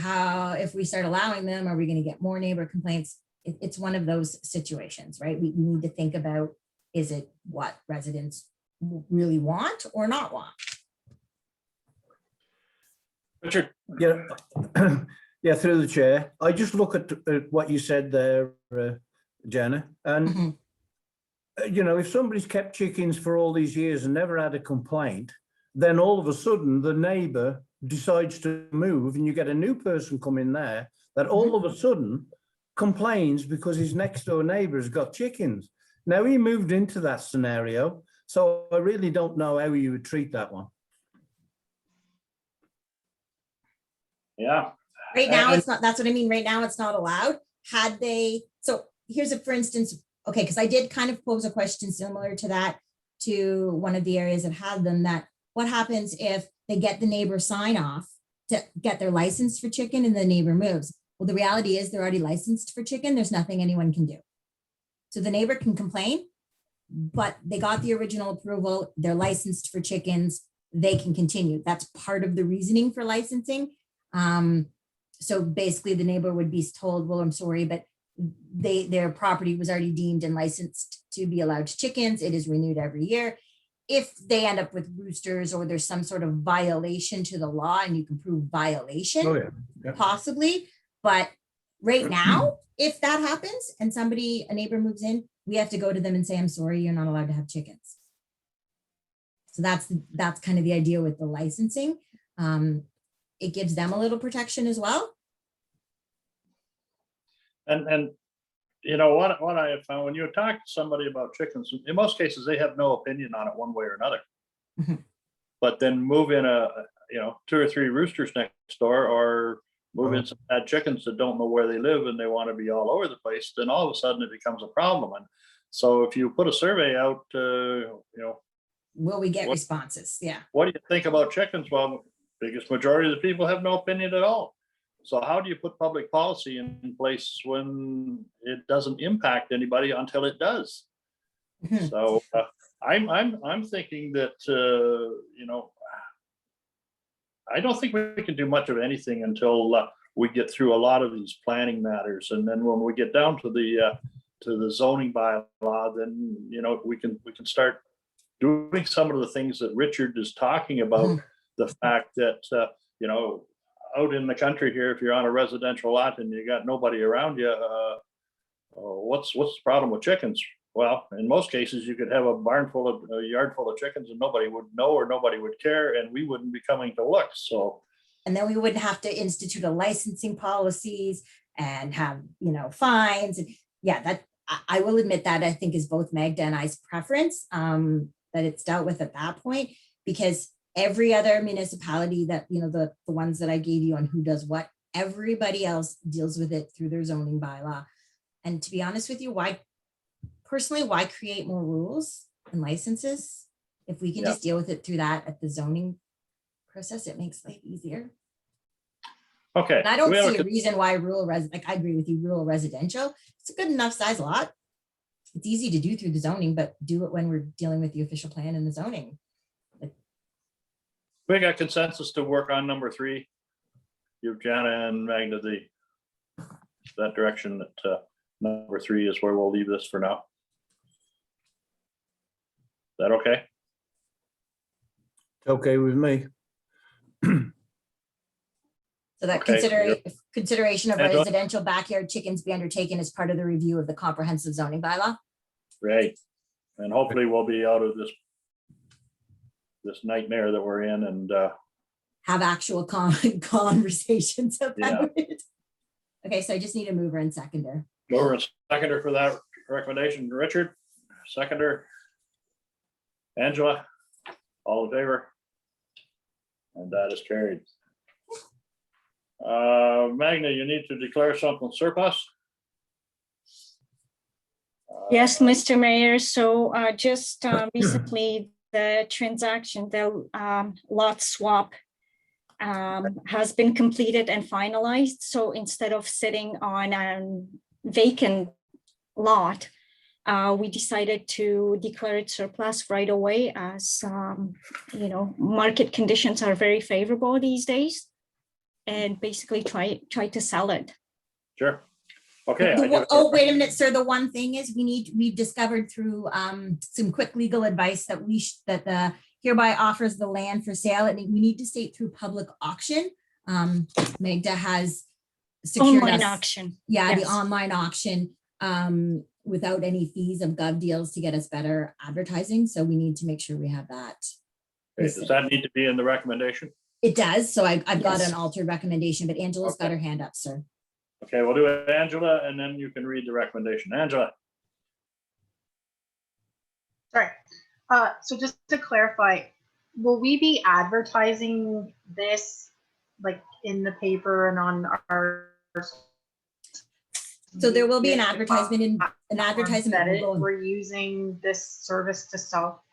if we start allowing them, are we going to get more neighbor complaints? It's one of those situations, right? We need to think about, is it what residents really want or not want? Richard. Yeah, yeah, through the chair. I just look at what you said there, Jenna, and you know, if somebody's kept chickens for all these years and never had a complaint, then all of a sudden the neighbor decides to move and you get a new person come in there that all of a sudden complains because his next door neighbor has got chickens. Now he moved into that scenario, so I really don't know how you would treat that one. Yeah. Right now, it's not, that's what I mean. Right now, it's not allowed. Had they, so here's for instance, okay, because I did kind of pose a question similar to that to one of the areas that had them, that what happens if they get the neighbor sign off to get their license for chicken and the neighbor moves? Well, the reality is they're already licensed for chicken. There's nothing anyone can do. So the neighbor can complain, but they got the original approval. They're licensed for chickens. They can continue. That's part of the reasoning for licensing. So basically the neighbor would be told, well, I'm sorry, but their property was already deemed and licensed to be allowed chickens. It is renewed every year. If they end up with roosters or there's some sort of violation to the law and you can prove violation, possibly. But right now, if that happens and a neighbor moves in, we have to go to them and say, I'm sorry, you're not allowed to have chickens. So that's kind of the idea with the licensing. It gives them a little protection as well. And you know what I have found, when you talk to somebody about chickens, in most cases they have no opinion on it one way or another. But then move in 2 or 3 roosters next door, or move in some bad chickens that don't know where they live and they want to be all over the place, then all of a sudden it becomes a problem. And so if you put a survey out, will we get responses? Yeah. What do you think about chickens? Well, biggest majority of the people have no opinion at all. So how do you put public policy in place when it doesn't impact anybody until it does? So I'm thinking that I don't think we can do much of anything until we get through a lot of these planning matters, and then when we get down to the zoning bylaw, then we can start doing some of the things that Richard is talking about. The fact that out in the country here, if you're on a residential lot and you got nobody around you, what's the problem with chickens? Well, in most cases, you could have a yard full of chickens and nobody would know or nobody would care, and we wouldn't be coming to look. So, and then we wouldn't have to institute a licensing policies and have fines. And yeah, that I will admit that I think is both Magda and I's preference, that it's dealt with at that point, because every other municipality that, the ones that I gave you on who does what, everybody else deals with it through their zoning bylaw. And to be honest with you, why create more rules and licenses? If we can just deal with it through that at the zoning process, it makes life easier. Okay. And I don't see a reason why I agree with you, rural residential, it's a good enough size lot. It's easy to do through the zoning, but do it when we're dealing with the official plan and the zoning. We got consensus to work on number 3. give Jana and Magna that direction that number 3 is where we'll leave this for now. Is that okay? It's okay with me. So that Okay, so consideration of Angela? residential backyard chickens be undertaken as part of the review of the comprehensive zoning bylaw. Right. And hopefully we'll be out of this nightmare that we're in, and Have actual conversations about it. Okay, so I just need a mover and seconder. mover and seconder for that recommendation. Richard, seconder. Angela, all in favor? And that is carried. Magna, you need to declare something surplus? Yes, Mr. Mayor. So just recently, the transaction, the lot swap has been completed and finalized. So instead of sitting on a vacant lot, we decided to declare it surplus right away, as you know, market conditions are very favorable these days, and basically try to sell it. Sure. Okay. Oh, wait a minute, sir. The one thing is we've discovered through some quick legal advice that that the hereby offers the land for sale, and we need to state through public auction. Magda has secured Online us, auction. yeah, the Yes. online auction without any fees of gov deals to get us better advertising. So we need to make sure we have that. Okay, does that need to be in the recommendation? It does. So I've got Yes. an altered recommendation, but Angela's got Okay. her hand up, sir. Okay, we'll do it, Angela, and then you can read the recommendation. Angela. Sorry. So just to clarify, will we be advertising this like in the paper and on our? So there will be an advertisement That will go in. we're using this service to sell.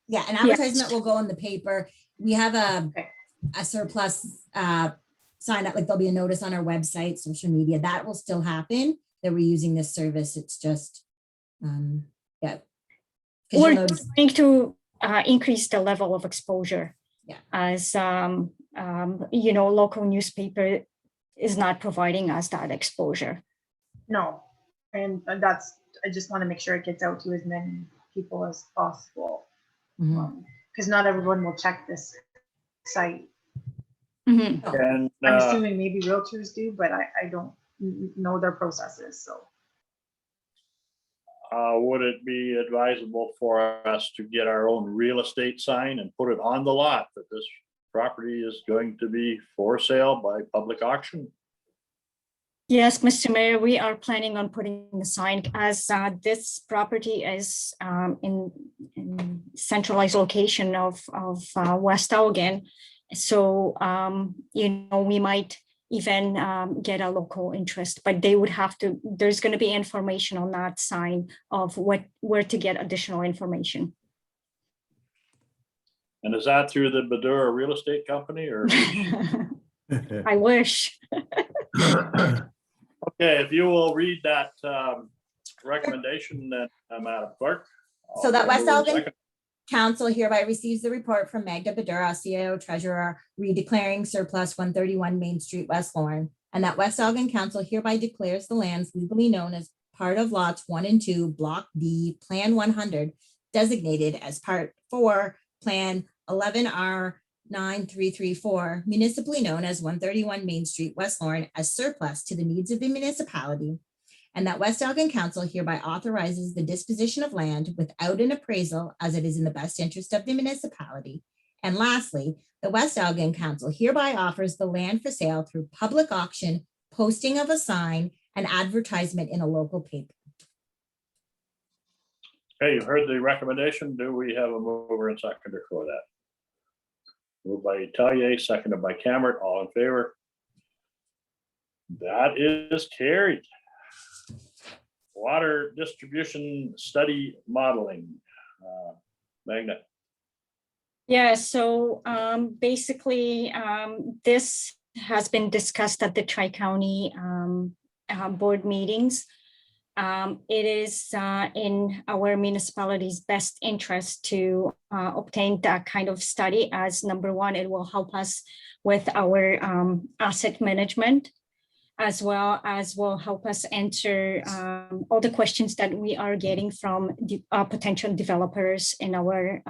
Yeah, an advertisement will go in the paper. We have Okay. a surplus sign up, like there'll be a notice on our website, social media, that will still happen, that we're using this service. It's just, yeah. 'Cause We're you'll notice- trying to increase the level of exposure. Yeah. As you know, local newspaper is not providing us that exposure. No, and that's, I just want to make sure it gets out to as many people as possible. Mhm. Because not everyone will check this site. Mhm. And I'm assuming maybe realtors do, but I don't know their processes, so. would it be advisable for us to get our own real estate sign and put it on the lot that this property is going to be for sale by public auction? Yes, Mr. Mayor, we are planning on putting a sign, as this property is in centralized location of West Elgin. So, you know, we might even get a local interest, but they would have to, there's going to be information on that sign of where to get additional information. And is that through the Badura Real Estate Company or? I wish. Okay, if you will read that recommendation, then Madam Clerk. So that West I'll move in Elgin second. Council hereby receives the report from Magda Badura, CAO Treasurer, redeclaring surplus 131 Main Street, West Lorne, and that West Elgin Council hereby declares the lands legally known as part of lots 1 and 2, Block D, Plan 100, designated as Part 4, Plan 11R9334, municipally known as 131 Main Street, West Lorne, as surplus to the needs of the municipality, and that West Elgin Council hereby authorizes the disposition of land without an appraisal as it is in the best interest of the municipality. And lastly, the West Elgin Council hereby offers the land for sale through public auction, posting of a sign, and advertisement in a local paper. Okay, you've heard the recommendation. Do we have a mover and seconder for that? Moved by Talier, seconded by Cameron, all in favor? That is carried. Water distribution study modeling. Magna. Yeah, so basically, this has been discussed at the Tri-County board meetings. It is in our municipality's best interest to obtain that kind of study, as number one, it will help us with our asset management, as well as will help us answer all the questions that we are getting from potential developers in our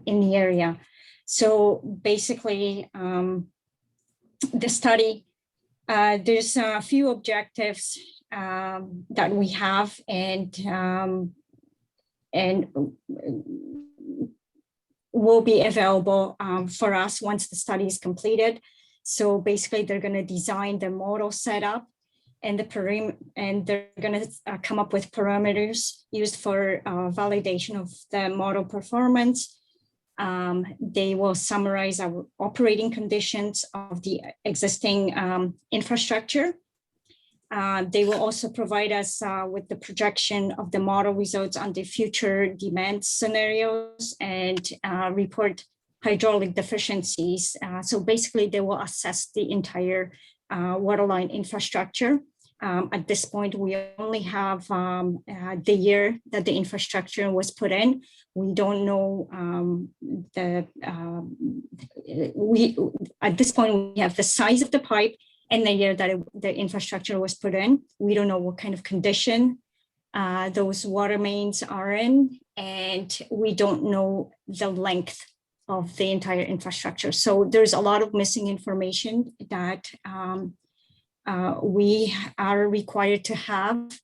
in the area. So basically, the study, there's a few objectives that we have, and will be available for us once the study is completed. So basically, they're going to design the model setup and they're going to come up with parameters used for validation of the model performance. They will summarize our operating conditions of the existing infrastructure. They will also provide us with the projection of the model results on the future demand scenarios and report hydraulic deficiencies. So basically, they will assess the entire waterline infrastructure. At this point, we only have the year that the infrastructure was put in. We don't know at this point, we have the size of the pipe and the year that the infrastructure was put in. We don't know what kind of condition those water mains are in, and we don't know the length of the entire infrastructure. So there's a lot of missing information that we are required to have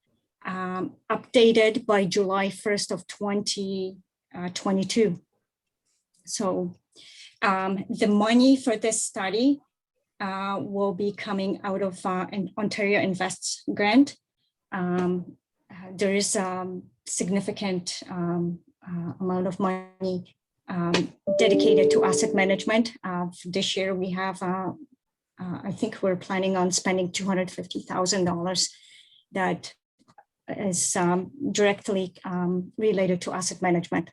updated by July 1st of 2022. So the money for this study will be coming out of an Ontario Invests grant. There is a significant amount of money dedicated to asset management. This year we have, I think we're planning on spending $250,000 that is directly related to asset management.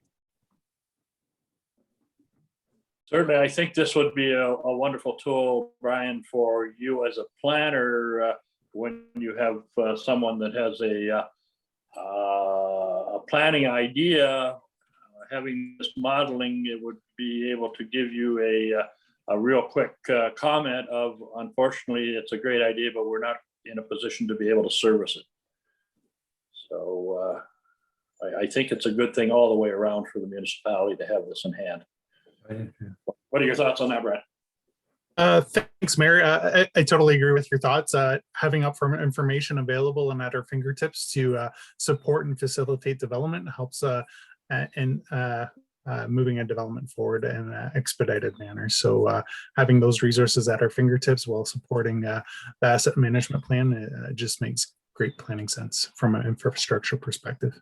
Certainly, I think this would be a wonderful tool, Brian, for you as a planner when you have someone that has a planning idea. Having this modeling, it would be able to give you a real quick comment of, unfortunately, it's a great idea, but we're not in a position to be able to service it. So I think it's a good thing all the way around for the municipality to have this in hand. What are your thoughts on that, Brett? Thanks, Mayor. I totally agree with your thoughts. Having upfront information available and at our fingertips to support and facilitate development helps in moving a development forward in an expedited manner. So having those resources at our fingertips while supporting the asset management plan just makes great planning sense from an infrastructure perspective.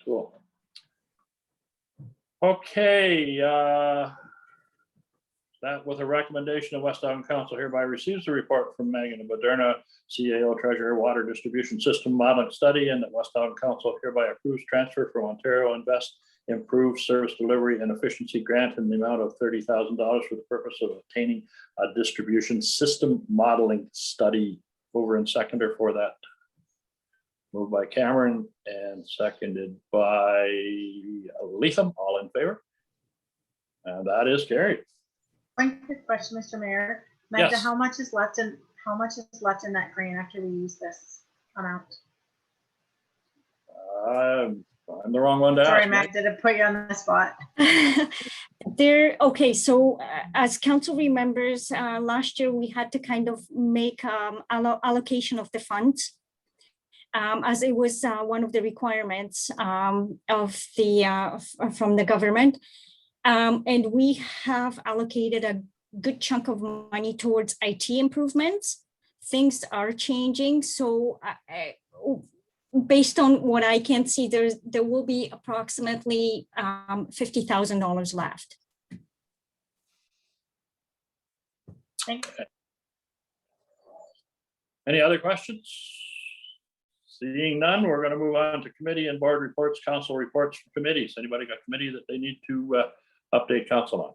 Cool. Okay. That with a recommendation of West Island Council hereby receives the report from Megan Moderna, CAO Treasurer, Water Distribution System Modeling Study, and that West Island Council hereby approves transfer from Ontario Invest Improved Service Delivery and Efficiency Grant in the amount of $30,000 for the purpose of obtaining a distribution system modeling study. Over and seconder for that. Moved by Cameron and seconded by Leatham. All in favor? And that is carried. One quick question, Mr. Mayor. Magda, Yes. how much is left in that grant after we use this amount? I'm the wrong one to Sorry, ask. Magda, to put you on the spot. Okay, so as council remembers, last year we had to kind of make allocation of the funds, as it was one of the requirements of the from the government, and we have allocated a good chunk of money towards IT improvements. Things are changing, so based on what I can see, there will be approximately $50,000 left. Thanks. Any other questions? Seeing none, we're going to move on to committee and board reports, council reports from committees. Anybody got committee that they need to update council on?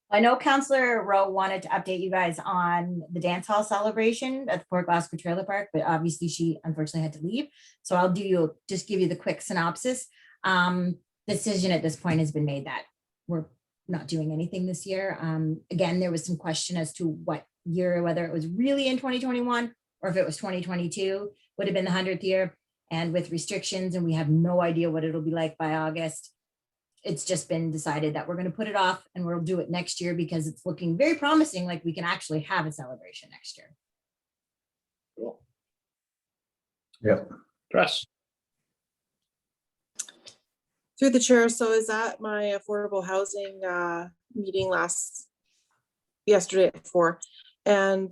I know Councillor Rowe wanted to update you guys on the dance hall celebration at the Port Glasgow Trailer Park, but obviously she unfortunately had to leave. So I'll just give you the quick synopsis. Decision at this point has been made that we're not doing anything this year. Again, there was some question as to what year, whether it was really in 2021 or if it was 2022, would have been the 100th year. And with restrictions, and we have no idea what it'll be like by August, it's just been decided that we're going to put it off and we'll do it next year because it's looking very promising, like we can actually have a celebration next year. Cool. Yep. Tress. Through the chair, so is that my affordable housing meeting yesterday at 4, and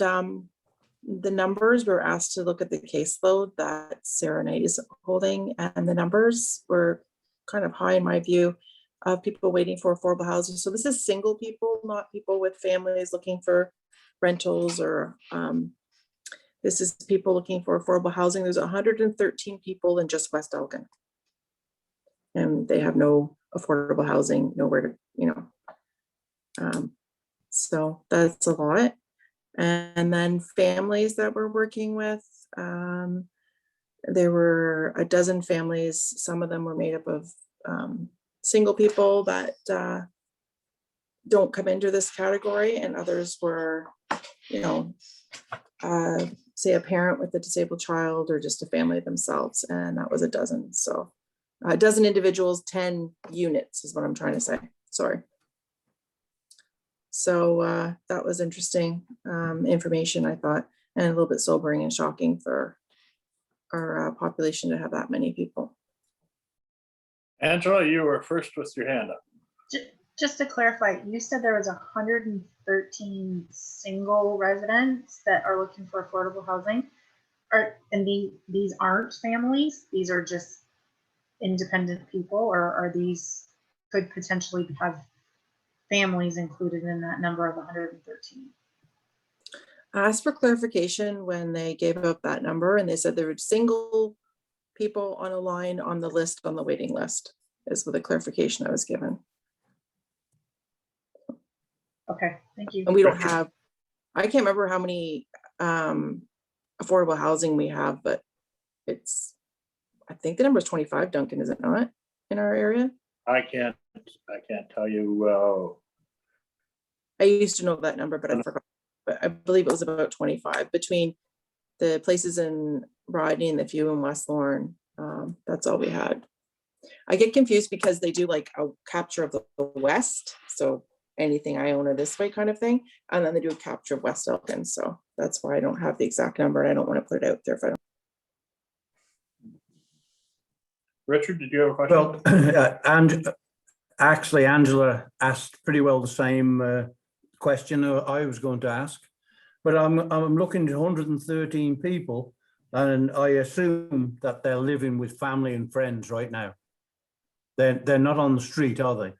the numbers, we were asked to look at the caseload that Sarah Knight is holding, and the numbers were kind of high in my view of people waiting for affordable housing. So this is single people, not people with families looking for rentals, or this is people looking for affordable housing. There's 113 people in just West Elgin, and they have no affordable housing, nowhere to, so that's a lot. And then families that we're working with, there were a dozen families. Some of them were made up of single people that don't come into this category, and others were, say a parent with a disabled child or just a family themselves, and that was a dozen. So a dozen individuals, 10 units is what I'm trying to say. Sorry. So that was interesting information, I thought, and a little bit sobering and shocking for our population to have that many people. Angela, you were first with your hand up. Just to clarify, you said there was 113 single residents that are looking for affordable housing. And these aren't families, these are just independent people, or are these could potentially have families included in that number of 113? I asked for clarification when they gave up that number, and they said there were single people on a line on the list, on the waiting list, is what the clarification I was given. Okay, thank you. And we don't have, I can't remember how many affordable housing we have, but I think the number is 25, Duncan, is it not, in our area? I can't tell you. I used to know that number, but I forgot. But I believe it was about 25 between the places in Rodney and the few in West Lorne. That's all we had. I get confused because they do like a capture of the West. So anything I own are this way kind of thing. And then they do a capture of West Elgin. So that's why I don't have the exact number, and I don't want to put it out there if I don't. Richard, did you have a question? Well, and actually, Angela asked pretty well the same question I was going to ask, but I'm looking at 113 people, and I assume that they're living with family and friends right now. They're not on the street, are they?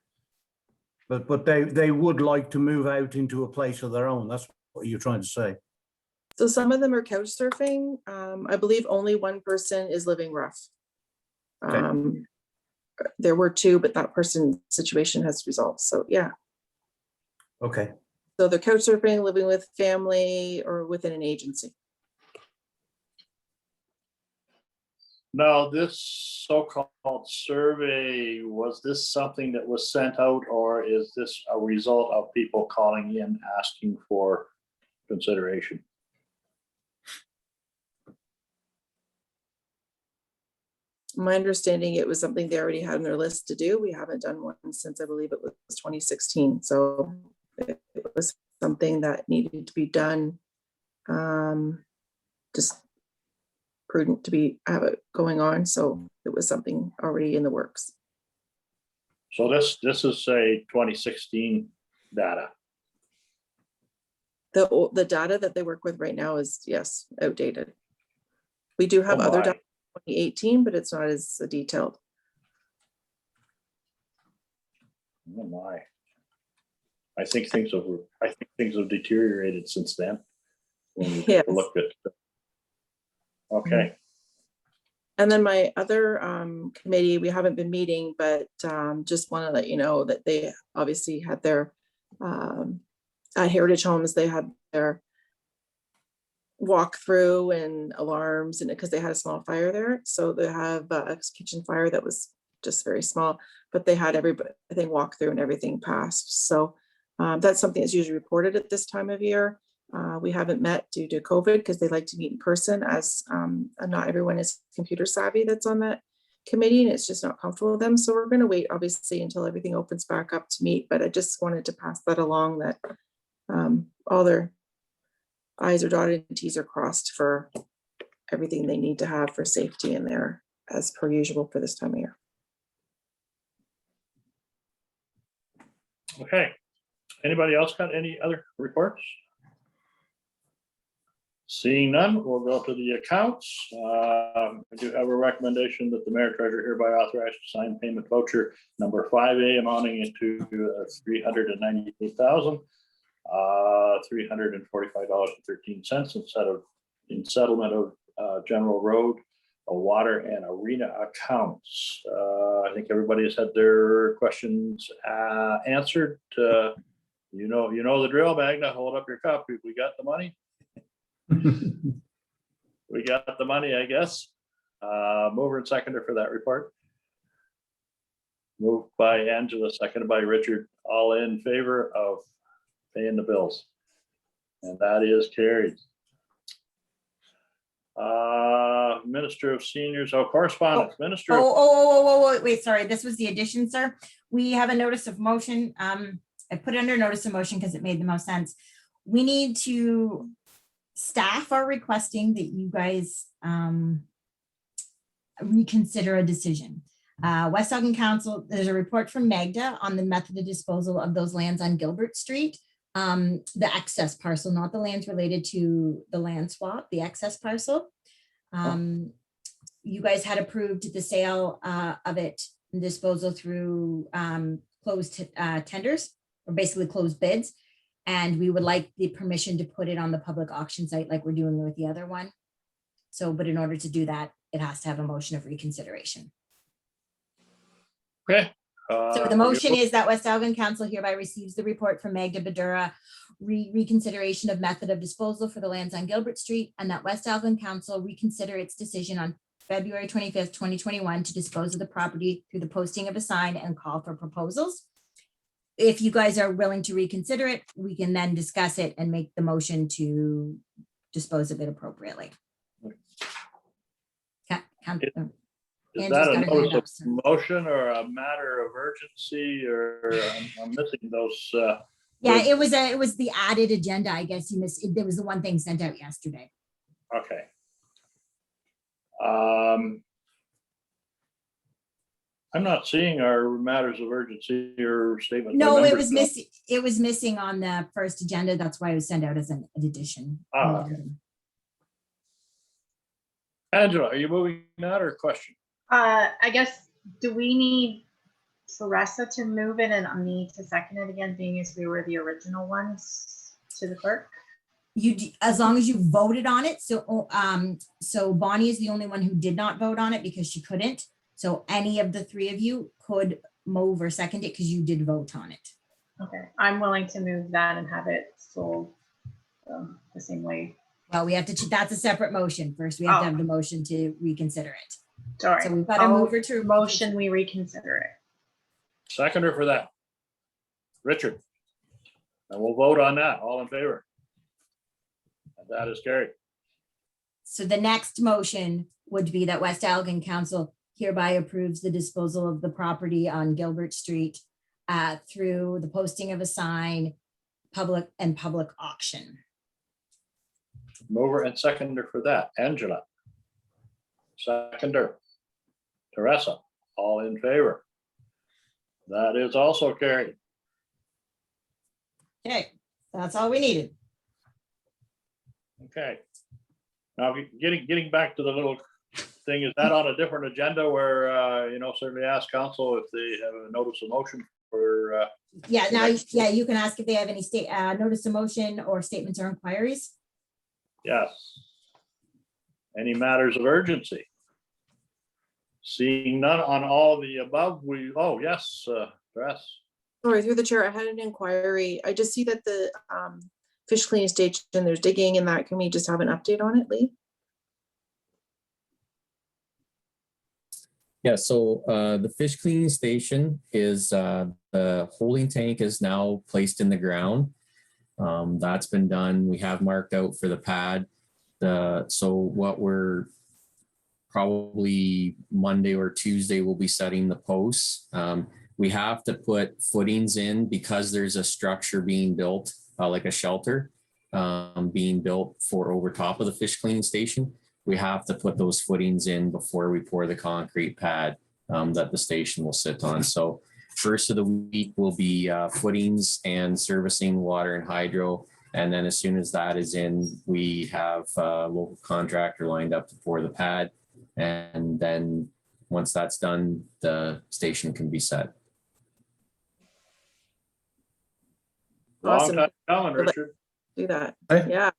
But they would like to move out into a place of their own. That's what you're trying to say. So some of them are couch surfing. I believe only one person is living rough. Okay. There were 2, but that person's situation has resolved. So yeah. Okay. So they're couch surfing, living with family, or within an agency. Now, this so-called survey, was this something that was sent out, or is this a result of people calling in asking for consideration? My understanding, it was something they already had on their list to do. We haven't done one since I believe it was 2016. So it was something that needed to be done. Just prudent to have it going on. So it was something already in the works. So this is say 2016 data. The data that they work with right now is, yes, outdated. We do have other data 2018, but it's not as detailed. Oh my. I think things have deteriorated since then. Yes. Looked at. Okay. And then my other committee, we haven't been meeting, but just want to let you know that they obviously had their At Heritage Homes, they had their walkthrough and alarms, and because they had a small fire there, so they have a kitchen fire that was just very small, but they had everything walk through and everything passed. So that's something that's usually reported at this time of year. We haven't met due to COVID because they like to meet in person, as not everyone is computer savvy that's on that committee, and it's just not comfortable with them. So we're going to wait, obviously, until everything opens back up to meet. But I just wanted to pass that along, that all their I's are dotted and T's are crossed for everything they need to have for safety in there, as per usual for this time of year. Okay. Anybody else got any other reports? Seeing none, we'll go to the accounts. I do have a recommendation that the mayor treasurer hereby authorized to sign payment voucher number 5A amounting into $398,000. $345.13 in settlement of general road, water, and arena accounts. I think everybody has had their questions answered. You know the drill, Magna. Hold up your cup. We got the money. We got the money, I guess. Mover and seconder for that report. Moved by Angela, seconded by Richard. All in favor of paying the bills, and that is carried. Minister of Seniors, correspondence, Minister. Wait, sorry, this was the addition, sir. We have a notice of motion. I put it under notice of motion because it made the most sense. We need to, staff are requesting that you guys reconsider a decision. West Elgin Council, there's a report from Magda on the method of disposal of those lands on Gilbert Street. The excess parcel, not the lands related to the land swap, the excess parcel. You guys had approved the sale of it and disposal through closed tenders, or basically closed bids. And we would like the permission to put it on the public auction site like we're doing with the other one. So, but in order to do that, it has to have a motion of reconsideration. Okay. So the motion is that West Elgin Council hereby receives the report from Magda Badura, reconsideration of method of disposal for the lands on Gilbert Street, and that West Elgin Council reconsider its decision on February 25th, 2021 to dispose of the property through the posting of a sign and call for proposals. If you guys are willing to reconsider it, we can then discuss it and make the motion to dispose of it appropriately. Is that a notice of motion or a matter of urgency, or I'm missing those? Yeah, it was the added agenda. I guess you missed. There was the one thing sent out yesterday. Okay. I'm not seeing our matters of urgency or statement. No, it was missing. It was missing on the first agenda. That's why it was sent out as an addition. Okay. Angela, are you moving that or question? I guess, do we need Teresa to move it and me to second it again, being as we were the original ones to the clerk? As long as you voted on it. So, so Bonnie is the only one who did not vote on it because she couldn't. So any of the three of you could move or second it because you did vote on it. Okay, I'm willing to move that and have it sold the same way. Well, we have to, that's a separate motion. First, we have to have the motion to reconsider it. Sorry. So we've got to move it to motion, we reconsider it. Seconder for that. Richard. And we'll vote on that. All in favor? And that is carried. So the next motion would be that West Elgin Council hereby approves the disposal of the property on Gilbert Street through the posting of a sign, public auction. Mover and seconder for that. Angela. Seconder. Teresa. All in favor? That is also carried. Okay, that's all we needed. Okay. Now, getting back to the little thing, is that on a different agenda where, certainly ask council if they have a notice of motion for. Yeah, now, yeah, you can ask if they have any notice of motion or statements or inquiries. Yes. Any matters of urgency? Seeing none on all the above, yes, Dress. Sorry, through the chair, I had an inquiry. I just see that the fish cleaning station, there's digging in that. Can we just have an update on it, Lee? Yeah, so the fish cleaning station is the holding tank is now placed in the ground. That's been done. We have marked out for the pad. So what we're probably Monday or Tuesday, we'll be setting the posts. We have to put footings in because there's a structure being built, like a shelter being built for over top of the fish cleaning station. We have to put those footings in before we pour the concrete pad that the station will sit on. So first of the week will be footings and servicing water and hydro. And then as soon as that is in, we have a local contractor lined up to pour the pad. And then once that's done, the station can be set. Long Awesome. time coming, Richard. Do that. Eh? Yeah.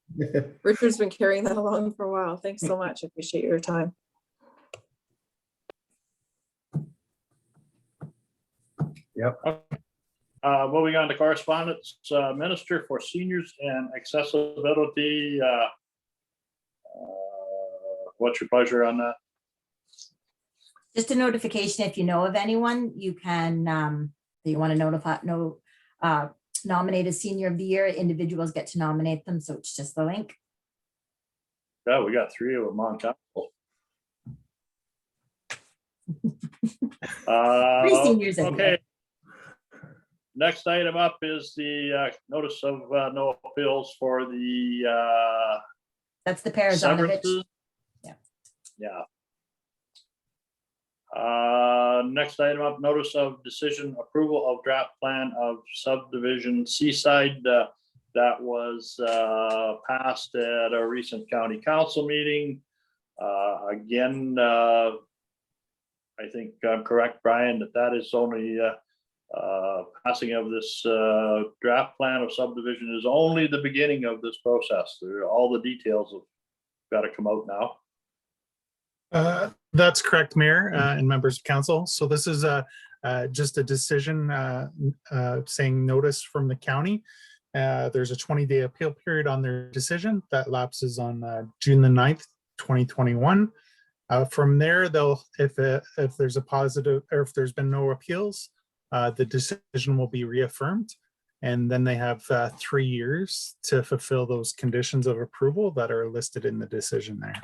Richard's been carrying that along for a while. Thanks so much. I appreciate your time. Moving on to correspondence, Minister for Seniors and Accessibility. What's your pleasure on that? Just a notification, if you know of anyone, you can, that you want to nominate a senior of the year, individuals get to nominate them. So it's just the link. Yeah, we got 3 of them on council. 3 seniors. Okay. Next item up is the notice of no appeals for the That's the Parazonovich. severances. Yeah. Yeah. Next item up, notice of decision approval of draft plan of subdivision Seaside that was passed at a recent county council meeting. Again, I think I'm correct, Brian, that is only passing of this draft plan of subdivision is only the beginning of this process. All the details have got to come out now. That's correct, Mayor and members of council. So this is just a decision saying notice from the county. There's a 20-day appeal period on their decision that lapses on June the 9th, 2021. From there, they'll, if there's a positive, or if there's been no appeals, the decision will be reaffirmed. And then they have 3 years to fulfill those conditions of approval that are listed in the decision there.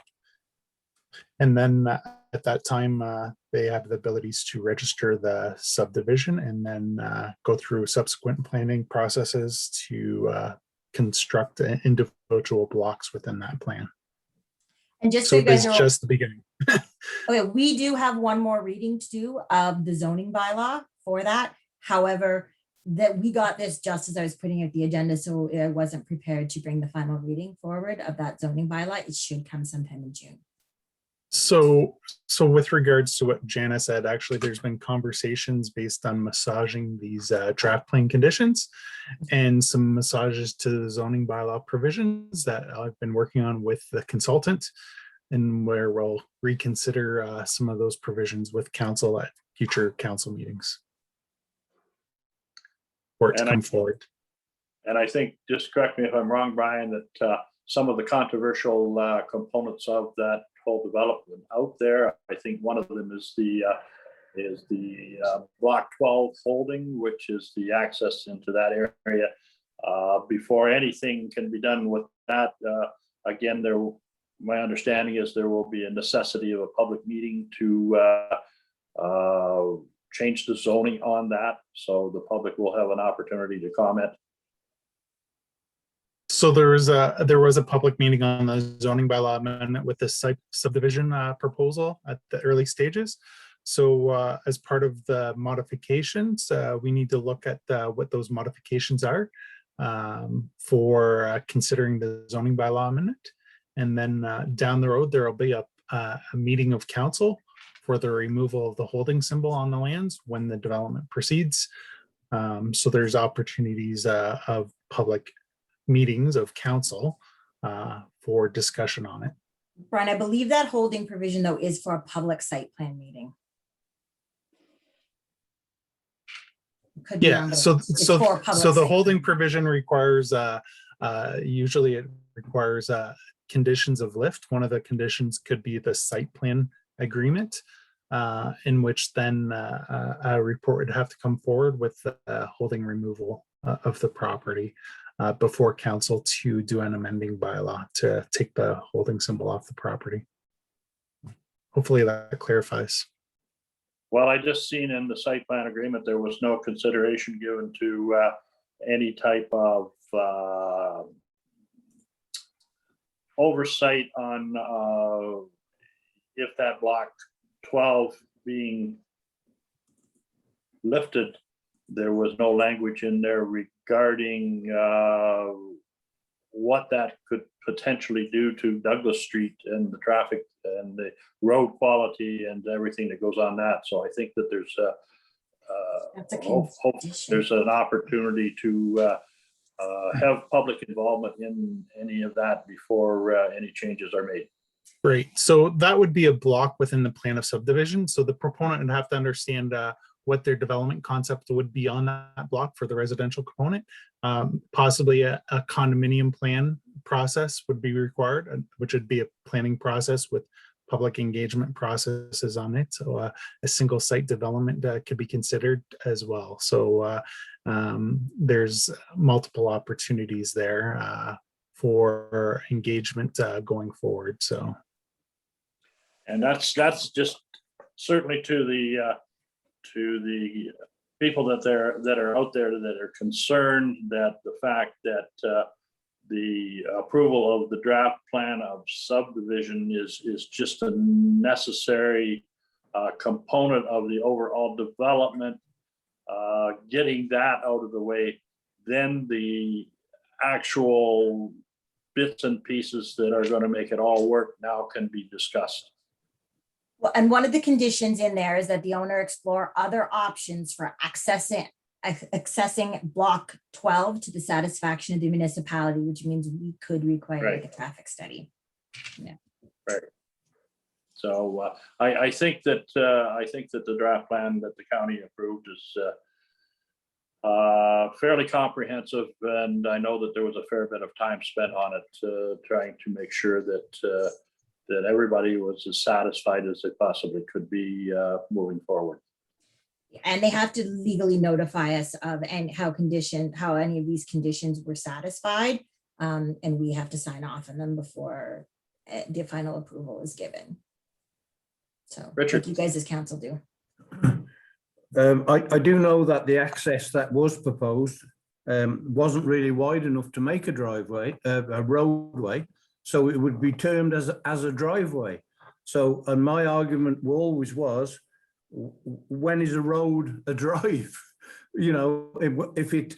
And then at that time, they have the abilities to register the subdivision and then go through subsequent planning processes to construct individual blocks within that plan. And just So so you guys this is know, just the beginning. okay, we do have one more reading to do of the zoning bylaw for that. However, that we got this just as I was putting out the agenda, so I wasn't prepared to bring the final reading forward of that zoning bylaw. It should come sometime in June. So with regards to what Jana said, actually, there's been conversations based on massaging these draft plan conditions and some massages to the zoning bylaw provisions that I've been working on with the consultant, and where we'll reconsider some of those provisions with council at future council meetings. For it to come forward. And I think, just correct me if I'm wrong, Brian, that some of the controversial components of that whole development out there, I think one of them is the block 12 holding, which is the access into that area. Before anything can be done with that, again, my understanding is there will be a necessity of a public meeting to change the zoning on that, so the public will have an opportunity to comment. So there was a public meeting on the zoning bylaw amendment with the site subdivision proposal at the early stages. So as part of the modifications, we need to look at what those modifications are for considering the zoning bylaw amendment. And then down the road, there will be a meeting of council for the removal of the holding symbol on the lands when the development proceeds. So there's opportunities of public meetings of council for discussion on it. Brian, I believe that holding provision though is for a public site plan meeting. could be Yeah, on the- so it's for public the safety. holding provision requires usually it requires conditions of lift. One of the conditions could be the site plan agreement, in which then a report would have to come forward with holding removal of the property before council to do an amending bylaw to take the holding symbol off the property. Hopefully that clarifies. Well, I just seen in the site plan agreement, there was no consideration given to any type of oversight on if that block 12 being lifted. There was no language in there regarding what that could potentially do to Douglas Street and the traffic and the road quality and everything that goes on that. So I think that there's That's a there's an opportunity to have public involvement in any of that before any changes are made. Great. So that would be a block within the plan of subdivision. So the proponent would have to understand what their development concept would be on that block for the residential component. Possibly a condominium plan process would be required, which would be a planning process with public engagement processes on it. So a single site development could be considered as well. So there's multiple opportunities there for engagement going forward. So, and that's just certainly to the people that are out there that are concerned that the fact that the approval of the draft plan of subdivision is just a necessary component of the overall development. Getting that out of the way, then the actual bits and pieces that are going to make it all work now can be discussed. Well, and one of the conditions in there is that the owner explore other options for accessing block 12 to the satisfaction of the municipality, which means we could require like a traffic study. Yeah. Right. So I think that the draft plan that the county approved is fairly comprehensive, and I know that there was a fair bit of time spent on it, trying to make sure that that everybody was as satisfied as they possibly could be moving forward. And they have to legally notify us of and how any of these conditions were satisfied, and we have to sign off on them before the final approval is given. So, Richard, like you guys as council do. I do know that the access that was proposed wasn't really wide enough to make a driveway, a roadway, so it would be termed as a driveway. So, and my argument always was, when is a road a drive? You know, if it,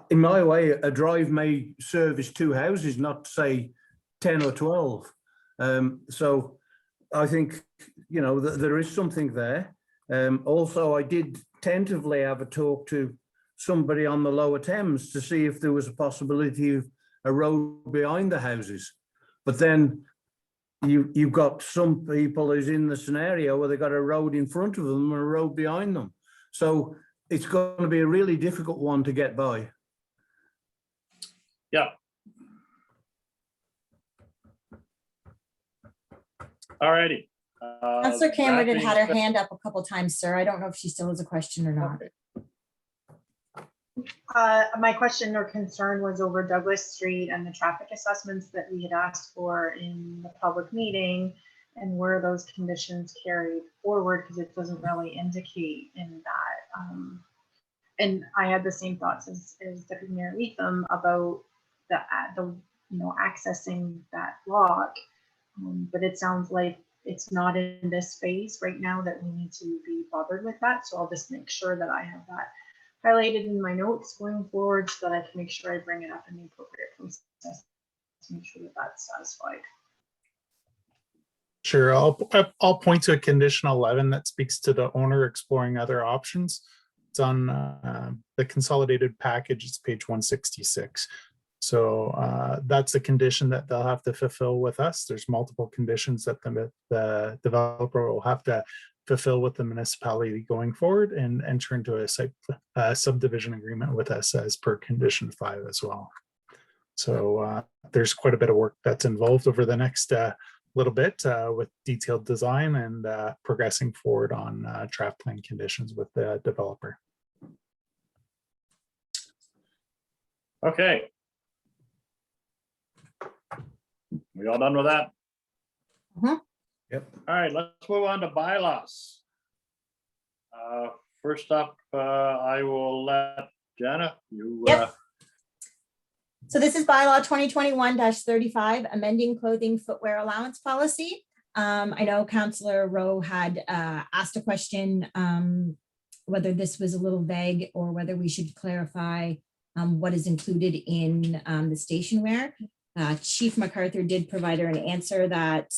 in my way, a drive may service two houses, not say 10 or 12. So I think, you know, there is something there. Also, I did tentatively have a talk to somebody on the Lower Thames to see if there was a possibility of a road behind the houses. But then you've got some people who's in the scenario where they've got a road in front of them and a road behind them. So it's going to be a really difficult one to get by. yeah. All righty. Councillor Cameron had her hand up a couple times, sir. I don't know if she still has a question or not. Okay. My question or concern was over Douglas Street and the traffic assessments that we had asked for in the public meeting, and were those conditions carried forward, because it doesn't really indicate in that. And I had the same thoughts as Deputy Mayor Leatham about the accessing that block, but it sounds like it's not in this phase right now that we need to be bothered with that. So I'll just make sure that I have that highlighted in my notes going forward, so that I can make sure I bring it up in the appropriate process to make sure that that's satisfied. Sure, I'll point to a condition 11 that speaks to the owner exploring other options. It's on the consolidated package. It's page 166. So that's a condition that they'll have to fulfill with us. There's multiple conditions that the developer will have to fulfill with the municipality going forward and enter into a subdivision agreement with us as per condition 5 as well. So there's quite a bit of work that's involved over the next little bit with detailed design and progressing forward on draft plan conditions with the developer. Okay. We all done with that? Yep. All right, let's move on to bylaws. First up, I will let Jana, you. Yep. So this is bylaw 2021-35, amending clothing footwear allowance policy. I know Councillor Rowe had asked a question whether this was a little vague or whether we should clarify what is included in the station wear. Chief MacArthur did provide her an answer that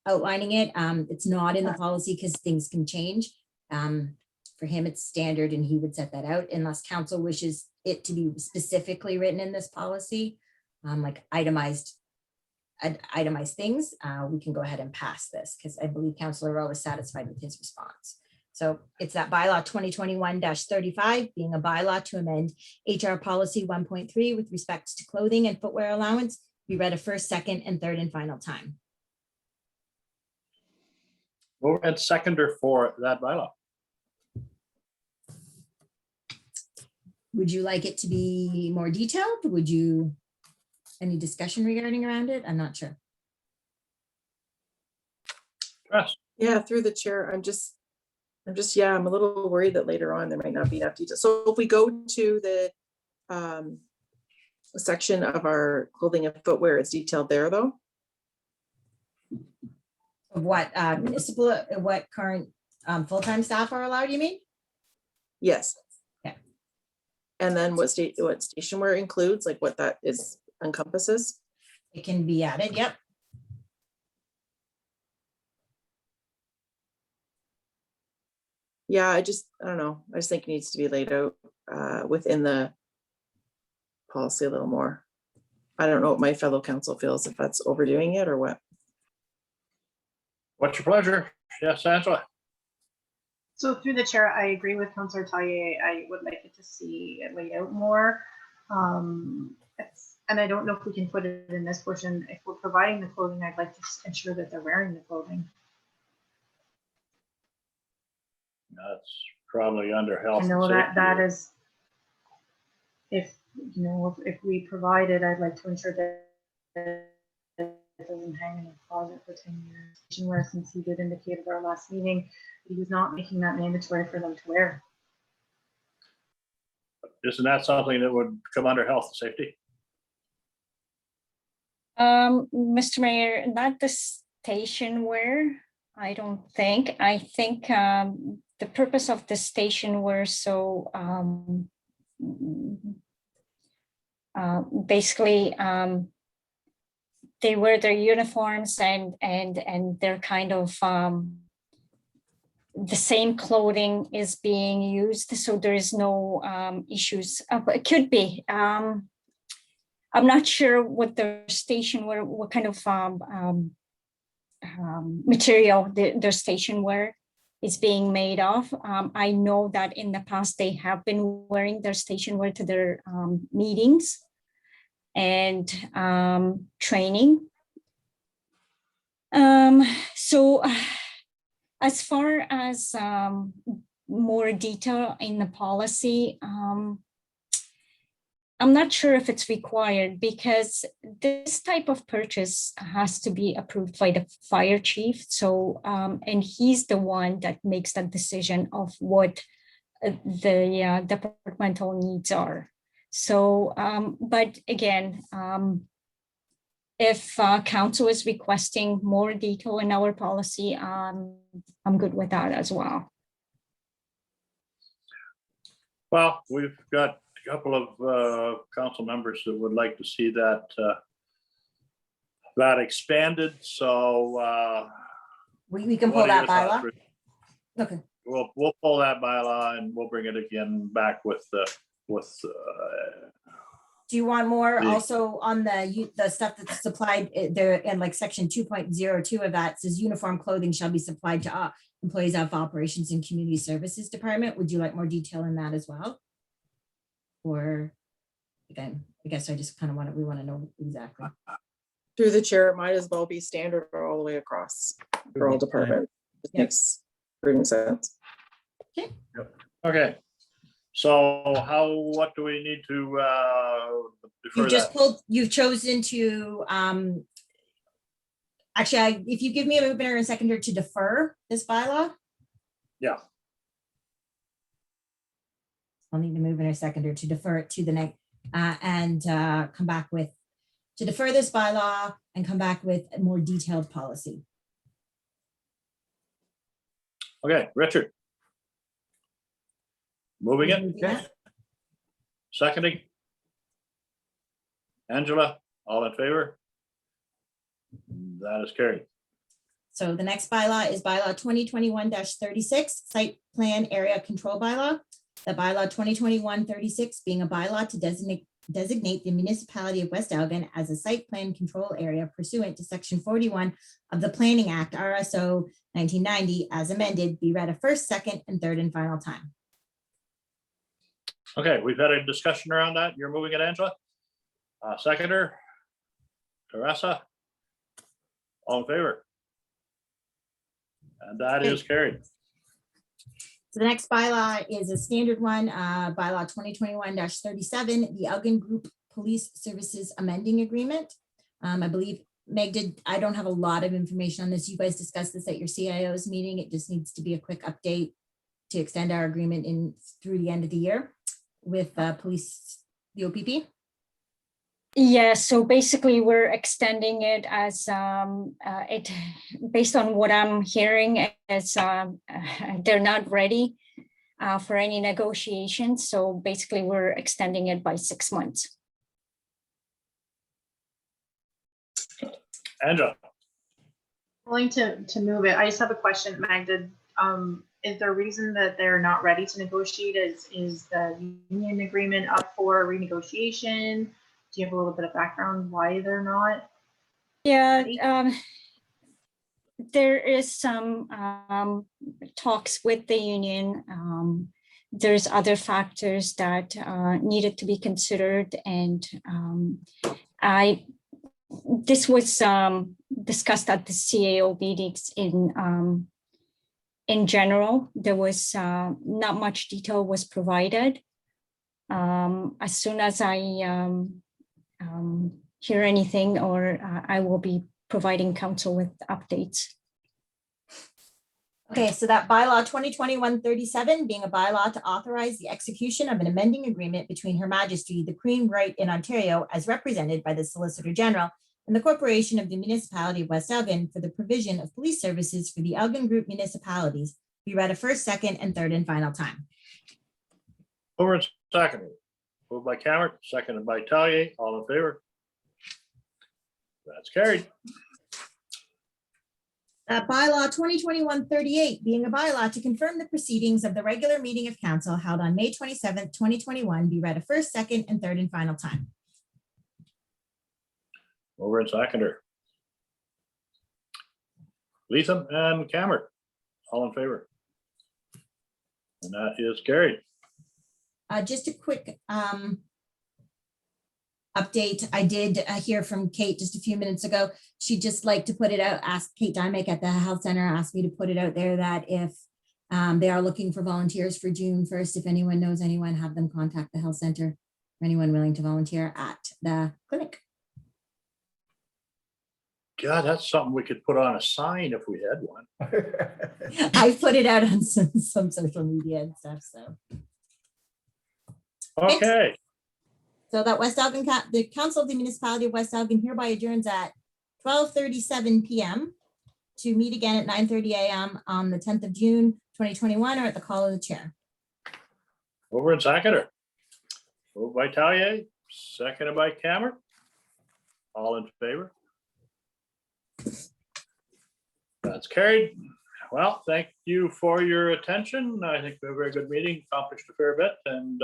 outlining it. It's not in the policy because things can change. For him, it's standard and he would set that out unless council wishes it to be specifically written in this policy, like itemized things. We can go ahead and pass this because I believe Councillor Rowe is satisfied with his response. So it's that bylaw 2021-35 being a bylaw to amend HR policy 1.3 with respect to clothing and footwear allowance. We read a first, second, and third and final time. Move and seconder for that bylaw. Would you like it to be more detailed? Would you, any discussion regarding around it? I'm not sure. Yes. Yeah, through the chair, I'm a little worried that later on there might not be enough detail. So if we go to the section of our clothing and footwear, it's detailed there though. Of what municipal, what current full-time staff are allowed, you mean? Yes. Yeah. And then what station wear includes, like what that is encompasses. It can be added, yep. Yeah, I don't know. I just think it needs to be laid out within the policy a little more. I don't know what my fellow council feels, if that's overdoing it or what. What's your pleasure? Yes, Angela. So through the chair, I agree with Councillor Taillé. I would like it to see it laid out more. And I don't know if we can put it in this portion. If we're providing the clothing, I'd like to ensure that they're wearing the clothing. That's probably under health. I know and that safety. is, if you know, if we provide it, I'd like to ensure that it doesn't hang in a closet for 10 years. Where since he did indicate at our last meeting, he was not making that mandatory for them to wear. Isn't that something that would come under health and safety? Mr. Mayor, not the station wear, I don't think. I think the purpose of the station wear, so basically they wear their uniforms and they're kind of the same clothing is being used, so there is no issues. But it could be. I'm not sure what the station wear, what kind of material their station wear is being made of. I know that in the past they have been wearing their station wear to their meetings and training. So as far as more detail in the policy, I'm not sure if it's required because this type of purchase has to be approved by the fire chief. So, and he's the one that makes that decision of what the departmental needs are. So, but again, if council is requesting more detail in our policy, I'm good with that as well. Well, we've got a couple of council members that would like to see that that expanded. So we can pull that bylaw. Okay. We'll pull that bylaw and we'll bring it again back with Do you want more The- also on the stuff that's supplied there in like section 2.02 of that says uniform clothing shall be supplied to employees of operations and community services department? Would you like more detail in that as well? Or again, I guess I just kind of we want to know exactly. Through the chair, it might as well be standard all the way across for all departments. It Yeah. makes pretty sense. Okay. So what do we need to defer You've just that? pulled, you've chosen to, actually, if you give me a mover and a seconder to defer this bylaw. Yeah. I'll need a mover and a seconder to defer it to the next, and come back with, to defer this bylaw and come back with a more detailed policy. Okay, Richard. Moving it, Yes. seconding. Angela, all in favor? That is carried. So the next bylaw is bylaw 2021-36, site plan area control bylaw. The bylaw 2021-36 being a bylaw to designate the municipality of West Elgin as a site plan control area pursuant to section 41 of the Planning Act, RSO 1990, as amended, be read a first, second, and third and final time. Okay, we've had a discussion around that. You're moving it, Angela? Seconder? Teresa? All in favor? And that is carried. So the next bylaw is a standard one, bylaw 2021-37, the Elgin Group Police Services Amending Agreement. I believe Meg I don't have a lot of information on this. You guys discussed this at your CIO's meeting. It just needs to be a quick update to extend our agreement through the end of the year with police, the OPP. Yeah, so basically we're extending it as based on what I'm hearing, as they're not ready for any negotiations. So basically we're extending it by 6 months. Angela? Willing to move it. I just have a question, Magda. Is there a reason that they're not ready to negotiate? Is the union agreement up for renegotiation? Do you have a little bit of background why they're not? Yeah, there is some talks with the union. There's other factors that needed to be considered, and this was discussed at the CAO meetings in general. There was not much detail was provided. As soon as I hear anything, or I will be providing council with updates. Okay, so that bylaw 2021-37 being a bylaw to authorize the execution of an amending agreement between Her Majesty the Queen Right in Ontario as represented by the Solicitor General and the Corporation of the Municipality of West Elgin for the provision of police services for the Elgin Group municipalities be read a first, second, and third and final time. Over and seconded. Moved by Cameron, seconded by Tallier. All in favor? That's carried. Bylaw 2021-38 being a bylaw to confirm the proceedings of the regular meeting of council held on May 27th, 2021 be read a first, second, and third and final time. Over and seconder. Leatham and Cameron, all in favor? And that is carried. Just a quick update. I did hear from Kate just a few minutes ago. She'd just like to put it out, ask Kate Dymek at the health center, asked me to put it out there that if they are looking for volunteers for June 1st, if anyone knows anyone, have them contact the health center for anyone willing to volunteer at the clinic. God, that's something we could put on a sign if we had one. I put it out on some social media and stuff, so. Okay, So that West Elgin, the Council of the Municipality of West Elgin hereby adjourns at 12:37 p.m. to meet again at 9:30 a.m. on the 10th of June, 2021, or at the call of the chair. over and seconder. Moved by Tallier, seconded by Cameron. All in favor? That's carried. Well, thank you for your attention. I think we have a very good meeting, accomplished a fair bit, and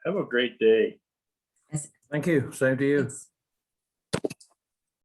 have a great day. Thank you. Same to you. Thanks.